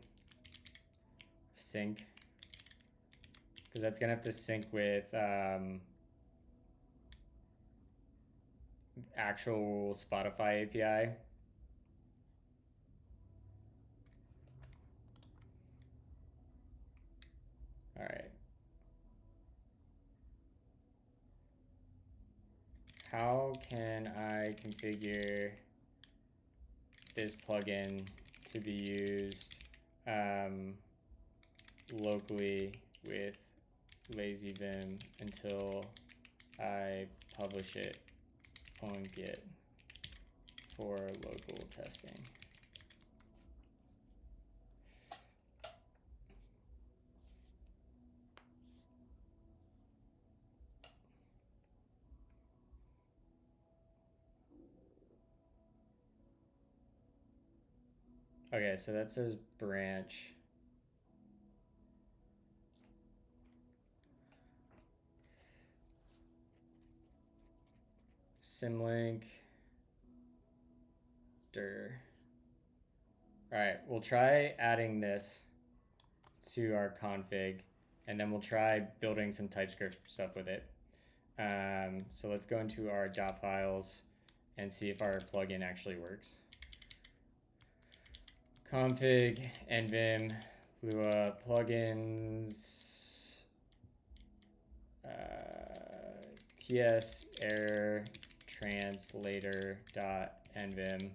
Sync. Because that's gonna have to sync with actual Spotify API. All right. How can I configure this plugin to be used locally with lazyvim until I publish it on Git for local testing? Okay, so that says branch. Symlink. Dir. All right, we'll try adding this to our config, and then we'll try building some TypeScript stuff with it. So let's go into our dot files and see if our plugin actually works. Config nvim lua plugins ts-error-translator.nvim.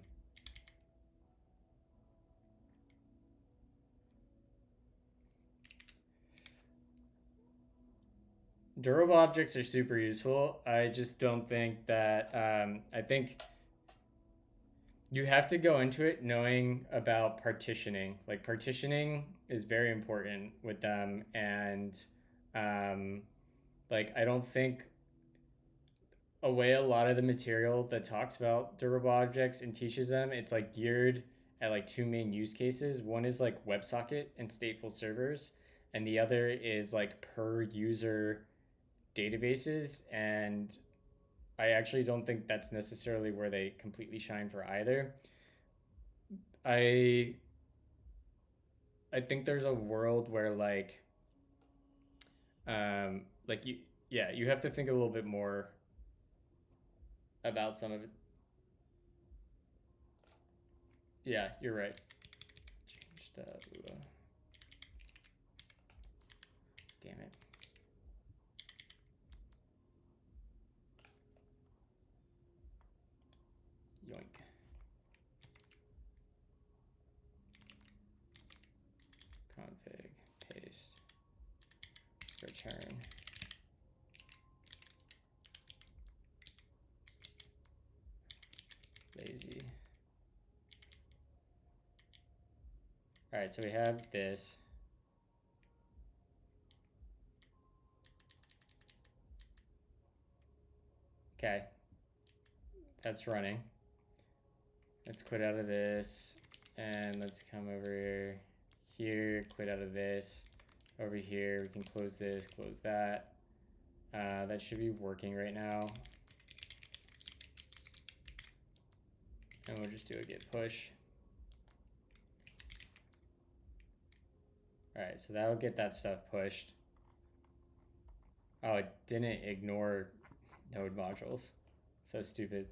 Durable objects are super useful. I just don't think that, I think you have to go into it knowing about partitioning. Like partitioning is very important with them. And like, I don't think a lot of the material that talks about durable objects and teaches them, it's like geared at like two main use cases. One is like WebSocket and stateful servers, and the other is like per user databases. And I actually don't think that's necessarily where they completely shine for either. I think there's a world where like you have to think a little bit more about some of it. Yeah, you're right. Change that. Damn it. Yoink. Config, paste, return. Lazy. All right, so we have this. Okay, that's running. Let's quit out of this, and let's come over here, quit out of this. Over here, we can close this, close that. That should be working right now. And we'll just do a git push. All right, so that'll get that stuff pushed. Oh, it didn't ignore node modules. So stupid.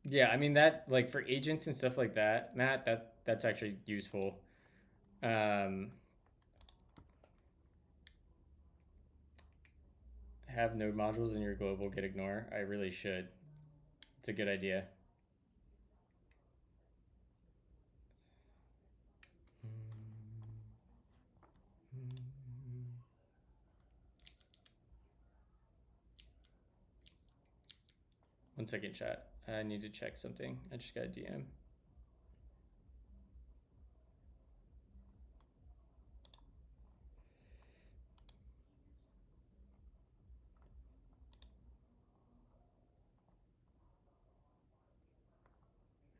Yeah, I mean that, like for agents and stuff like that, Matt, that's actually useful. Have node modules in your global git ignore. I really should. It's a good idea. 1 second, chat. I need to check something. I just got a DM.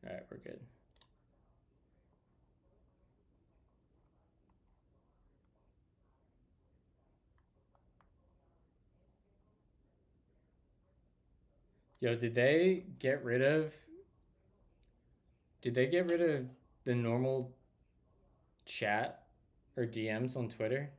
All right, we're good. Yo, did they get rid of the normal chat or DMs on Twitter?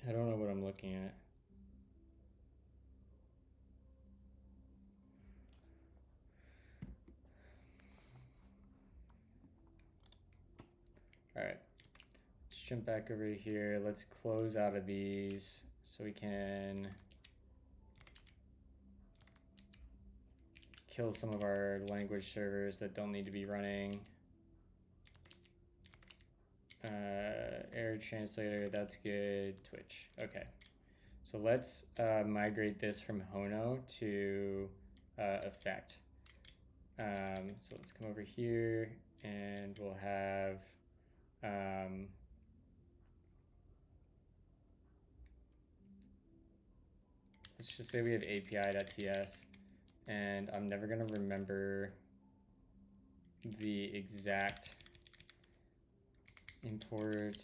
I don't know what I'm looking at. All right, let's jump back over here. Let's close out of these so we can kill some of our language servers that don't need to be running. Error translator, that's good. Twitch, okay. So let's migrate this from Hono to effect. So let's come over here and we'll have let's just say we have api.ts, and I'm never gonna remember the exact import.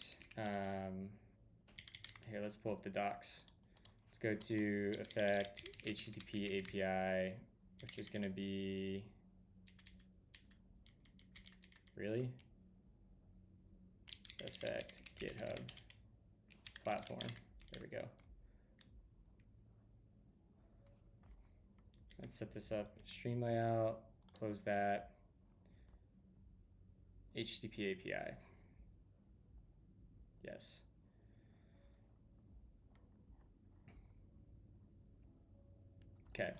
Here, let's pull up the docs. Let's go to effect HTTP API, which is gonna be, really? Effect GitHub platform. There we go. Let's set this up. Stream layout, close that. HTTP API. Yes. Okay.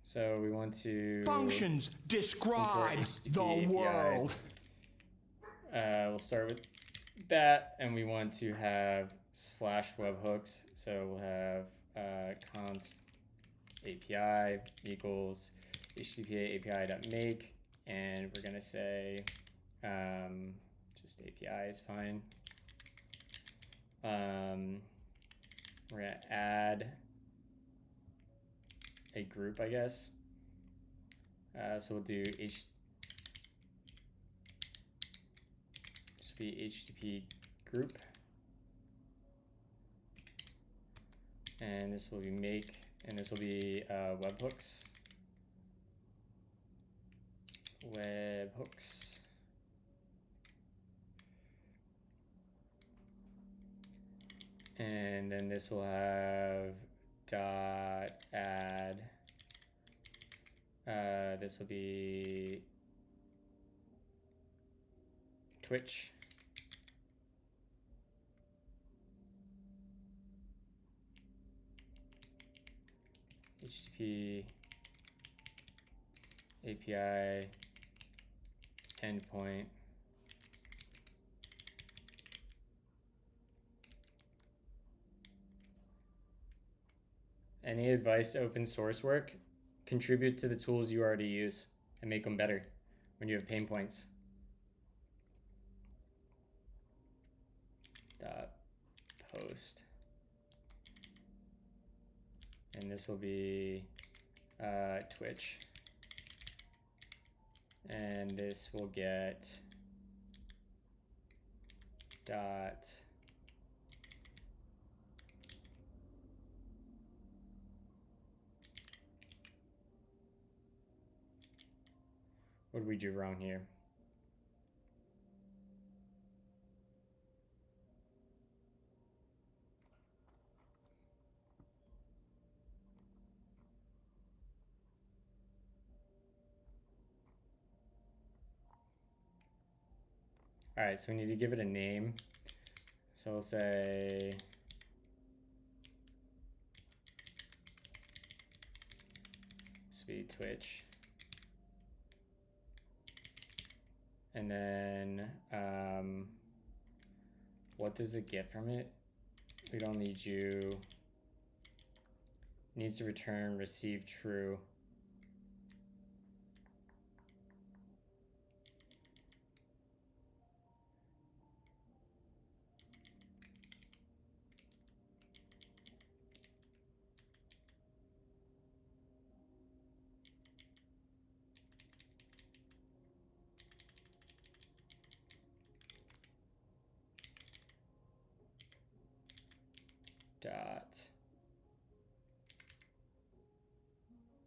So we want to functions describe the world. We'll start with that, and we want to have slash webhooks. So we'll have const API equals HTTP API.make, and we're gonna say just API is fine. We're gonna add a group, I guess. So we'll do HTTP group, and this will be make, and this will be webhooks. Webhooks. And then this will have dot add. This will be Twitch. HTTP API endpoint. Any advice to open source work? Contribute to the tools you already use and make them better when you have pain points. Post. And this will be Twitch. And this will get dot what did we do wrong here? All right, so we need to give it a name. So we'll say this will be Twitch. And then what does it get from it? We don't need you. It needs to return receive true. Dot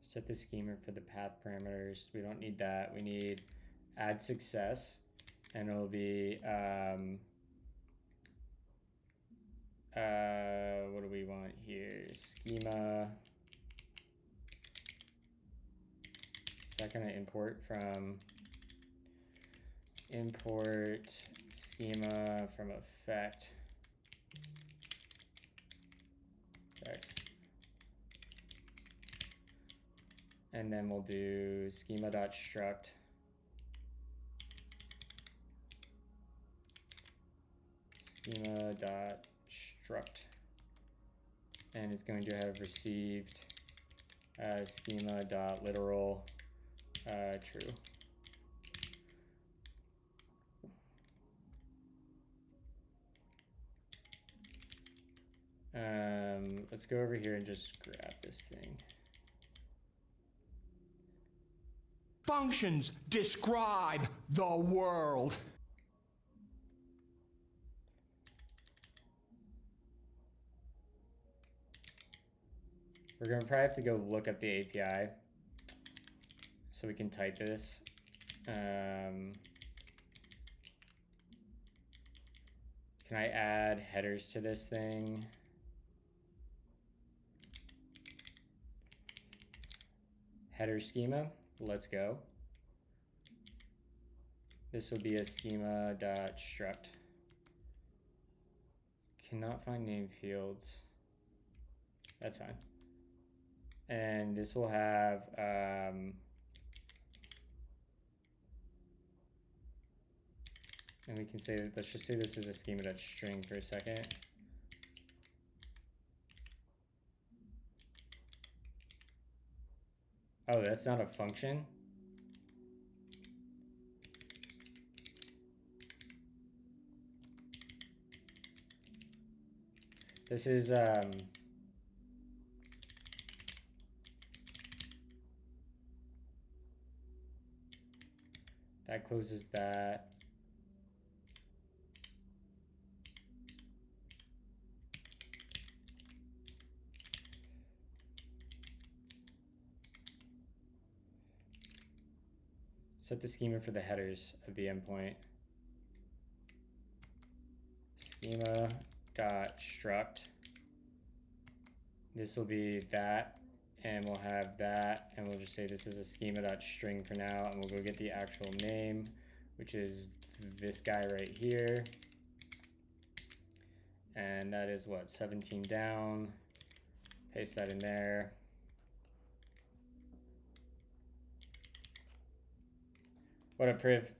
set the schema for the path parameters. We don't need that. We need add success, and it'll be what do we want here? Schema. Is that gonna import from import schema from effect? And then we'll do schema.struct schema.struct, and it's going to have received schema.literal true. Let's go over here and just grab this thing. Functions describe the world. We're going to probably have to go look up the API so we can type this. Can I add headers to this thing? Header schema, let's go. This will be a schema.struct. Cannot find name fields. That's fine. And this will have and we can say, let's just say this is a schema.string for a second. Oh, that's not a function? This is that closes that. Set the schema for the headers of the endpoint. Schema.struct. This will be that, and we'll have that, and we'll just say this is a schema.string for now, and we'll go get the actual name, which is this guy right here. And that is what, 17 down. Paste that in there. What a priv.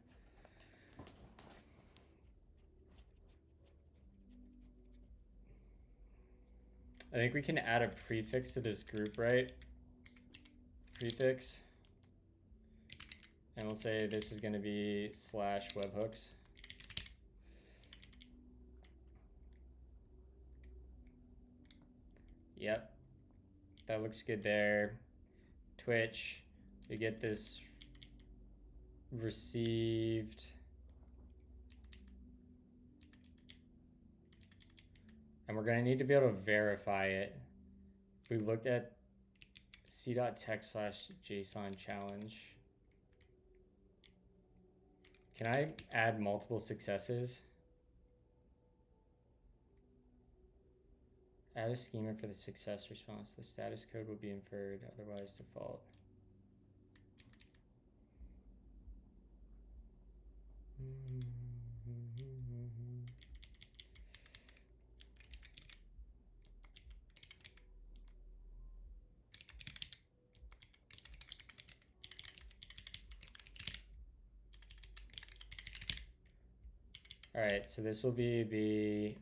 I think we can add a prefix to this group, right? Prefix. And we'll say this is going to be /webhooks. Yep. That looks good there. Twitch. We get this received. And we're going to need to be able to verify it. We looked at c.text/JSON challenge. Can I add multiple successes? Add a schema for the success response. The status code will be inferred, otherwise default. All right, so this will be the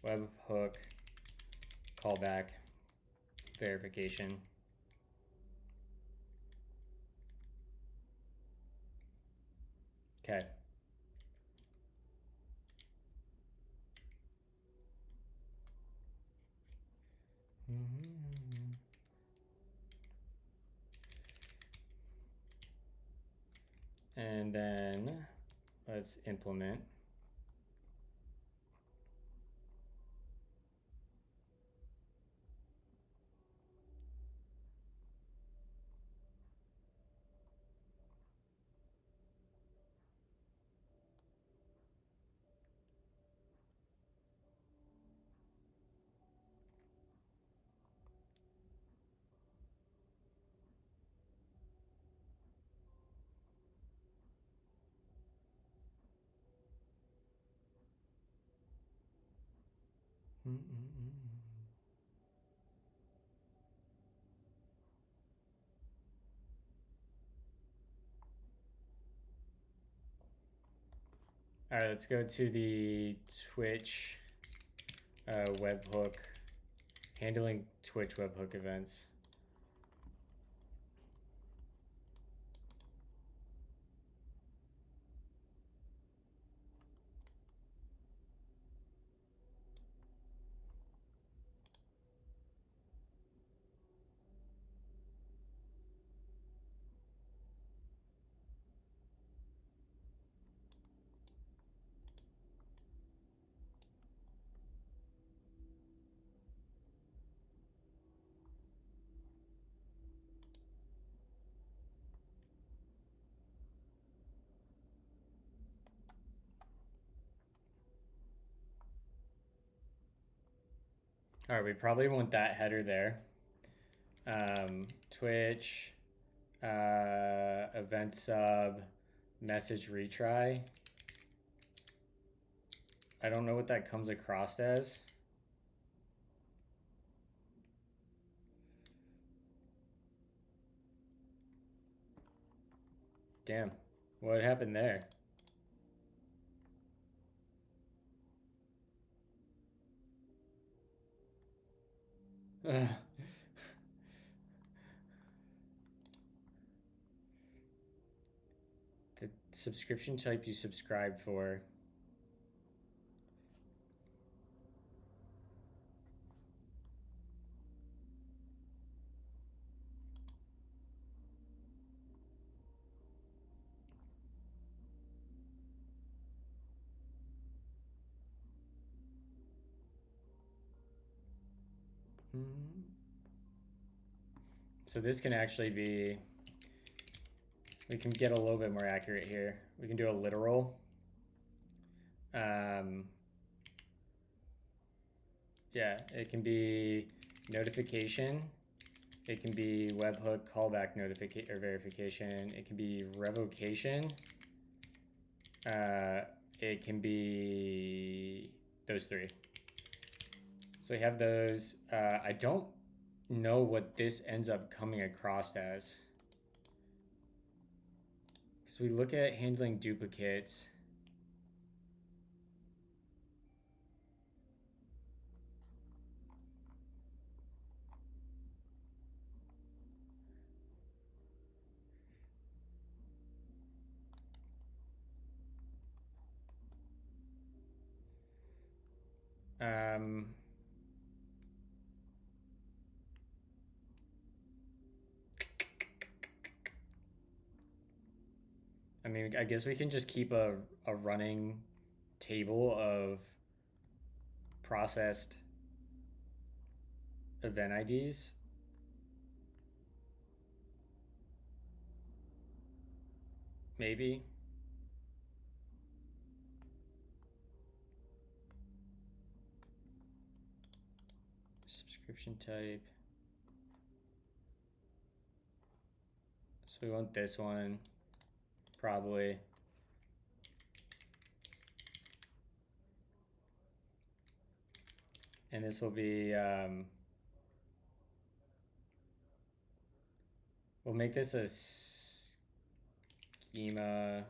webhook callback verification. Okay. And then let's implement. All right, let's go to the Twitch webhook, handling Twitch webhook events. All right, we probably want that header there. Twitch, event sub, message retry. I don't know what that comes across as. Damn, what happened there? Ugh. The subscription type you subscribe for. So this can actually be, we can get a little bit more accurate here. We can do a literal. Yeah, it can be notification. It can be webhook callback notification or verification. It can be revocation. It can be those three. So we have those. I don't know what this ends up coming across as. So we look at handling duplicates. I mean, I guess we can just keep a running table of processed event IDs. Maybe. Subscription type. So we want this one, probably. And this will be, we'll make this a schema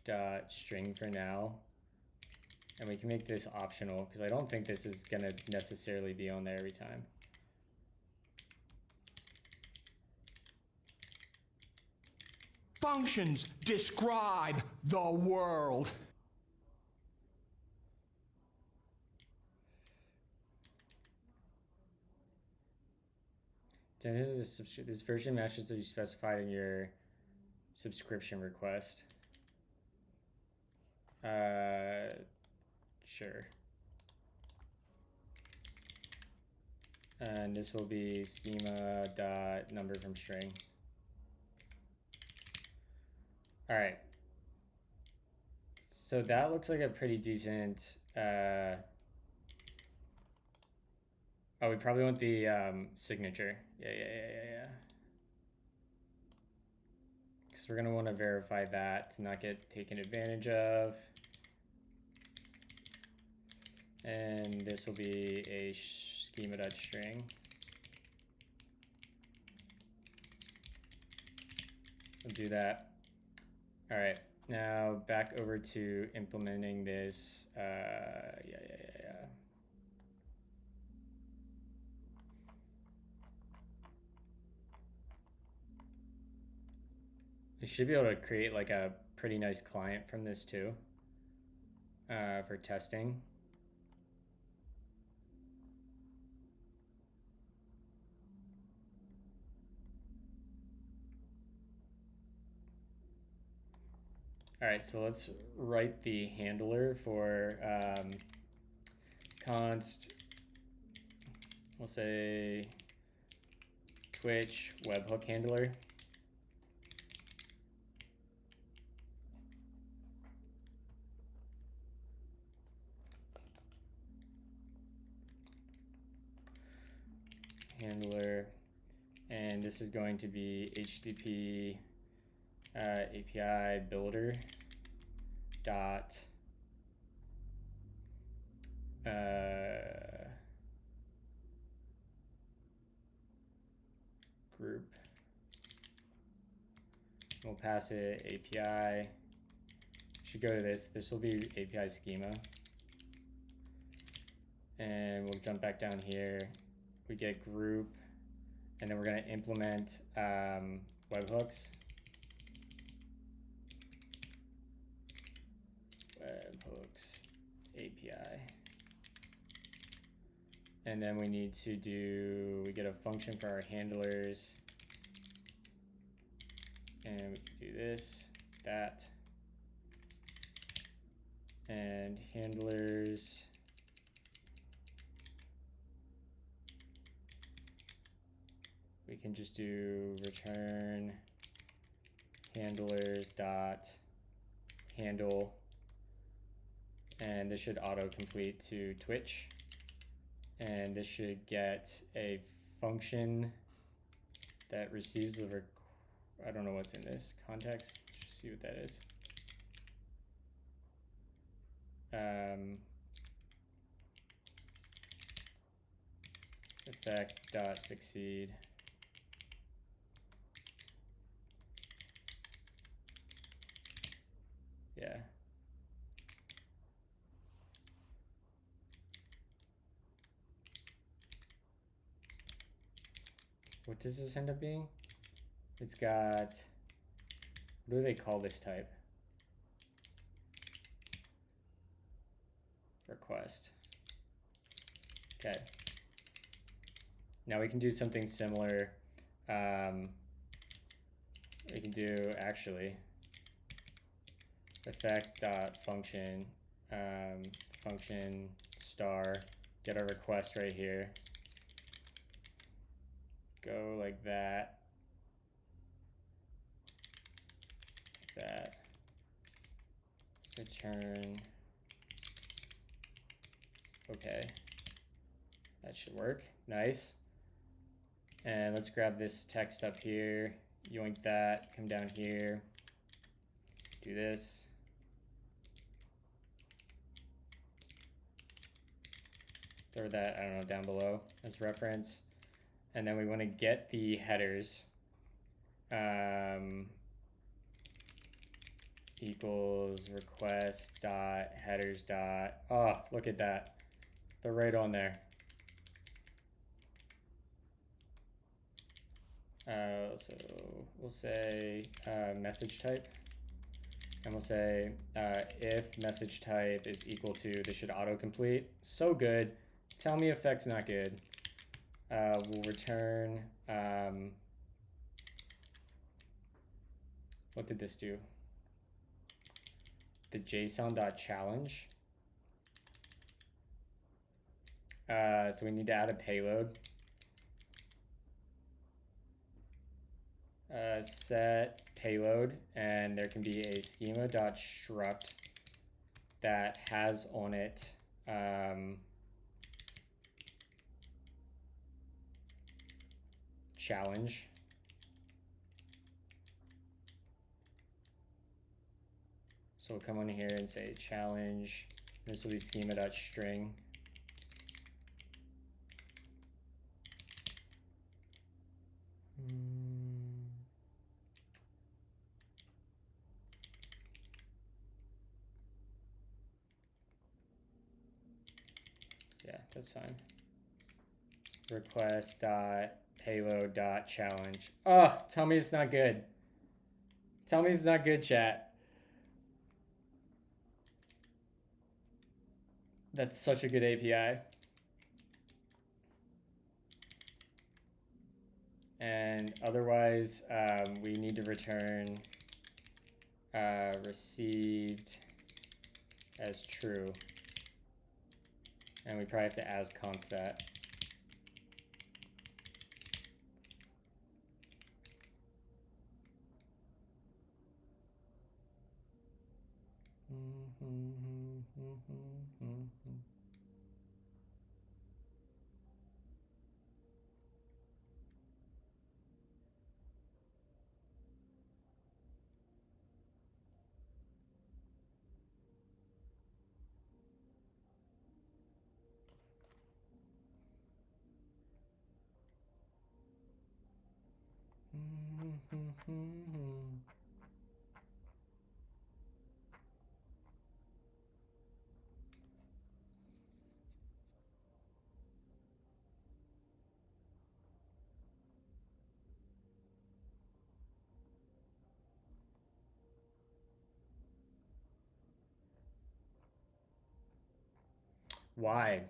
dot string for now. And we can make this optional because I don't think this is going to necessarily be on there every time. Functions describe the world. This version matches that you specified in your subscription request. Sure. And this will be schema dot number from string. All right. So that looks like a pretty decent. Oh, we probably want the signature. Yeah. Because we're gonna want to verify that to not get taken advantage of. And this will be a schema.string. We'll do that. All right, now back over to implementing this. Yeah. We should be able to create like a pretty nice client from this too, for testing. All right, so let's write the handler for const, we'll say Twitch webhook handler. Handler, and this is going to be HTTP API builder dot group. We'll pass it API. Should go to this. This will be API schema. And we'll jump back down here. We get group, and then we're going to implement webhooks. Webhooks API. And then we need to we get a function for our handlers. And we can do this, that. And handlers. We can just do return handlers dot handle, and this should autocomplete to Twitch, and this should get a function that receives the I don't know what's in this context. Let's just see what that is. Effect dot succeed. Yeah. What does this end up being? It's got, what do they call this type? Request. Okay. Now we can do something similar. We can do actually effect.function function star, get our request right here. Go like that. That. Return. Okay. That should work. Nice. And let's grab this text up here. Yoink that. Come down here. Do this. Throw that, I don't know, down below as reference. And then we want to get the headers. equals request dot headers dot. Oh, look at that. They're right on there. So we'll say message type. And we'll say if message type is equal to, this should autocomplete. So good. Tell me effect's not good. We'll return, what did this do? The JSON.challenge. So we need to add a payload. Set payload, and there can be a schema.struct that has on it challenge. So we'll come on here and say challenge. This will be schema.string. Yeah, that's fine. Request dot payload dot challenge. Oh, tell me it's not good. Tell me it's not good, chat. That's such a good API. And otherwise, we need to return received as true. And we probably have to as const that. Why?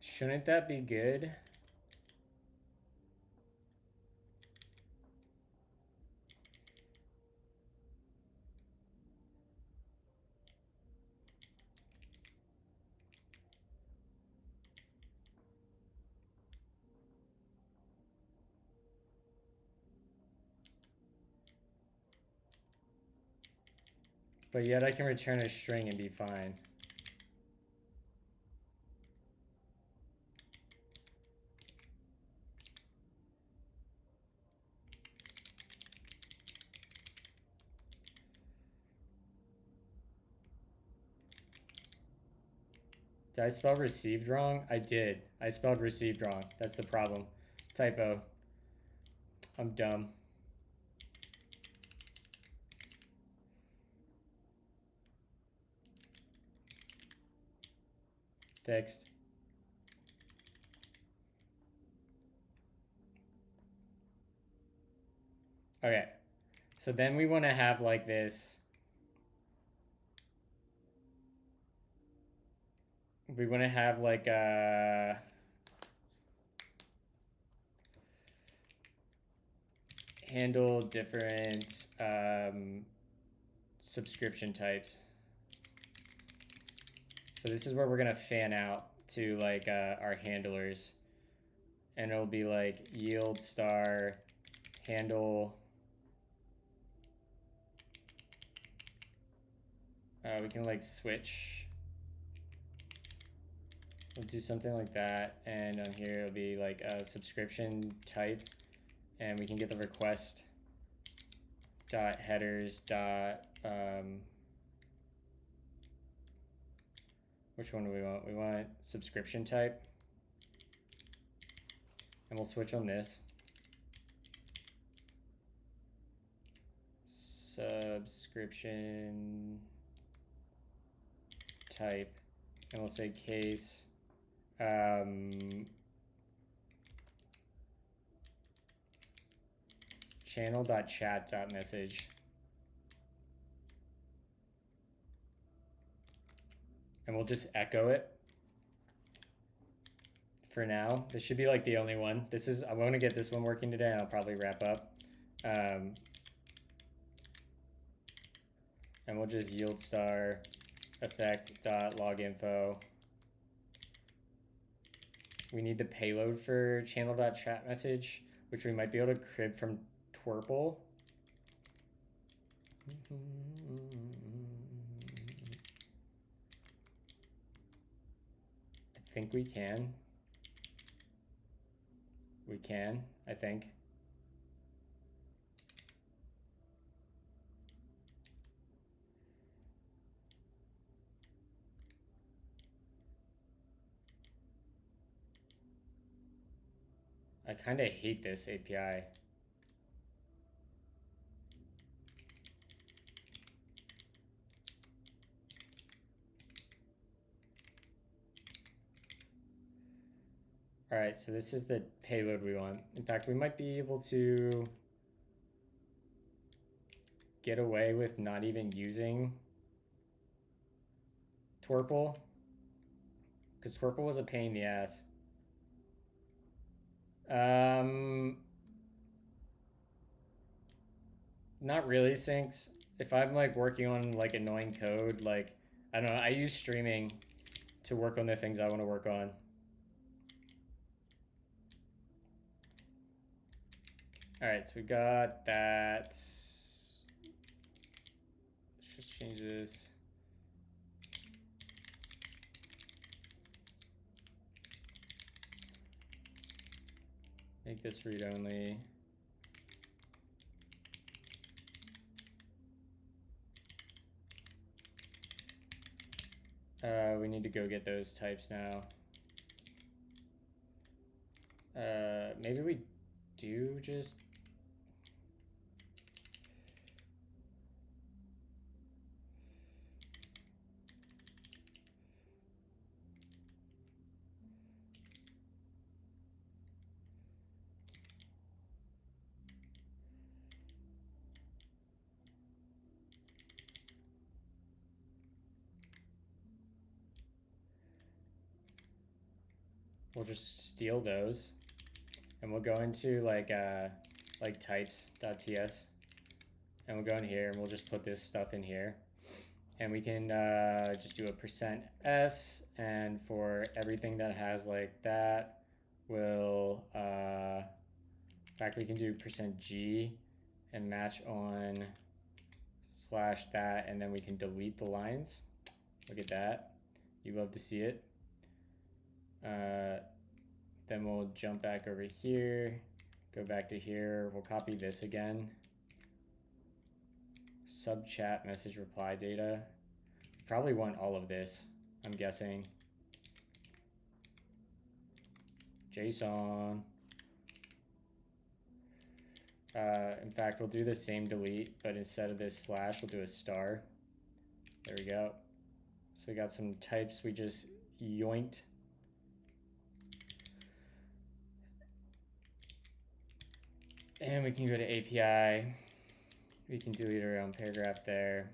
Shouldn't that be good? But yet I can return a string and be fine. Did I spell received wrong? I did. I spelled received wrong. That's the problem. Typo. I'm dumb. Fixed. Okay. So then we want to have like this. We want to have like a handle different subscription types. So this is where we're gonna fan out to like our handlers, and it'll be like yield star handle. We can like switch We'll do something like that, and on here it'll be like a subscription type, and we can get the request dot headers dot which one do we want? We want subscription type, and we'll switch on this. Subscription type, and we'll say case channel.chat.message, and we'll just echo it for now. This should be like the only one. This is, I'm going to get this one working today, and I'll probably wrap up. And we'll just yield star effect.loginfo. We need the payload for channel.chat message, which we might be able to crib from Twerple. I think we can. We can, I think. I kind of hate this API. All right, so this is the payload we want. In fact, we might be able to get away with not even using Twerple, because Twerple was a pain in the ass. Not really, Syncs. If I'm like working on like annoying code, like, I don't know, I use streaming to work on the things I want to work on. All right, so we got that. Let's just change this. Make this read only. We need to go get those types now. Maybe we do just... We'll just steal those, and we'll go into like types.ts, and we'll go in here and we'll just put this stuff in here, and we can just do a %s, and for everything that has like that, we'll in fact we can do %g and match on /that, and then we can delete the lines. Look at that, you love to see it. Then we'll jump back over here, go back to here, we'll copy this again. Sub chat message reply data. Probably want all of this, I'm guessing. JSON. In fact, we'll do the same delete, but instead of this slash, we'll do a star. There we go. So we got some types we just yoinked. And we can go to API. We can delete our own paragraph there.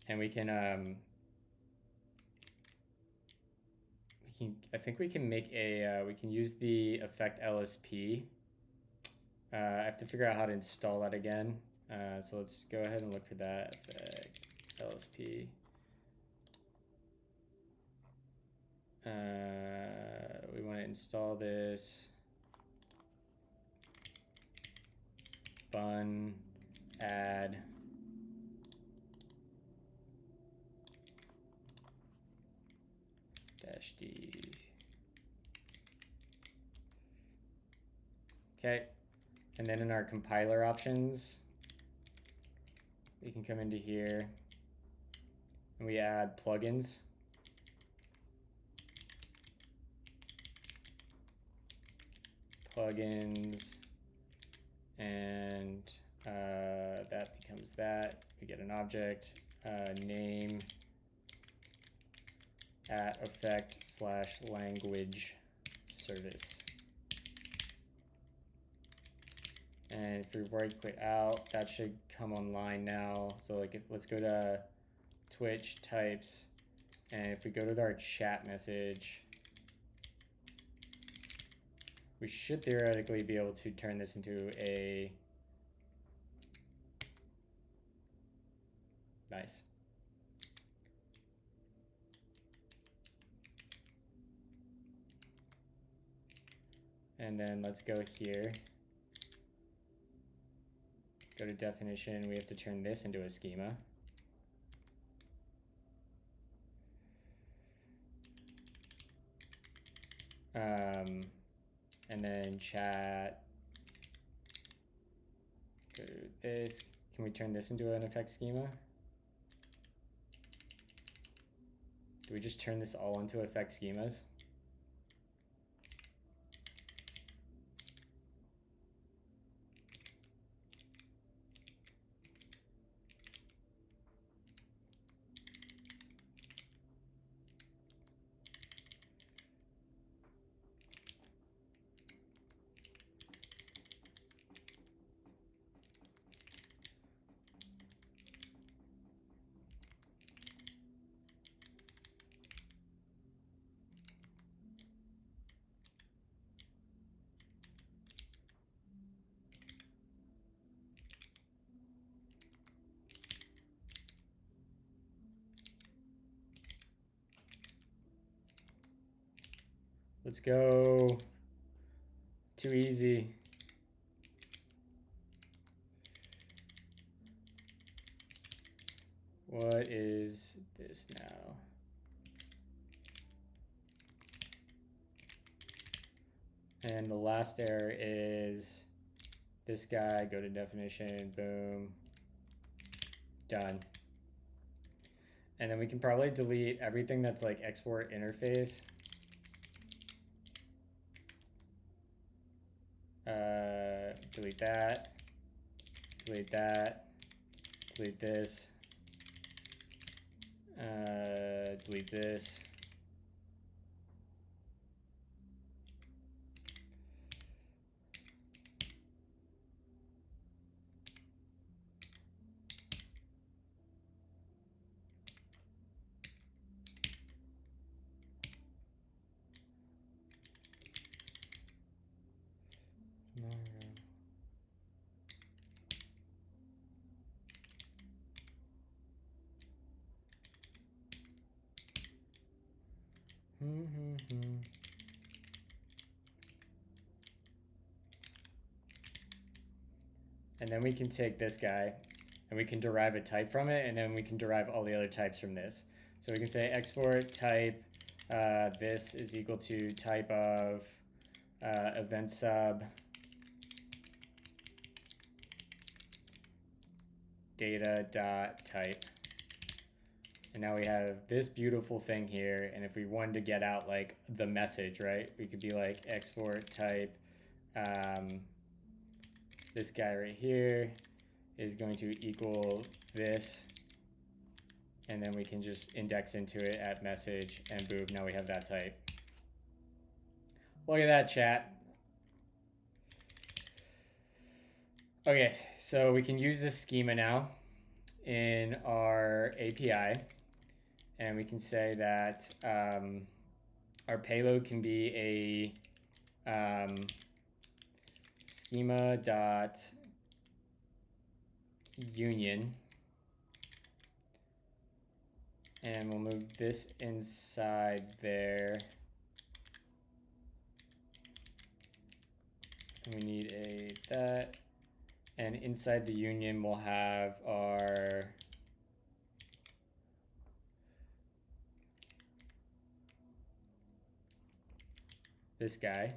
And we can, I think we can make a, we can use the effect LSP. I have to figure out how to install that again. So let's go ahead and look for that effect LSP. We want to install this. Fun, add. HD. Okay, and then in our compiler options, we can come into here and we add plugins. Plugins, and that becomes that. We get an object, name at effect/language service. And if we right click out, that should come online now. So like, let's go to Twitch types, and if we go to our chat message, we should theoretically be able to turn this into a nice. And then let's go here. Go to definition. We have to turn this into a schema. And then chat. Go to this. Can we turn this into an effect schema? Do we just turn this all into effect schemas? Let's go. Too easy. What is this now? And the last error is this guy. Go to definition, boom, done. And then we can probably delete everything that's like export interface. Delete that, delete that, delete this, delete this. And then we can take this guy and we can derive a type from it, and then we can derive all the other types from this. So we can say export type, this is equal to type of event sub data dot type. And now we have this beautiful thing here. And if we wanted to get out like the message, right, we could be like export type, this guy right here is going to equal this. And then we can just index into it at message, and boom, now we have that type. Look at that, chat. Okay, so we can use this schema now in our API. And we can say that our payload can be a schema dot union, and we'll move this inside there. And we need a that, and inside the union we'll have our this guy.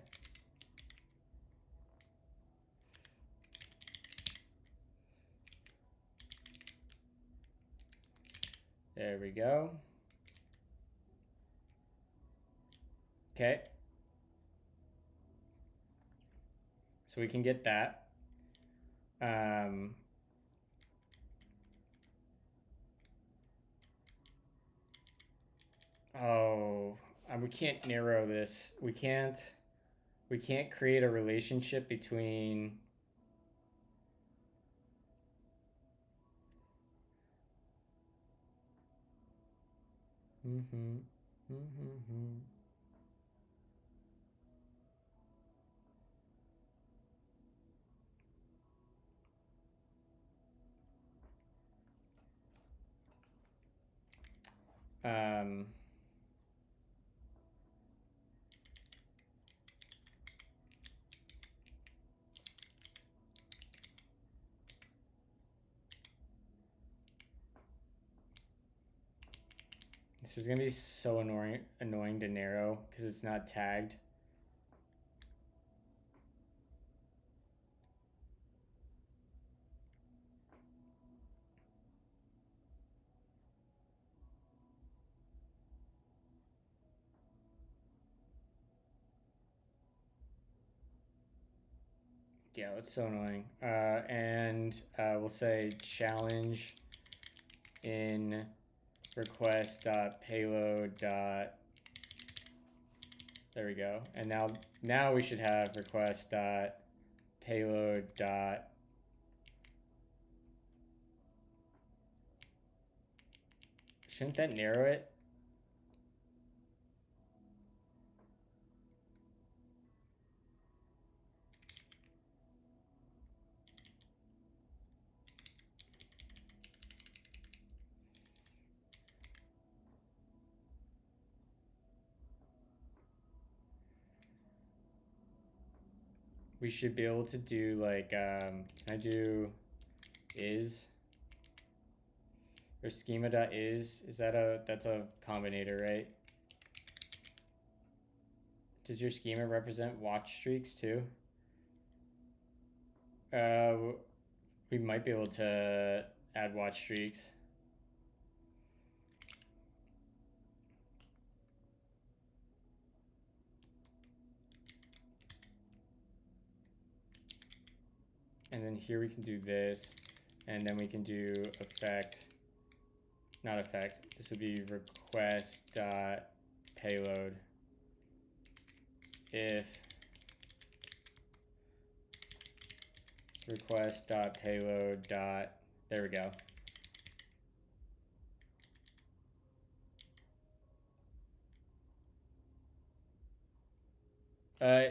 There we go. Okay. So we can get that. We can't narrow this. We can't create a relationship between this is gonna be so annoying to narrow because it's not tagged. Yeah, that's so annoying. And we'll say challenge in request.payload. There we go. And now we should have request.payload. Shouldn't that narrow it? We should be able to do like, can I do is or schema.is? Is that that's a combinator, right? Does your schema represent watch streaks too? We might be able to add watch streaks. And then here we can do this, and then we can do effect, not effect. This would be request.payload. If request.payload. There we go.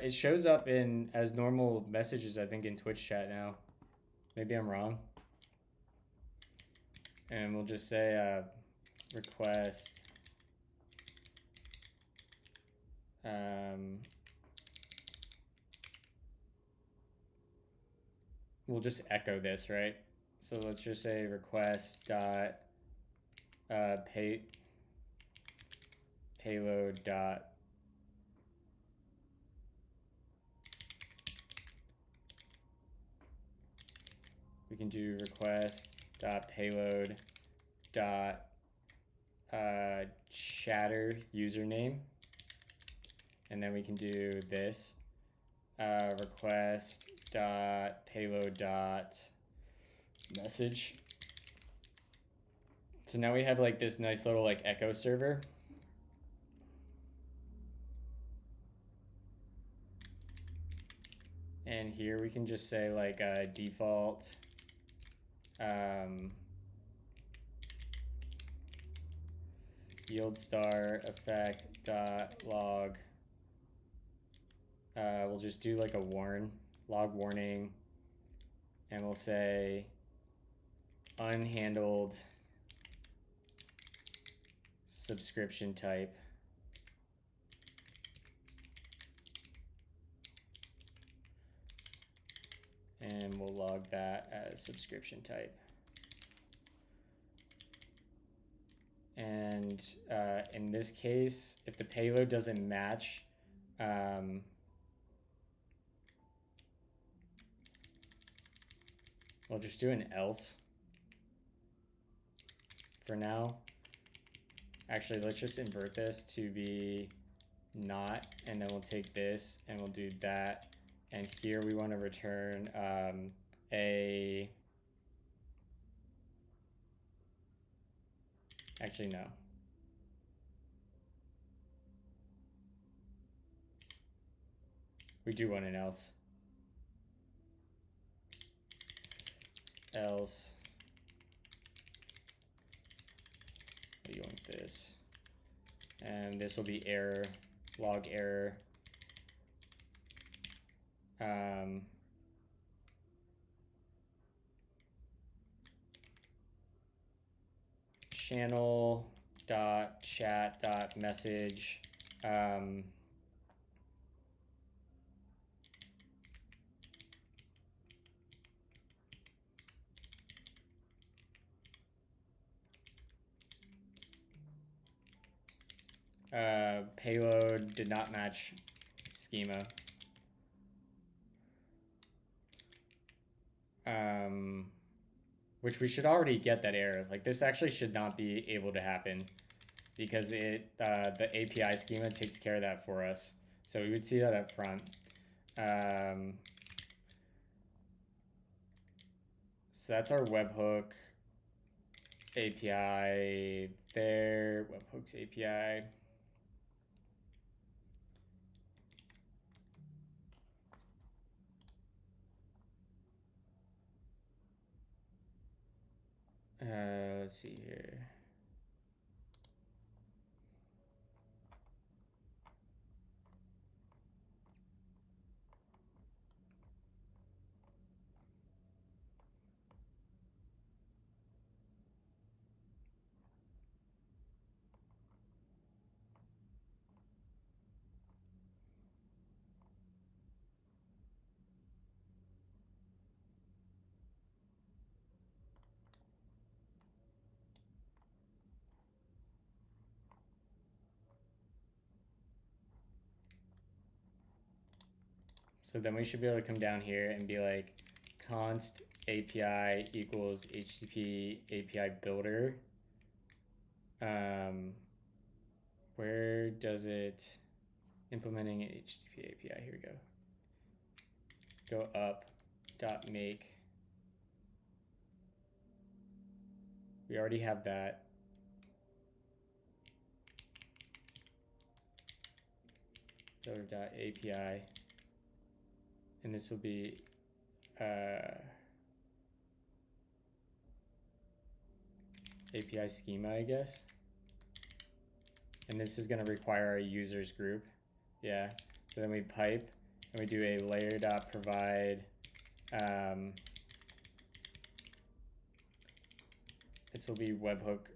It shows up as normal messages, I think, in Twitch chat now. Maybe I'm wrong. And we'll just say request. We'll just echo this, right? So let's just say request dot payload dot we can do request dot payload dot chatter username, and then we can do this request dot payload dot message. So now we have like this nice little like echo server. And here we can just say like default yield star effect dot log. We'll just do like a log warning, and we'll say unhandled subscription type. And we'll log that as subscription type. And in this case, if the payload doesn't match We'll just do an else for now. Actually, let's just invert this to be not, and then we'll take this and we'll do that. And here we want to return actually, no. We do want an else. Else. You want this. And this will be error, log error. Channel dot chat dot message. Payload did not match schema. Which we should already get that error. Like, this actually should not be able to happen because the API schema takes care of that for us. So we would see that up front. So that's our webhook API there, webhooks API. Let's see here. So then we should be able to come down here and be like const API equals HTTP API builder. Where does it implementing an HTTP API? Here we go. Go up dot make. We already have that. Builder dot API. And this will be API schema, I guess. And this is going to require a users group. Yeah. So then we pipe and we do a layer.provide. This will be webhooks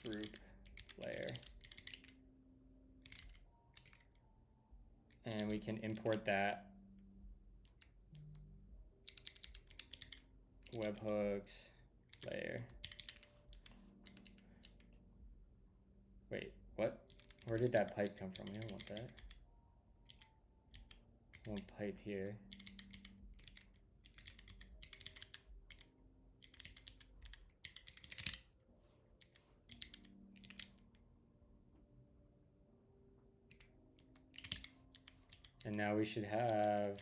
group layer. And we can import that webhooks layer. Wait, what? Where did that pipe come from? We don't want that. I want pipe here. And now we should have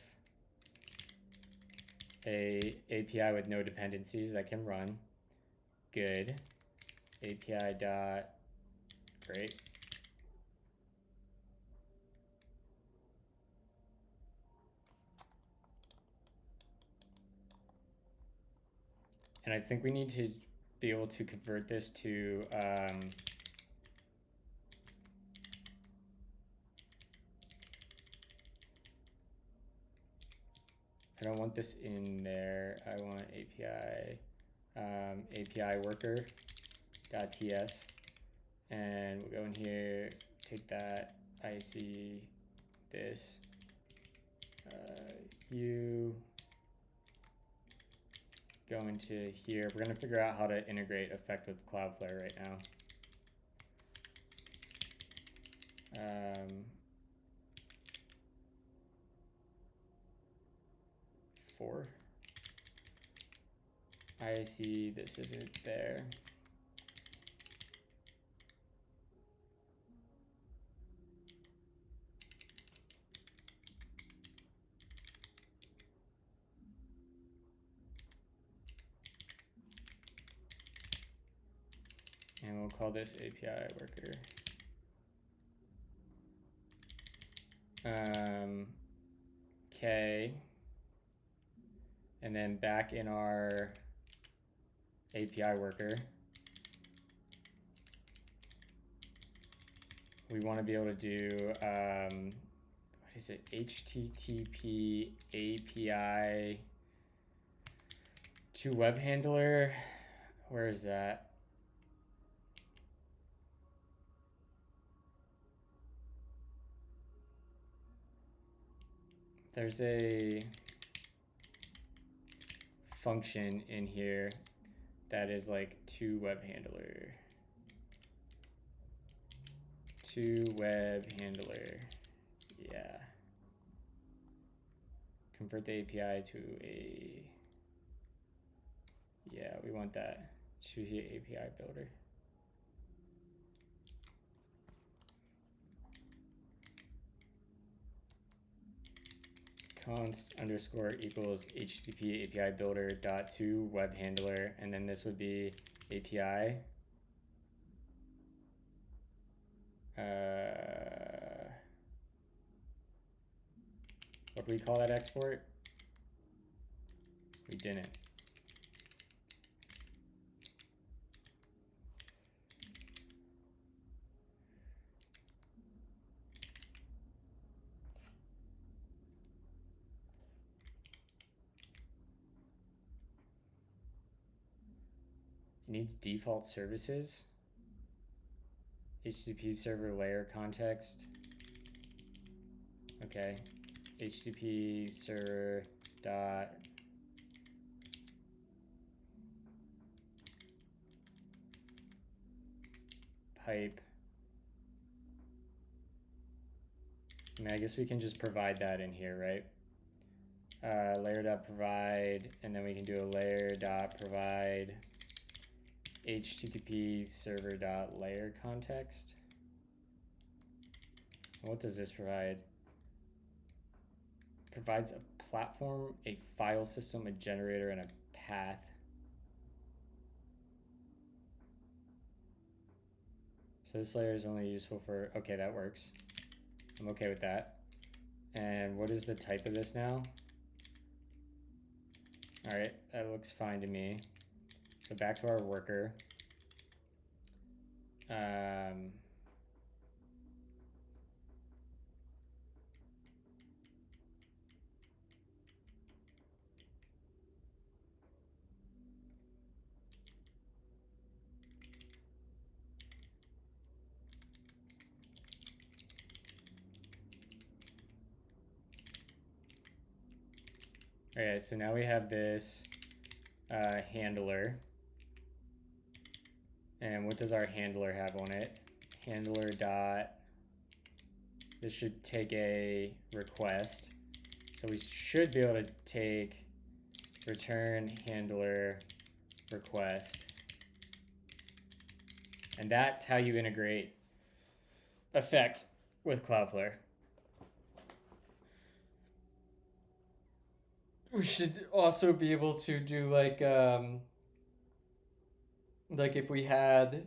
a API with no dependencies that can run. Good. API dot, great. And I think we need to be able to convert this to I don't want this in there. I want API API worker .ts, and we'll go in here, take that IC this you go into here. We're gonna figure out how to integrate effect with Cloudflare right now. 4. I see this isn't there. And we'll call this API worker. Okay. And then back in our API worker, we want to be able to do, what is it? HTTP API to web handler. Where is that? There's a function in here that is like to web handler. To web handler. Yeah. Convert the API to a. Yeah, we want that. To the API builder. Const underscore equals HTTP API builder dot to web handler, and then this would be API. What do we call that export? We didn't. It needs default services. HTTP server layer context. Okay. HTTP server dot pipe. I mean, I guess we can just provide that in here, right? Layer dot provide, and then we can do a layer dot provide HTTP server dot layer context. What does this provide? It provides a platform, a file system, a generator, and a path. So this layer is only useful for, okay, that works. I'm okay with that. And what is the type of this now? All right, that looks fine to me. So back to our worker. Okay, so now we have this handler. And what does our handler have on it? Handler dot, this should take a request. So we should be able to take return handler request. And that's how you integrate effect with Cloudflare. We should also be able to do like if we had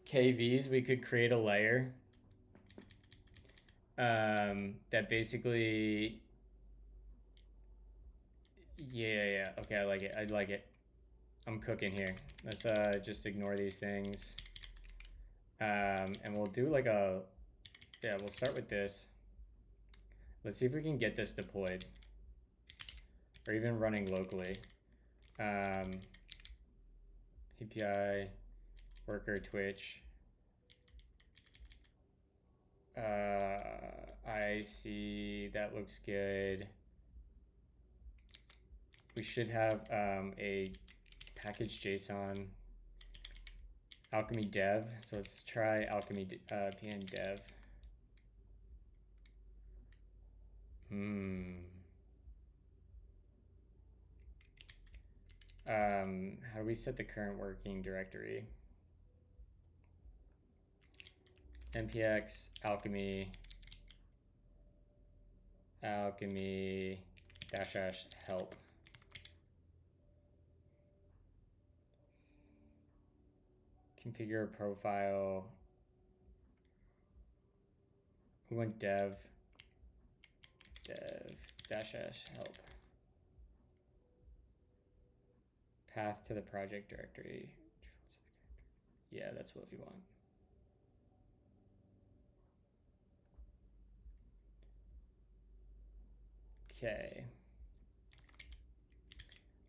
KVs, we could create a layer that basically, yeah. Okay, I like it. I like it. I'm cooking here. Let's just ignore these things. And we'll do like a, yeah, we'll start with this. Let's see if we can get this deployed or even running locally. API worker Twitch. I see, that looks good. We should have a package JSON Alchemy dev. So let's try Alchemy pn dev. How do we set the current working directory? npx alchemy --help. Configure a profile. We want dev -help. Path to the project directory. Yeah, that's what we want. Okay.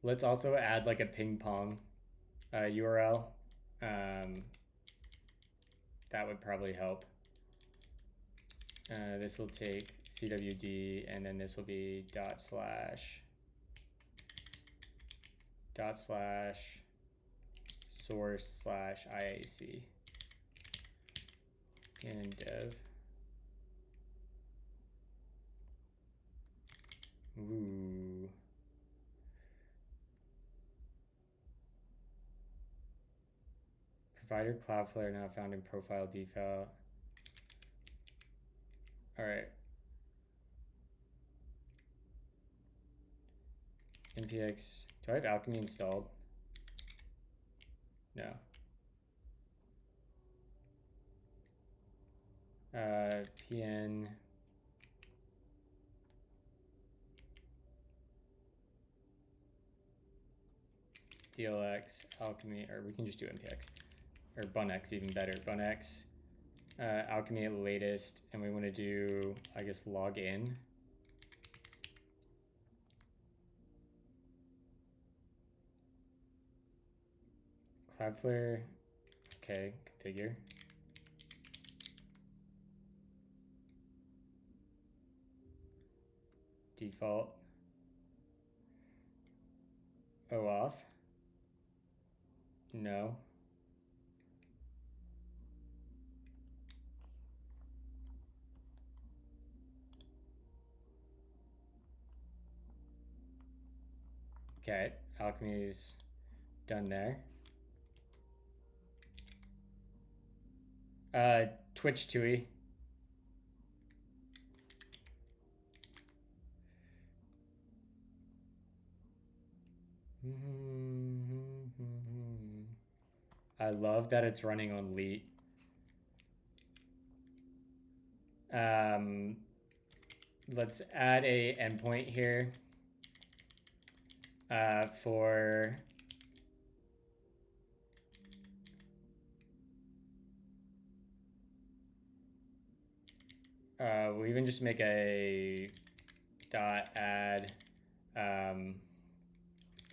Let's also add like a ping pong URL. That would probably help. This will take cwd, and then this will be /source/IAC and dev. Ooh. Provider Cloudflare now found in profile default. All right. npx, do I have Alchemy installed? No. pn dlx alchemy, or we can just do npx, or bunx, even better. Bunx alchemy at latest, and we want to do, I guess, log in. Cloudflare, okay, configure. Default. OAuth. No. Okay, Alchemy's done there. Twitch TUI. I love that it's running on Leet. Let's add a endpoint here for we'll even just make a .add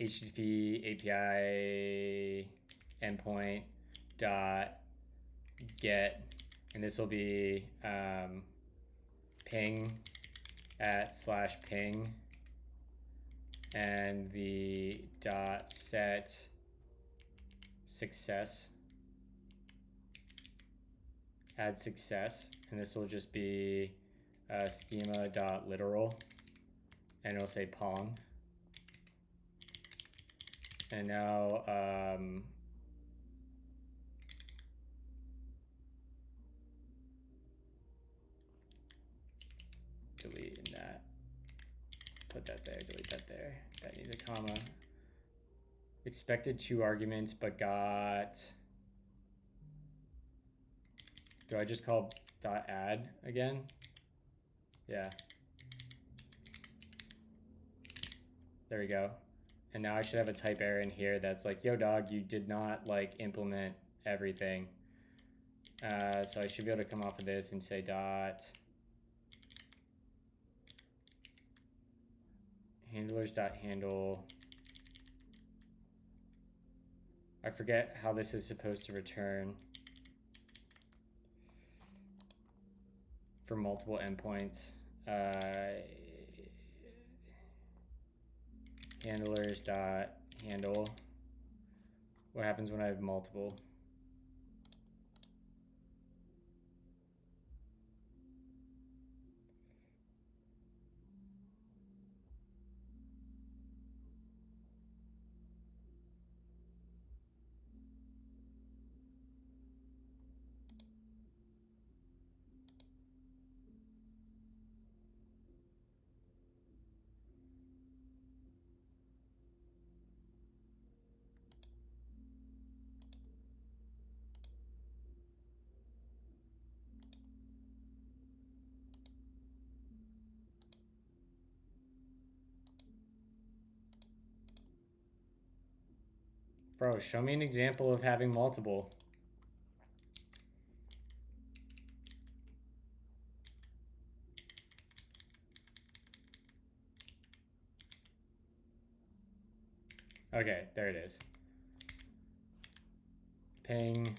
HTTP API endpoint .get, and this will be ping @/ping, and the .set success, add success, and this will just be schema.literal, and it'll say pong. And now delete that, put that there, delete that there. That needs a comma. Expected 2 arguments, but got, do I just call .add again? Yeah. There we go. And now I should have a type error in here that's like, yo dog, you did not like implement everything. So I should be able to come off of this and say handlers.handle. I forget how this is supposed to return for multiple endpoints. Handlers.handle. What happens when I have multiple? Bro, show me an example of having multiple. Okay, there it is. Ping.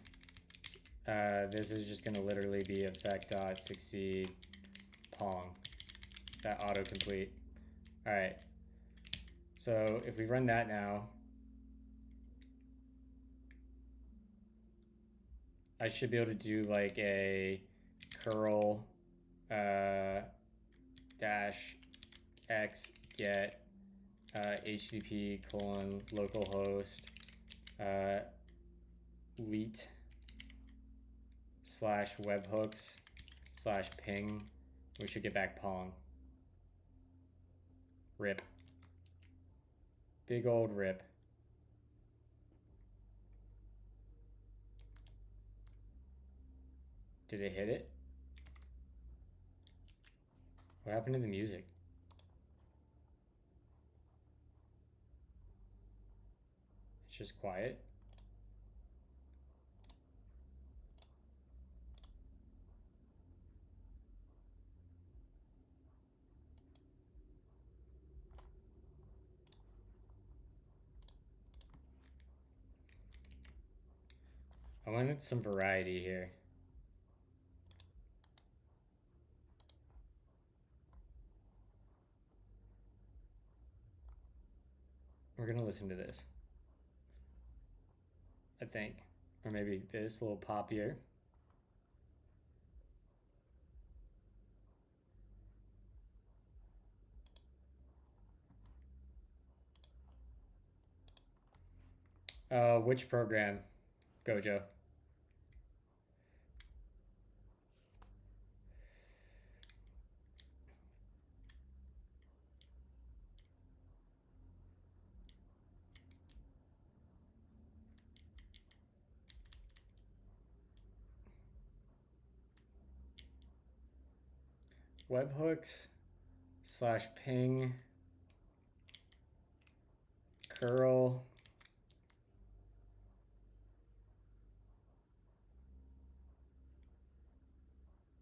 This is just going to literally be effect.succeed pong. That autocomplete. All right. So if we run that now, I should be able to do like a curl dash x get http localhost leet / webhooks / ping. We should get back pong. Rip. Big old rip. Did it hit it? What happened to the music? It's just quiet. I wanted some variety here. We're gonna listen to this, I think. Or maybe this little pop here. Which program? Gojo. Webhooks / ping curl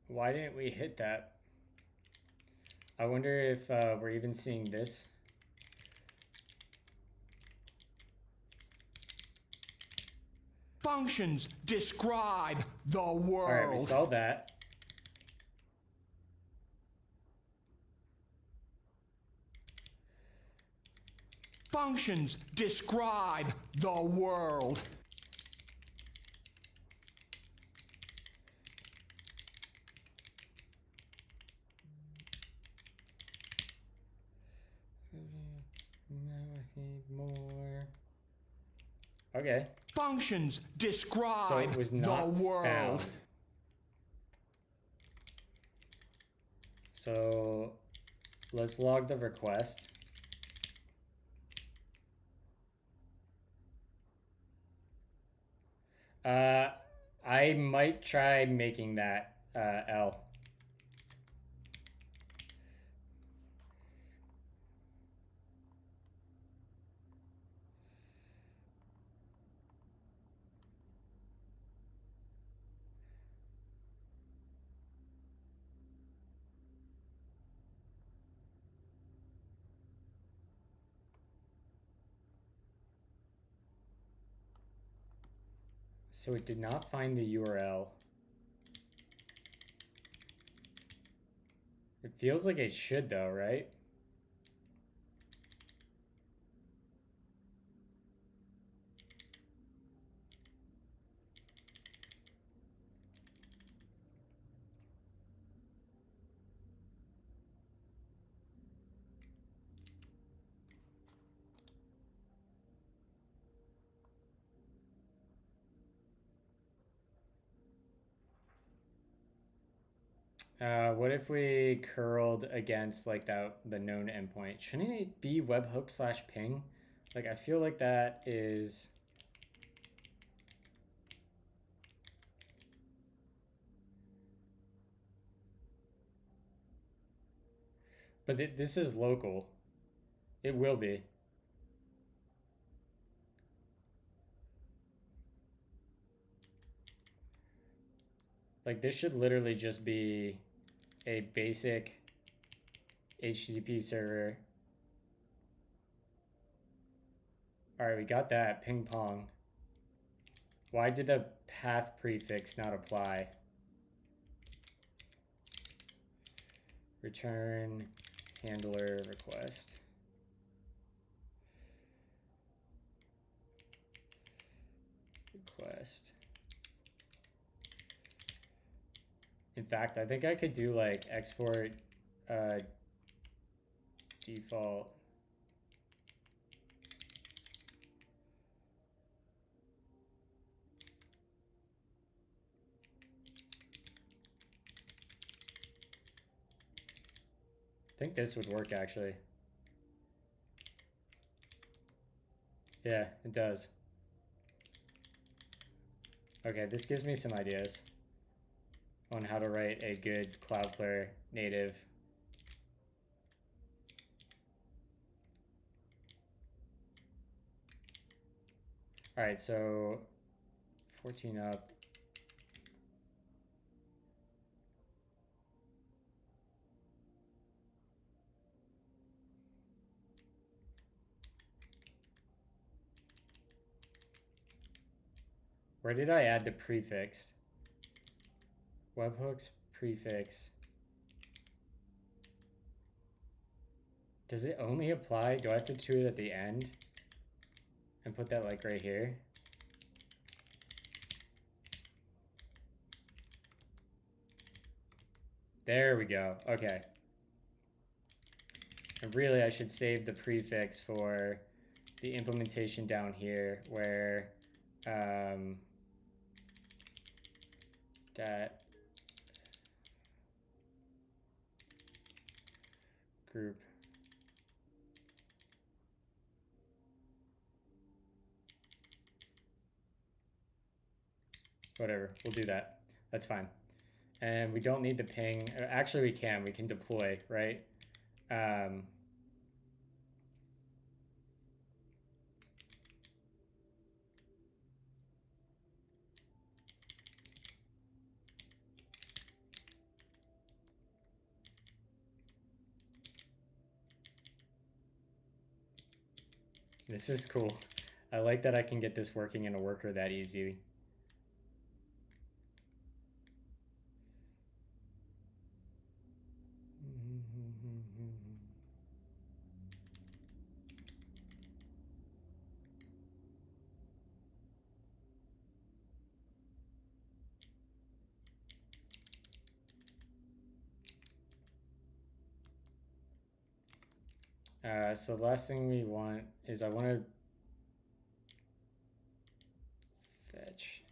Why didn't we hit that? I wonder if we're even seeing this. Functions describe the world. All right, we saw that. Functions describe the world. More. Okay. Functions describe So it was not the world. found. So let's log the request. I might try making that L. So it did not find the URL. It feels like it should though, right? What if we curled against like the known endpoint? Shouldn't it be webhook / ping? Like I feel like that is. But this is local. It will be. Like this should literally just be a basic HTTP server. All right, we got that. Ping pong. Why did the path prefix not apply? Return handler request. Request. In fact, I think I could do like export default. I think this would work actually. Yeah, it does. Okay, this gives me some ideas on how to write a good Cloudflare native. All right, so 14 up. Where did I add the prefix? Webhooks prefix. Does it only apply? Do I have to do it at the end? And put that like right here? There we go. Okay. And really, I should save the prefix for the implementation down here where that group whatever, we'll do that. That's fine. And we don't need the ping. Actually, we can deploy, right? This is cool. I like that I can get this working in a worker that easy. So the last thing we want is I want to fetch.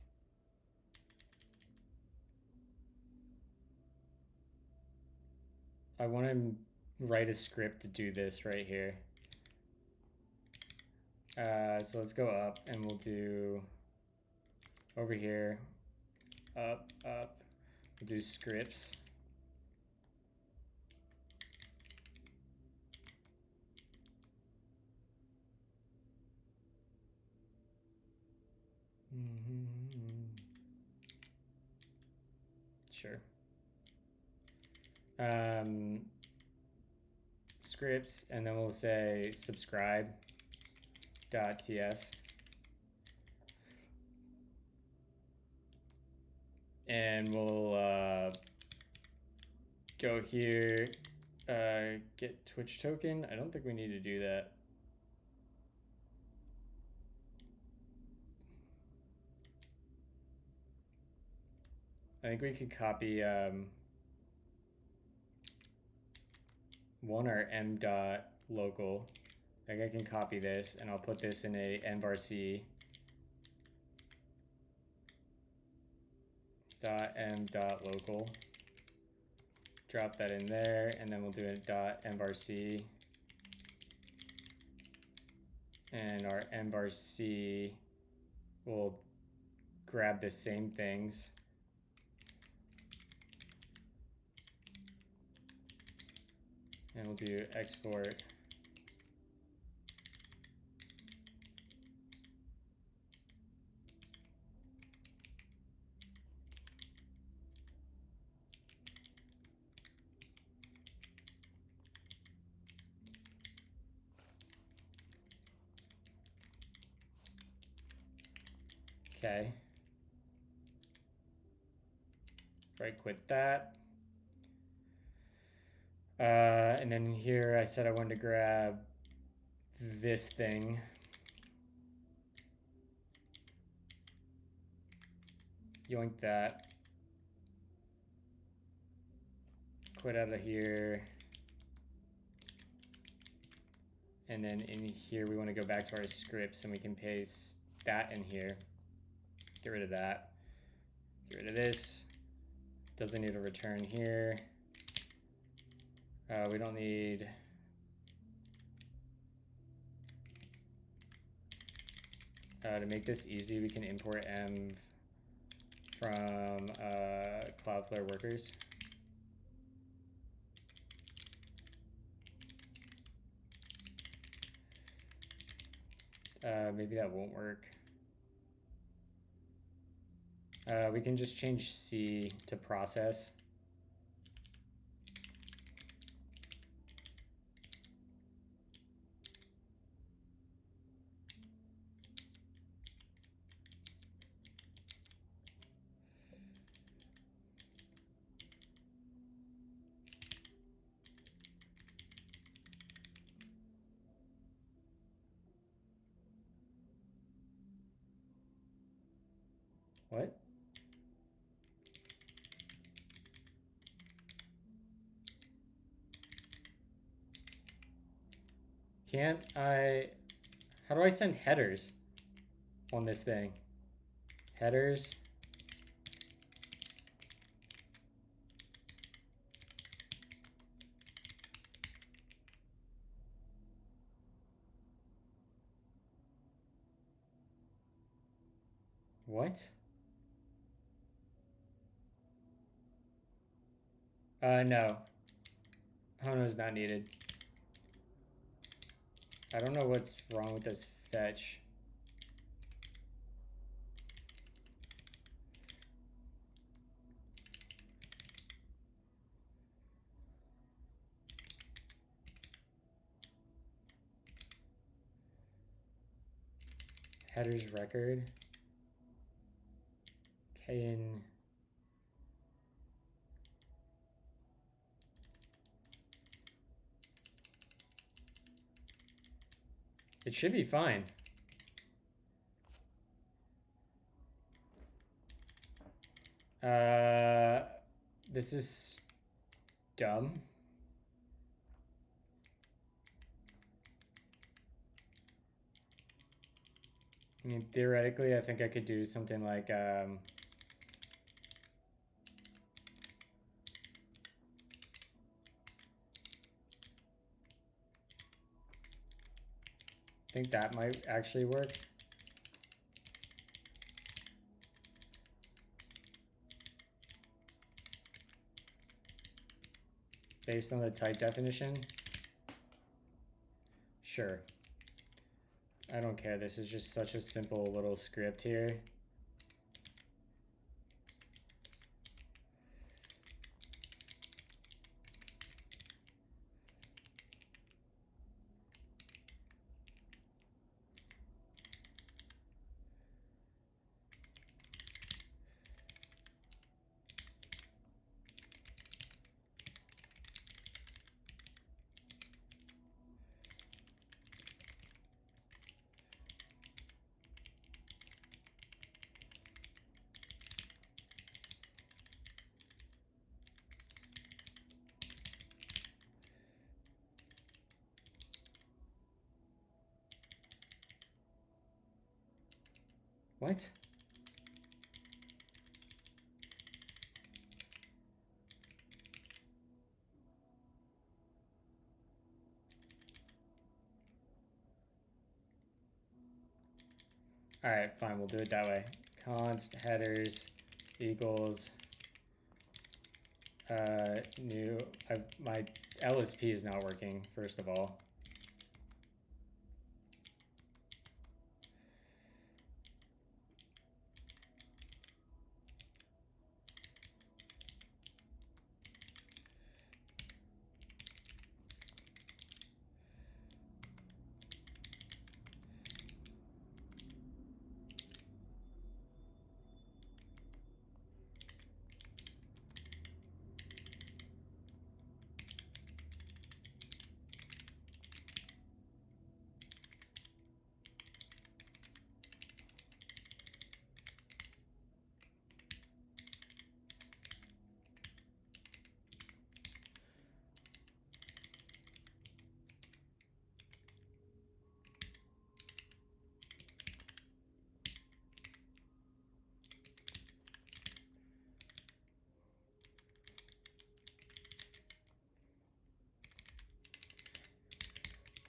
I want to write a script to do this right here. So let's go up and we'll do over here, up. We'll do scripts. Sure. Scripts, and then we'll say subscribe.ts. And we'll go here, get Twitch token. I don't think we need to do that. I think we could copy our m dot local. Like I can copy this and I'll put this in a nvarc dot m dot local. Drop that in there, and then we'll do a dot nvarc, and our nvarc will grab the same things. And we'll do export. Okay. Right, quit that. And then here I said I wanted to grab this thing. Yoink that. Quit out of here. And then in here, we want to go back to our scripts and we can paste that in here. Get rid of that. Get rid of this. Doesn't need a return here. We don't need... to make this easy, we can import env from Cloudflare workers. Maybe that won't work. We can just change C to process. What? Can't I... How do I send headers on this thing? Headers. What? No. Hono is not needed. I don't know what's wrong with this fetch. Headers record. Kn. It should be fine. This is dumb. I mean, theoretically, I think I could do something like, I think that might actually work. Based on the type definition. Sure. I don't care. This is just such a simple little script here. What? All right, fine, we'll do it that way. Const headers equals new, my LSP is not working, first of all.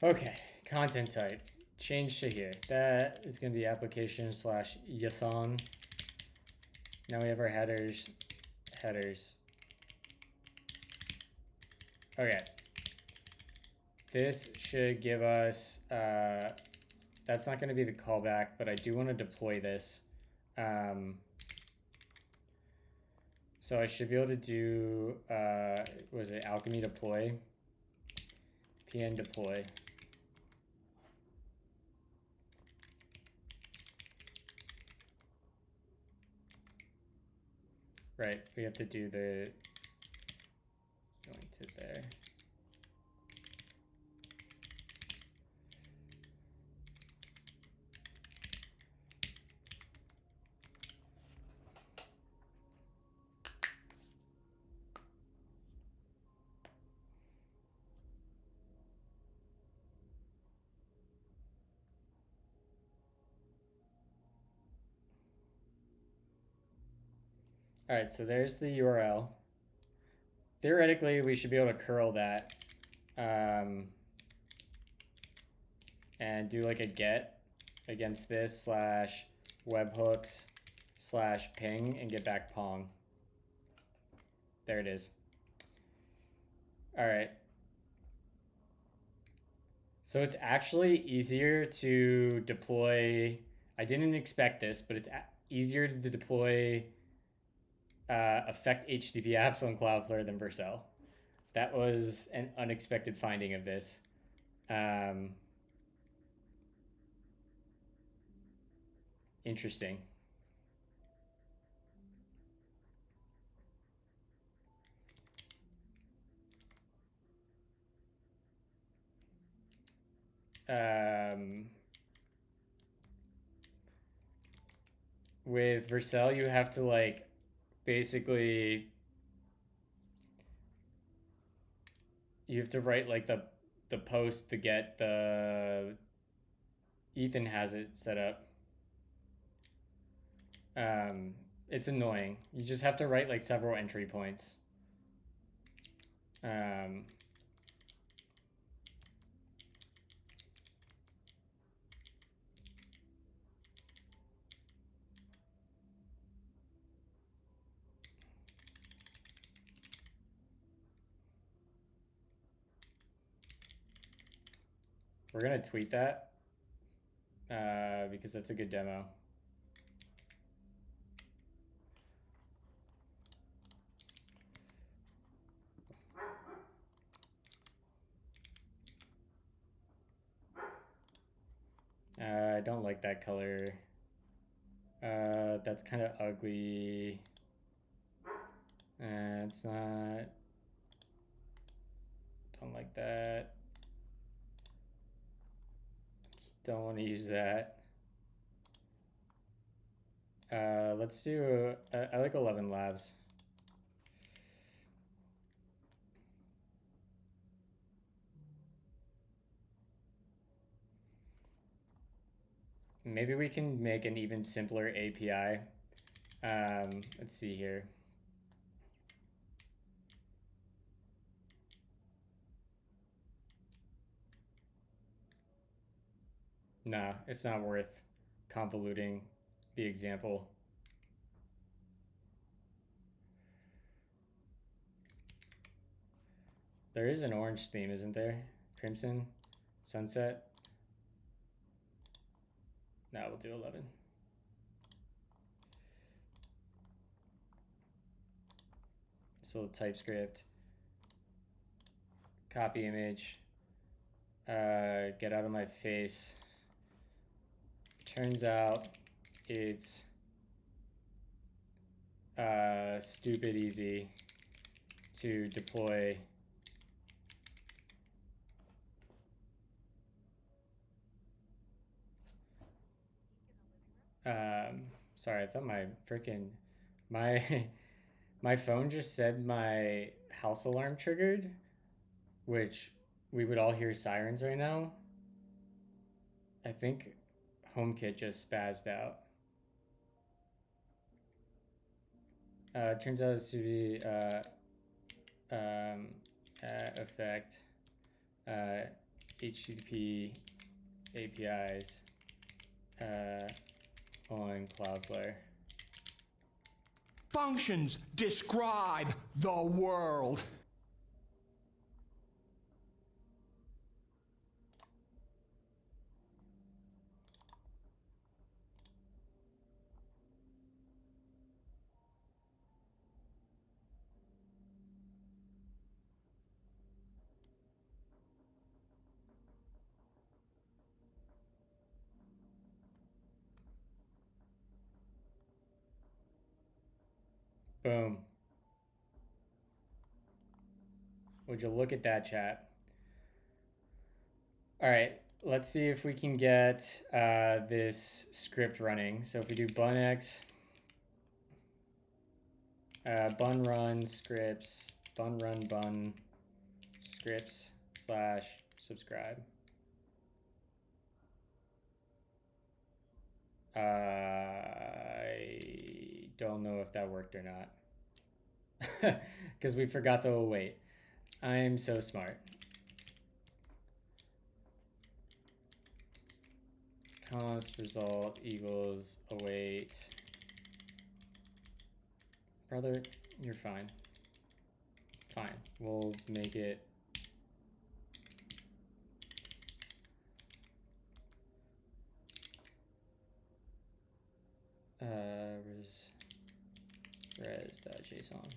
Okay, content type. Change to here. That is going to be application slash JSON. Now we have our headers. Okay. This should give us, that's not going to be the callback, but I do want to deploy this. So I should be able to do, was it alchemy deploy? pn deploy. Right, we have to do the, going to there. All right, so there's the URL. Theoretically, we should be able to curl that and do like a get against this slash webhooks slash ping and get back Pong. There it is. All right. So it's actually easier to deploy. I didn't expect this, but it's easier to deploy affect HTTP apps on Cloudflare than Vercel. That was an unexpected finding of this. Interesting. With Vercel, you have to like basically you have to write like the post, the get, the Ethan has it set up. It's annoying. You just have to write like several entry points. We're gonna tweet that because that's a good demo. I don't like that color. That's kind of ugly. It's not. Don't like that. Don't want to use that. Let's do. I like 11 labs. Maybe we can make an even simpler API. Let's see here. No, it's not worth convoluting the example. There is an orange theme, isn't there? Crimson, sunset. No, we'll do 11. So TypeScript, copy image, get out of my face. Turns out it's stupid easy to deploy sorry, I thought my phone just said my house alarm triggered, which we would all hear sirens right now. I think HomeKit just spazzed out. It turns out it's to be effect HTTP APIs on Cloudflare. Functions describe the world. Boom. Would you look at that, chat? All right, let's see if we can get this script running. So if we do bunx, bun run scripts, bun run bun scripts / subscribe. I don't know if that worked or not. Because we forgot to await. I'm so smart. Const result equals await. Brother, you're fine. Fine. We'll make it. res.json.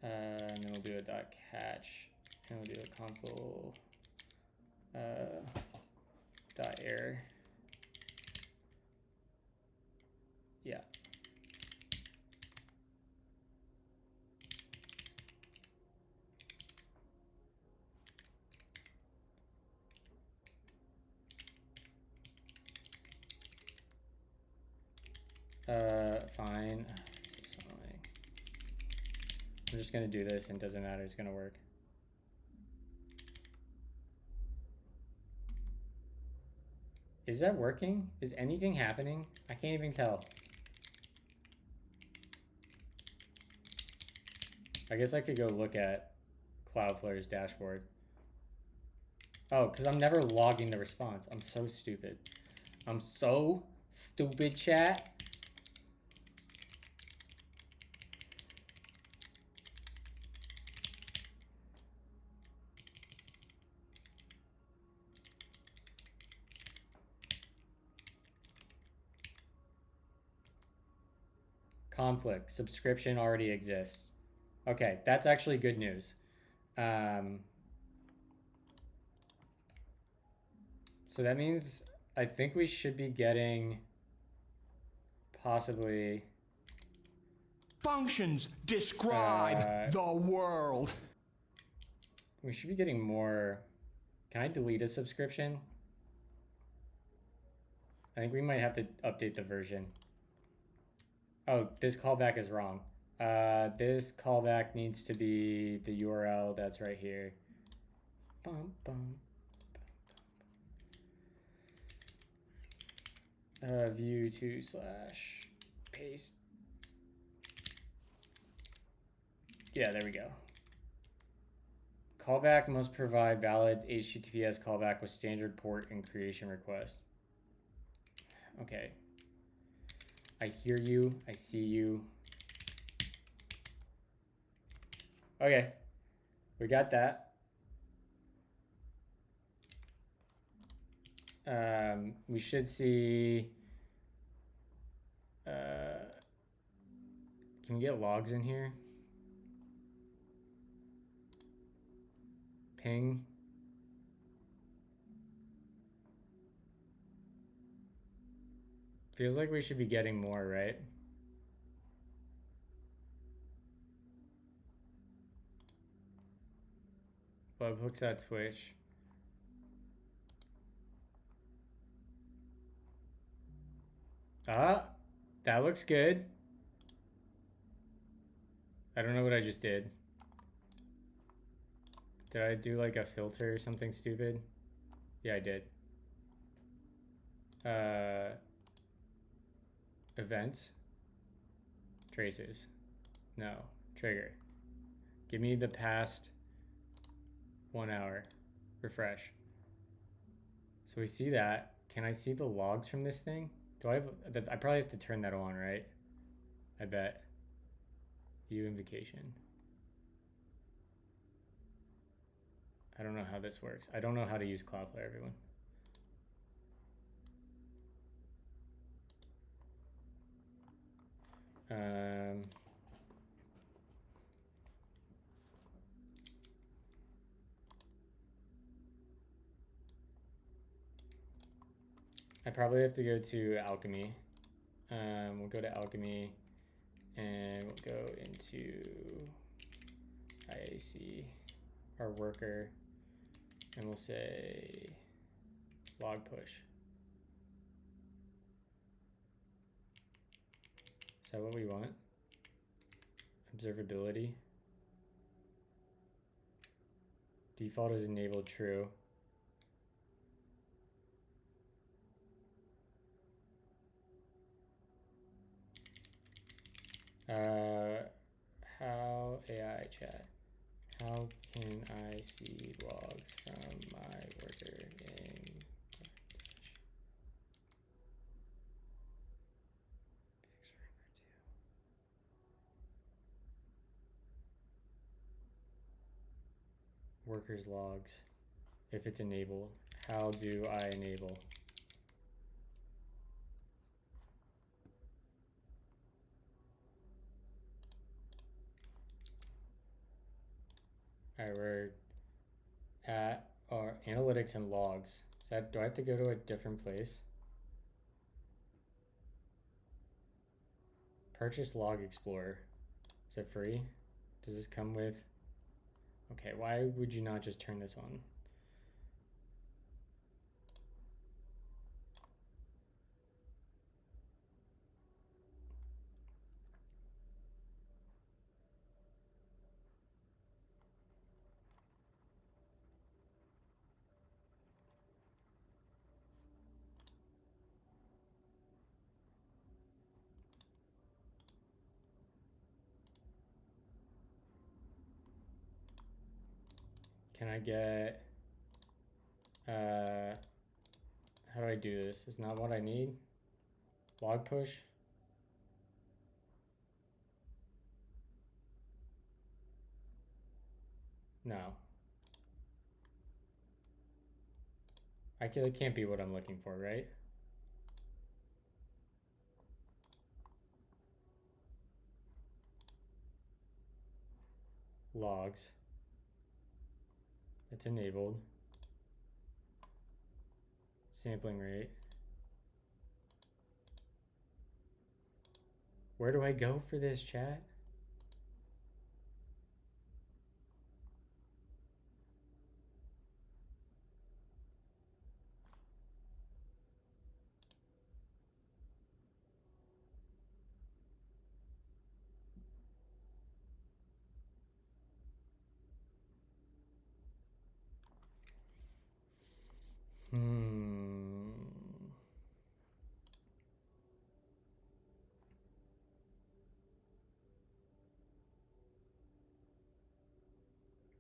And then we'll do a .catch. And we'll do a console .error. Yeah. Fine. This is so annoying. I'm just gonna do this and it doesn't matter, it's gonna work. Is that working? Is anything happening? I can't even tell. I guess I could go look at Cloudflare's dashboard. Oh, because I'm never logging the response. I'm so stupid. I'm so stupid, chat. Conflict. Subscription already exists. Okay, that's actually good news. So that means I think we should be getting possibly... Functions describe the world. We should be getting more... Can I delete a subscription? I think we might have to update the version. Oh, this callback is wrong. This callback needs to be the URL that's right here. Bum, bum, view to / paste. Yeah, there we go. Callback must provide valid HTTPS callback with standard port and creation request. Okay. I hear you. I see you. Okay. We got that. We should see... can we get logs in here? Ping. Feels like we should be getting more, right? Webhooks at Twitch. Ah, that looks good. I don't know what I just did. Did I do like a filter or something stupid? Yeah, I did. Events. Traces. No. Trigger. Give me the past 1 hour. Refresh. So we see that. Can I see the logs from this thing? Do I have, I probably have to turn that on, right? I bet. View invocation. I don't know how this works. I don't know how to use Cloudflare, everyone. I probably have to go to Alchemy. We'll go to Alchemy and we'll go into IAC, our worker, and we'll say log push. Is that what we want? Observability. Default is enabled true. How AI chat? How can I see logs from my worker in workers logs if it's enabled? How do I enable? All right, we're at our analytics and logs. Is that, do I have to go to a different place? Purchase Log Explorer. Is it free? Does this come with? Okay, why would you not just turn this on? Can I get, how do I do this? It's not what I need. Log push. No. It can't be what I'm looking for, right? Logs. It's enabled. Sampling rate. Where do I go for this, chat?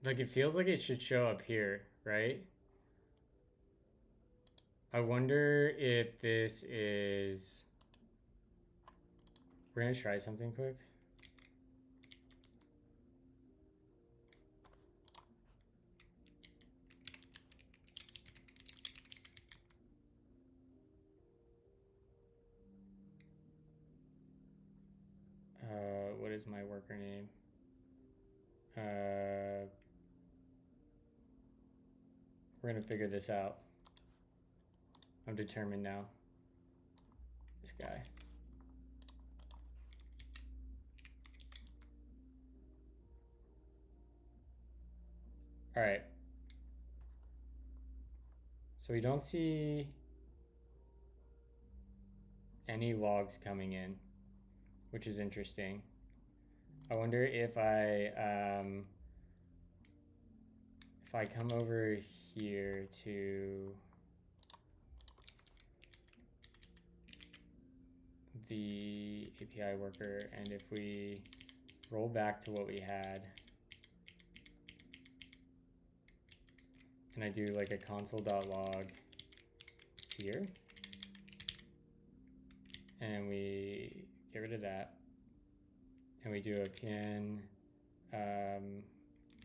Like, it feels like it should show up here, right? I wonder if this is... We're gonna try something quick. What is my worker name? We're gonna figure this out. I'm determined now. This guy. All right. So we don't see any logs coming in, which is interesting. I wonder if I come over here to the API worker, and if we roll back to what we had, and I do like a console.log here. And we get rid of that. And we do a pn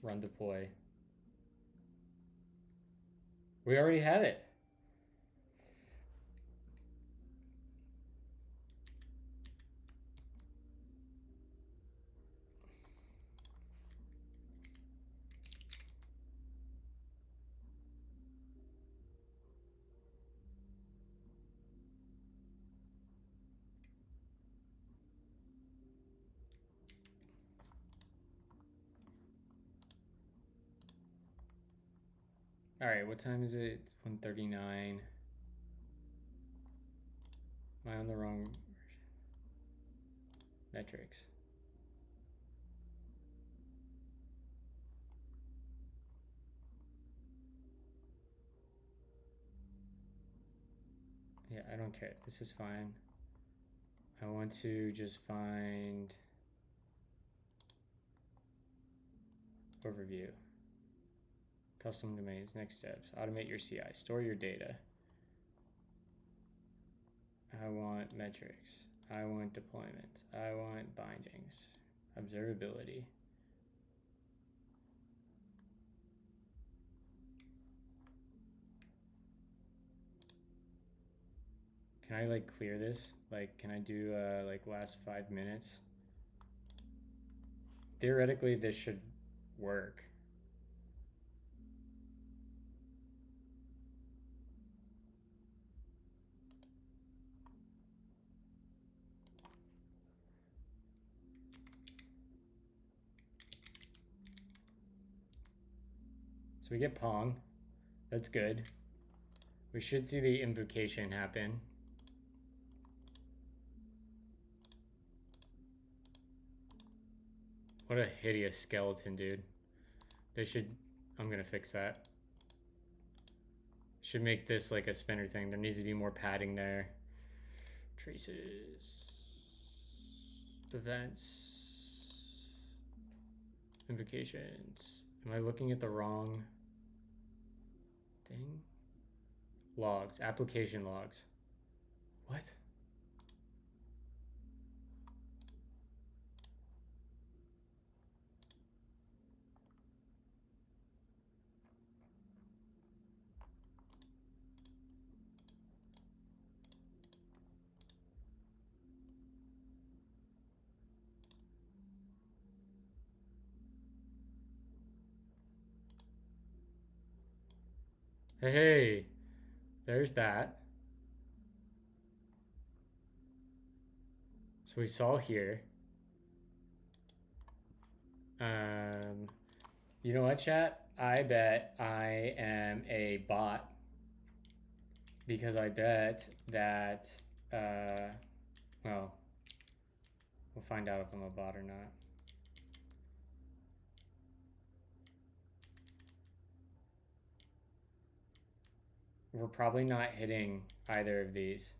run deploy. We already had it. All right, what time is it? It's 1:39. Am I on the wrong version? Metrics. Yeah, I don't care. This is fine. I want to just find overview. Custom domains, next steps. Automate your CI, store your data. I want metrics. I want deployment. I want bindings. Observability. Can I like clear this? Like, can I do like last 5 minutes? Theoretically, this should work. So we get Pong. That's good. We should see the invocation happen. What a hideous skeleton, dude. They should... I'm gonna fix that. Should make this like a spinner thing. There needs to be more padding there. Traces. Events. Invocations. Am I looking at the wrong thing? Logs. Application logs. What? Hey, there's that. So we saw here. You know what, chat? I bet I am a bot because I bet that, well, we'll find out if I'm a bot or not. We're probably not hitting either of these.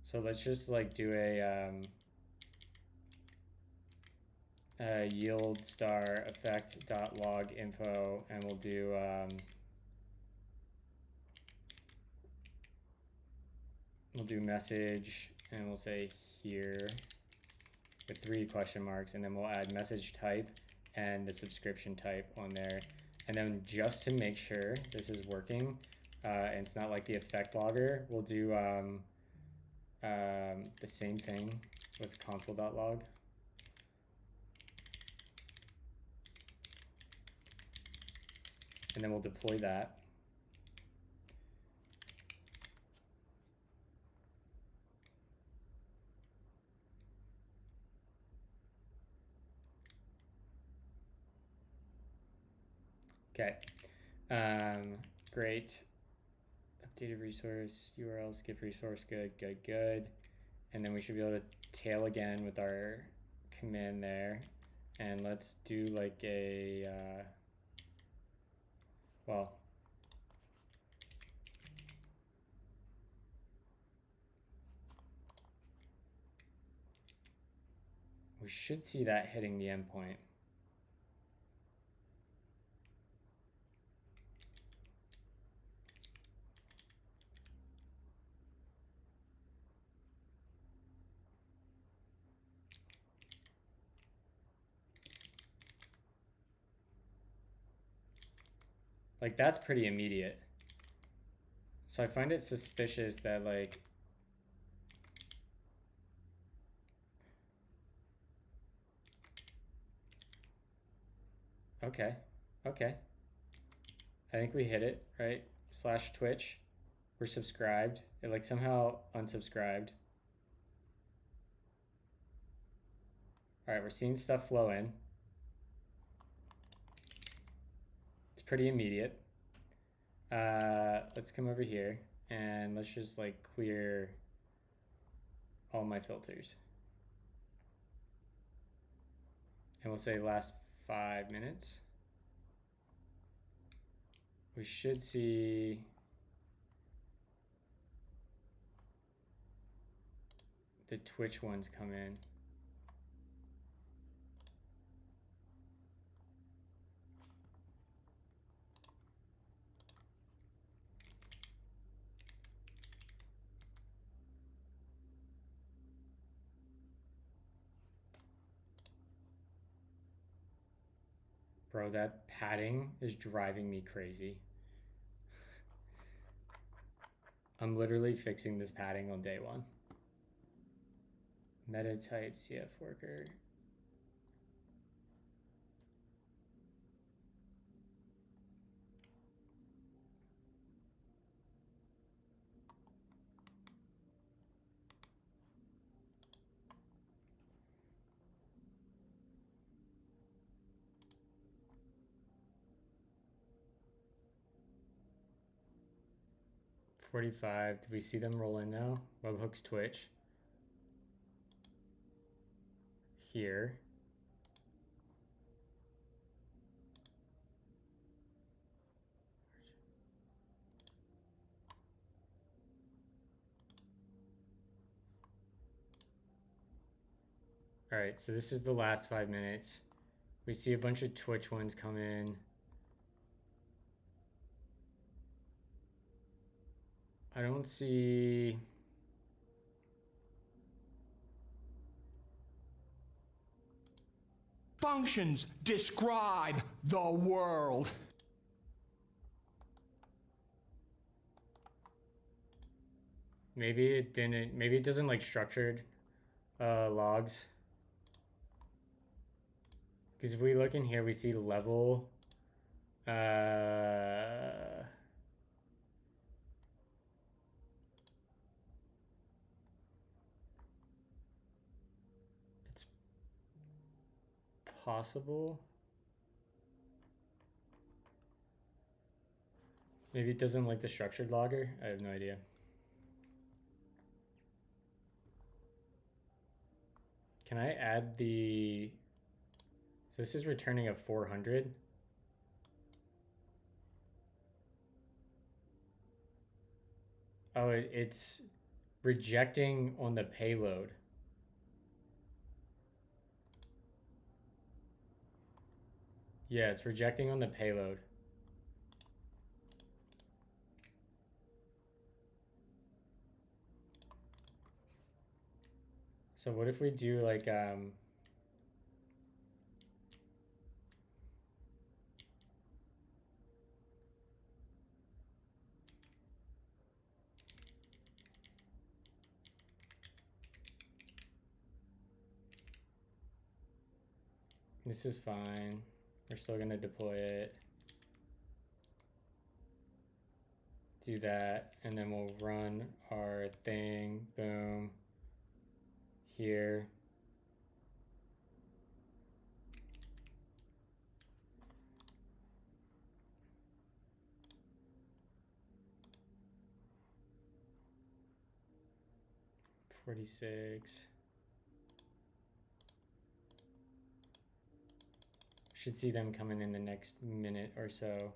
So let's just like do a yield star effect dot log info, and we'll do message, and we'll say here with 3 question marks, and then we'll add message type and the subscription type on there. And then just to make sure this is working, and it's not like the effect logger, we'll do the same thing with console.log. And then we'll deploy that. Okay, great. Updated resource, URL, skip resource, good, good, good. And then we should be able to tail again with our command there. And let's do like a, well, we should see that hitting the endpoint. Like, that's pretty immediate. So I find it suspicious that, like, okay, okay. I think we hit it, right? /Twitch. We're subscribed. It, like, somehow unsubscribed. All right, we're seeing stuff flow in. It's pretty immediate. Let's come over here and let's just like clear all my filters. And we'll say last 5 minutes. We should see the Twitch ones come in. Bro, that padding is driving me crazy. I'm literally fixing this padding on day 1. Meta type CF worker. $45. Do we see them roll in now? Webhooks Twitch. Here. All right, so this is the last 5 minutes. We see a bunch of Twitch ones come in. I don't see... Functions describe the world. Maybe it didn't, maybe it doesn't like structured logs. Because if we look in here, we see level. It's possible. Maybe it doesn't like the structured logger. I have no idea. Can I add the... So this is returning a 400. Oh, it's rejecting on the payload. Yeah, it's rejecting on the payload. So what if we do like this is fine. We're still gonna deploy it. Do that, and then we'll run our thing, boom, here. $46. Should see them coming in the next minute or so.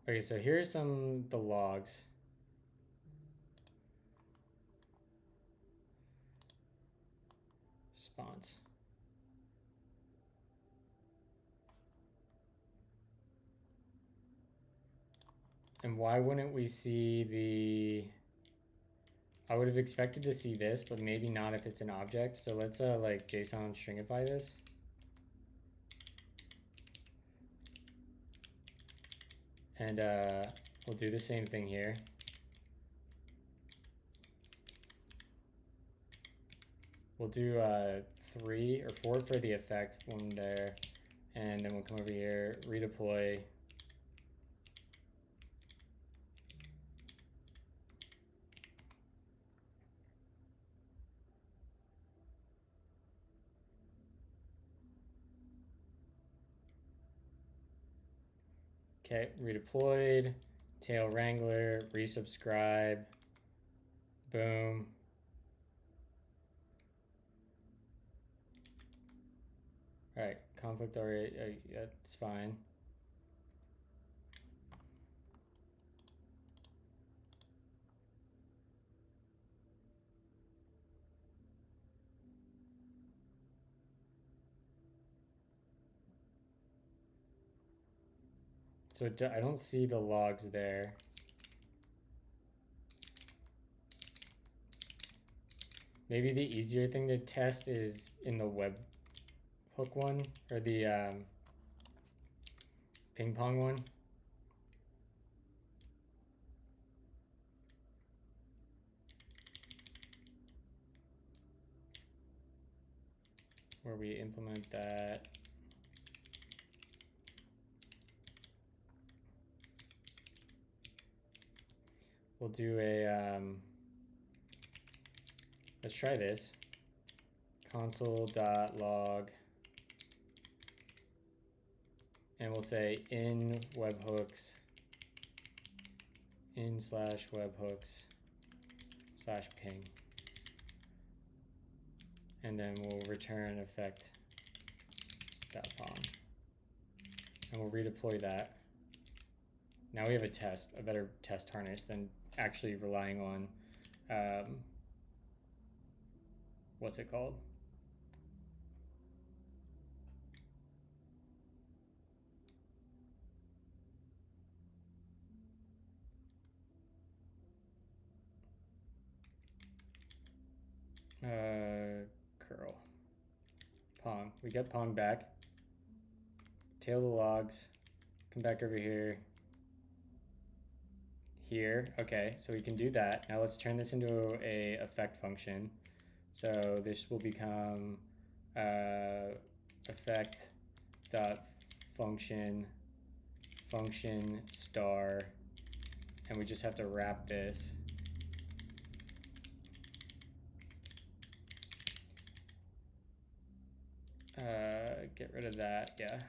Okay, so here's the logs. Response. And why wouldn't we see the I would have expected to see this, but maybe not if it's an object. So let's like JSON stringify this. And we'll do the same thing here. We'll do 3 or 4 for the effect, 1 there, and then we'll come over here, redeploy. Okay, redeployed, tail wrangler, resubscribe, boom. All right, conflict already, that's fine. So I don't see the logs there. Maybe the easier thing to test is in the webhook one, or the ping pong one. Where we implement that. We'll do a, let's try this. Console.log. And we'll say in webhooks, in/webhooks/ping. And then we'll return effect.pong. And we'll redeploy that. Now we have a better test harness than actually relying on, what's it called? Curl. Pong. We get Pong back. Tail the logs. Come back over here. Here. Okay, so we can do that. Now let's turn this into a effect function. So this will become effect dot function star, and we just have to wrap this. Get rid of that, yeah.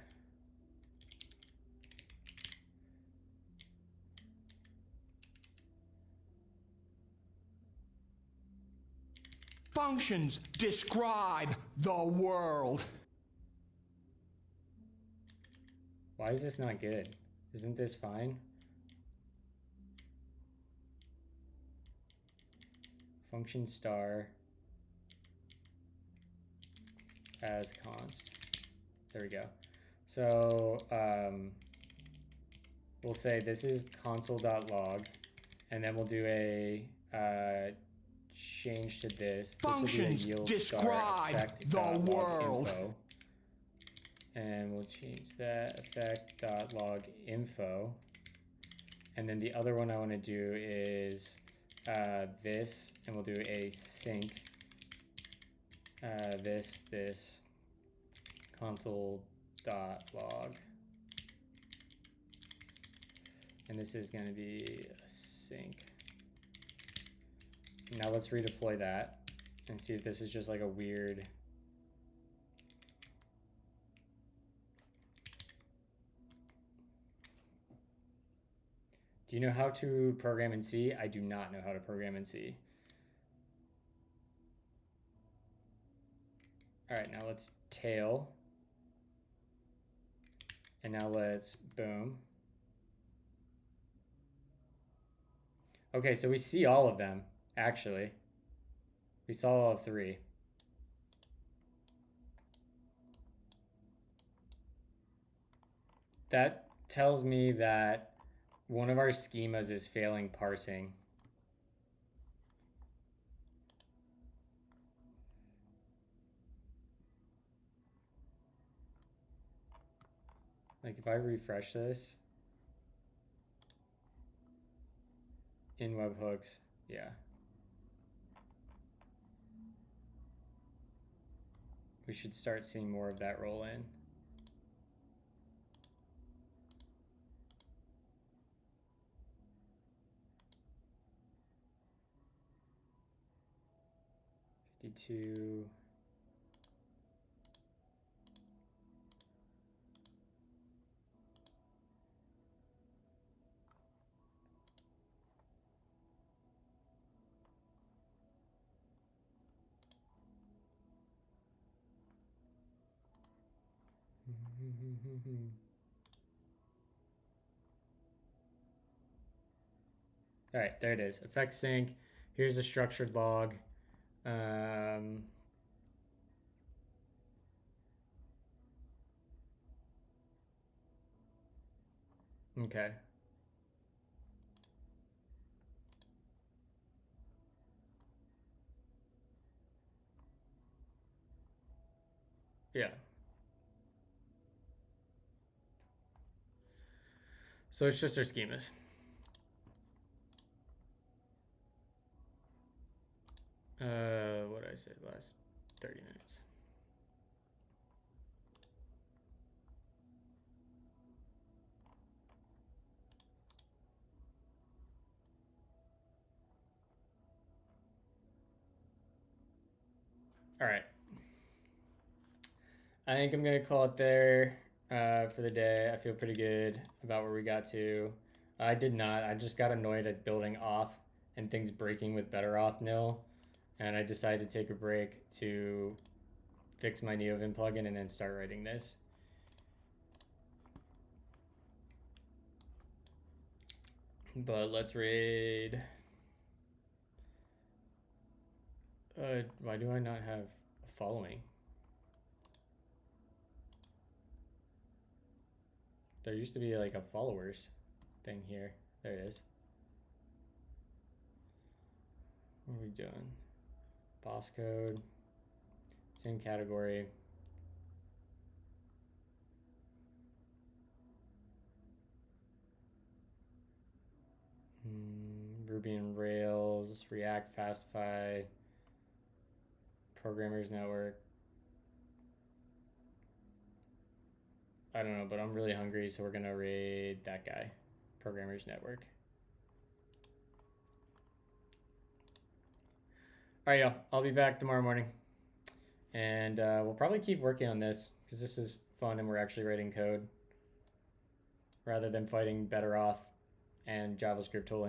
Functions describe the world. Why is this not good? Isn't this fine? Function star as const. There we go. So we'll say this is console.log, and then we'll do a change to this. Functions describe the world. Info. And we'll change that effect.log info. And then the other one I want to do is this, and we'll do a sync this console.log. And this is going to be a sync. Now let's redeploy that and see if this is just like a weird. Do you know how to program in C? I do not know how to program in C. All right, now let's tail. And now let's boom. Okay, so we see all of them, actually. We saw all 3. That tells me that one of our schemas is failing parsing. Like if I refresh this in webhooks, yeah. We should start seeing more of that roll in. $52. All right, there it is. Effect sync. Here's a structured log. Okay. Yeah. So it's just our schemas. What did I say? Last 30 minutes. All right. I think I'm going to call it there for the day. I feel pretty good about where we got to. I did not. I just got annoyed at building auth and things breaking with better auth nil. And I decided to take a break to fix my NeoVim plugin and then start writing this. But let's raid. Why do I not have a following? There used to be like a followers thing here. There it is. What are we doing? Boss code. Same category. Ruby and Rails, React, Fastify, Programmers Network. I don't know, but I'm really hungry, so we're gonna raid that guy, Programmers Network. All right, y'all. I'll be back tomorrow morning, and we'll probably keep working on this because this is fun and we're actually writing code rather than fighting better auth and JavaScript tooling.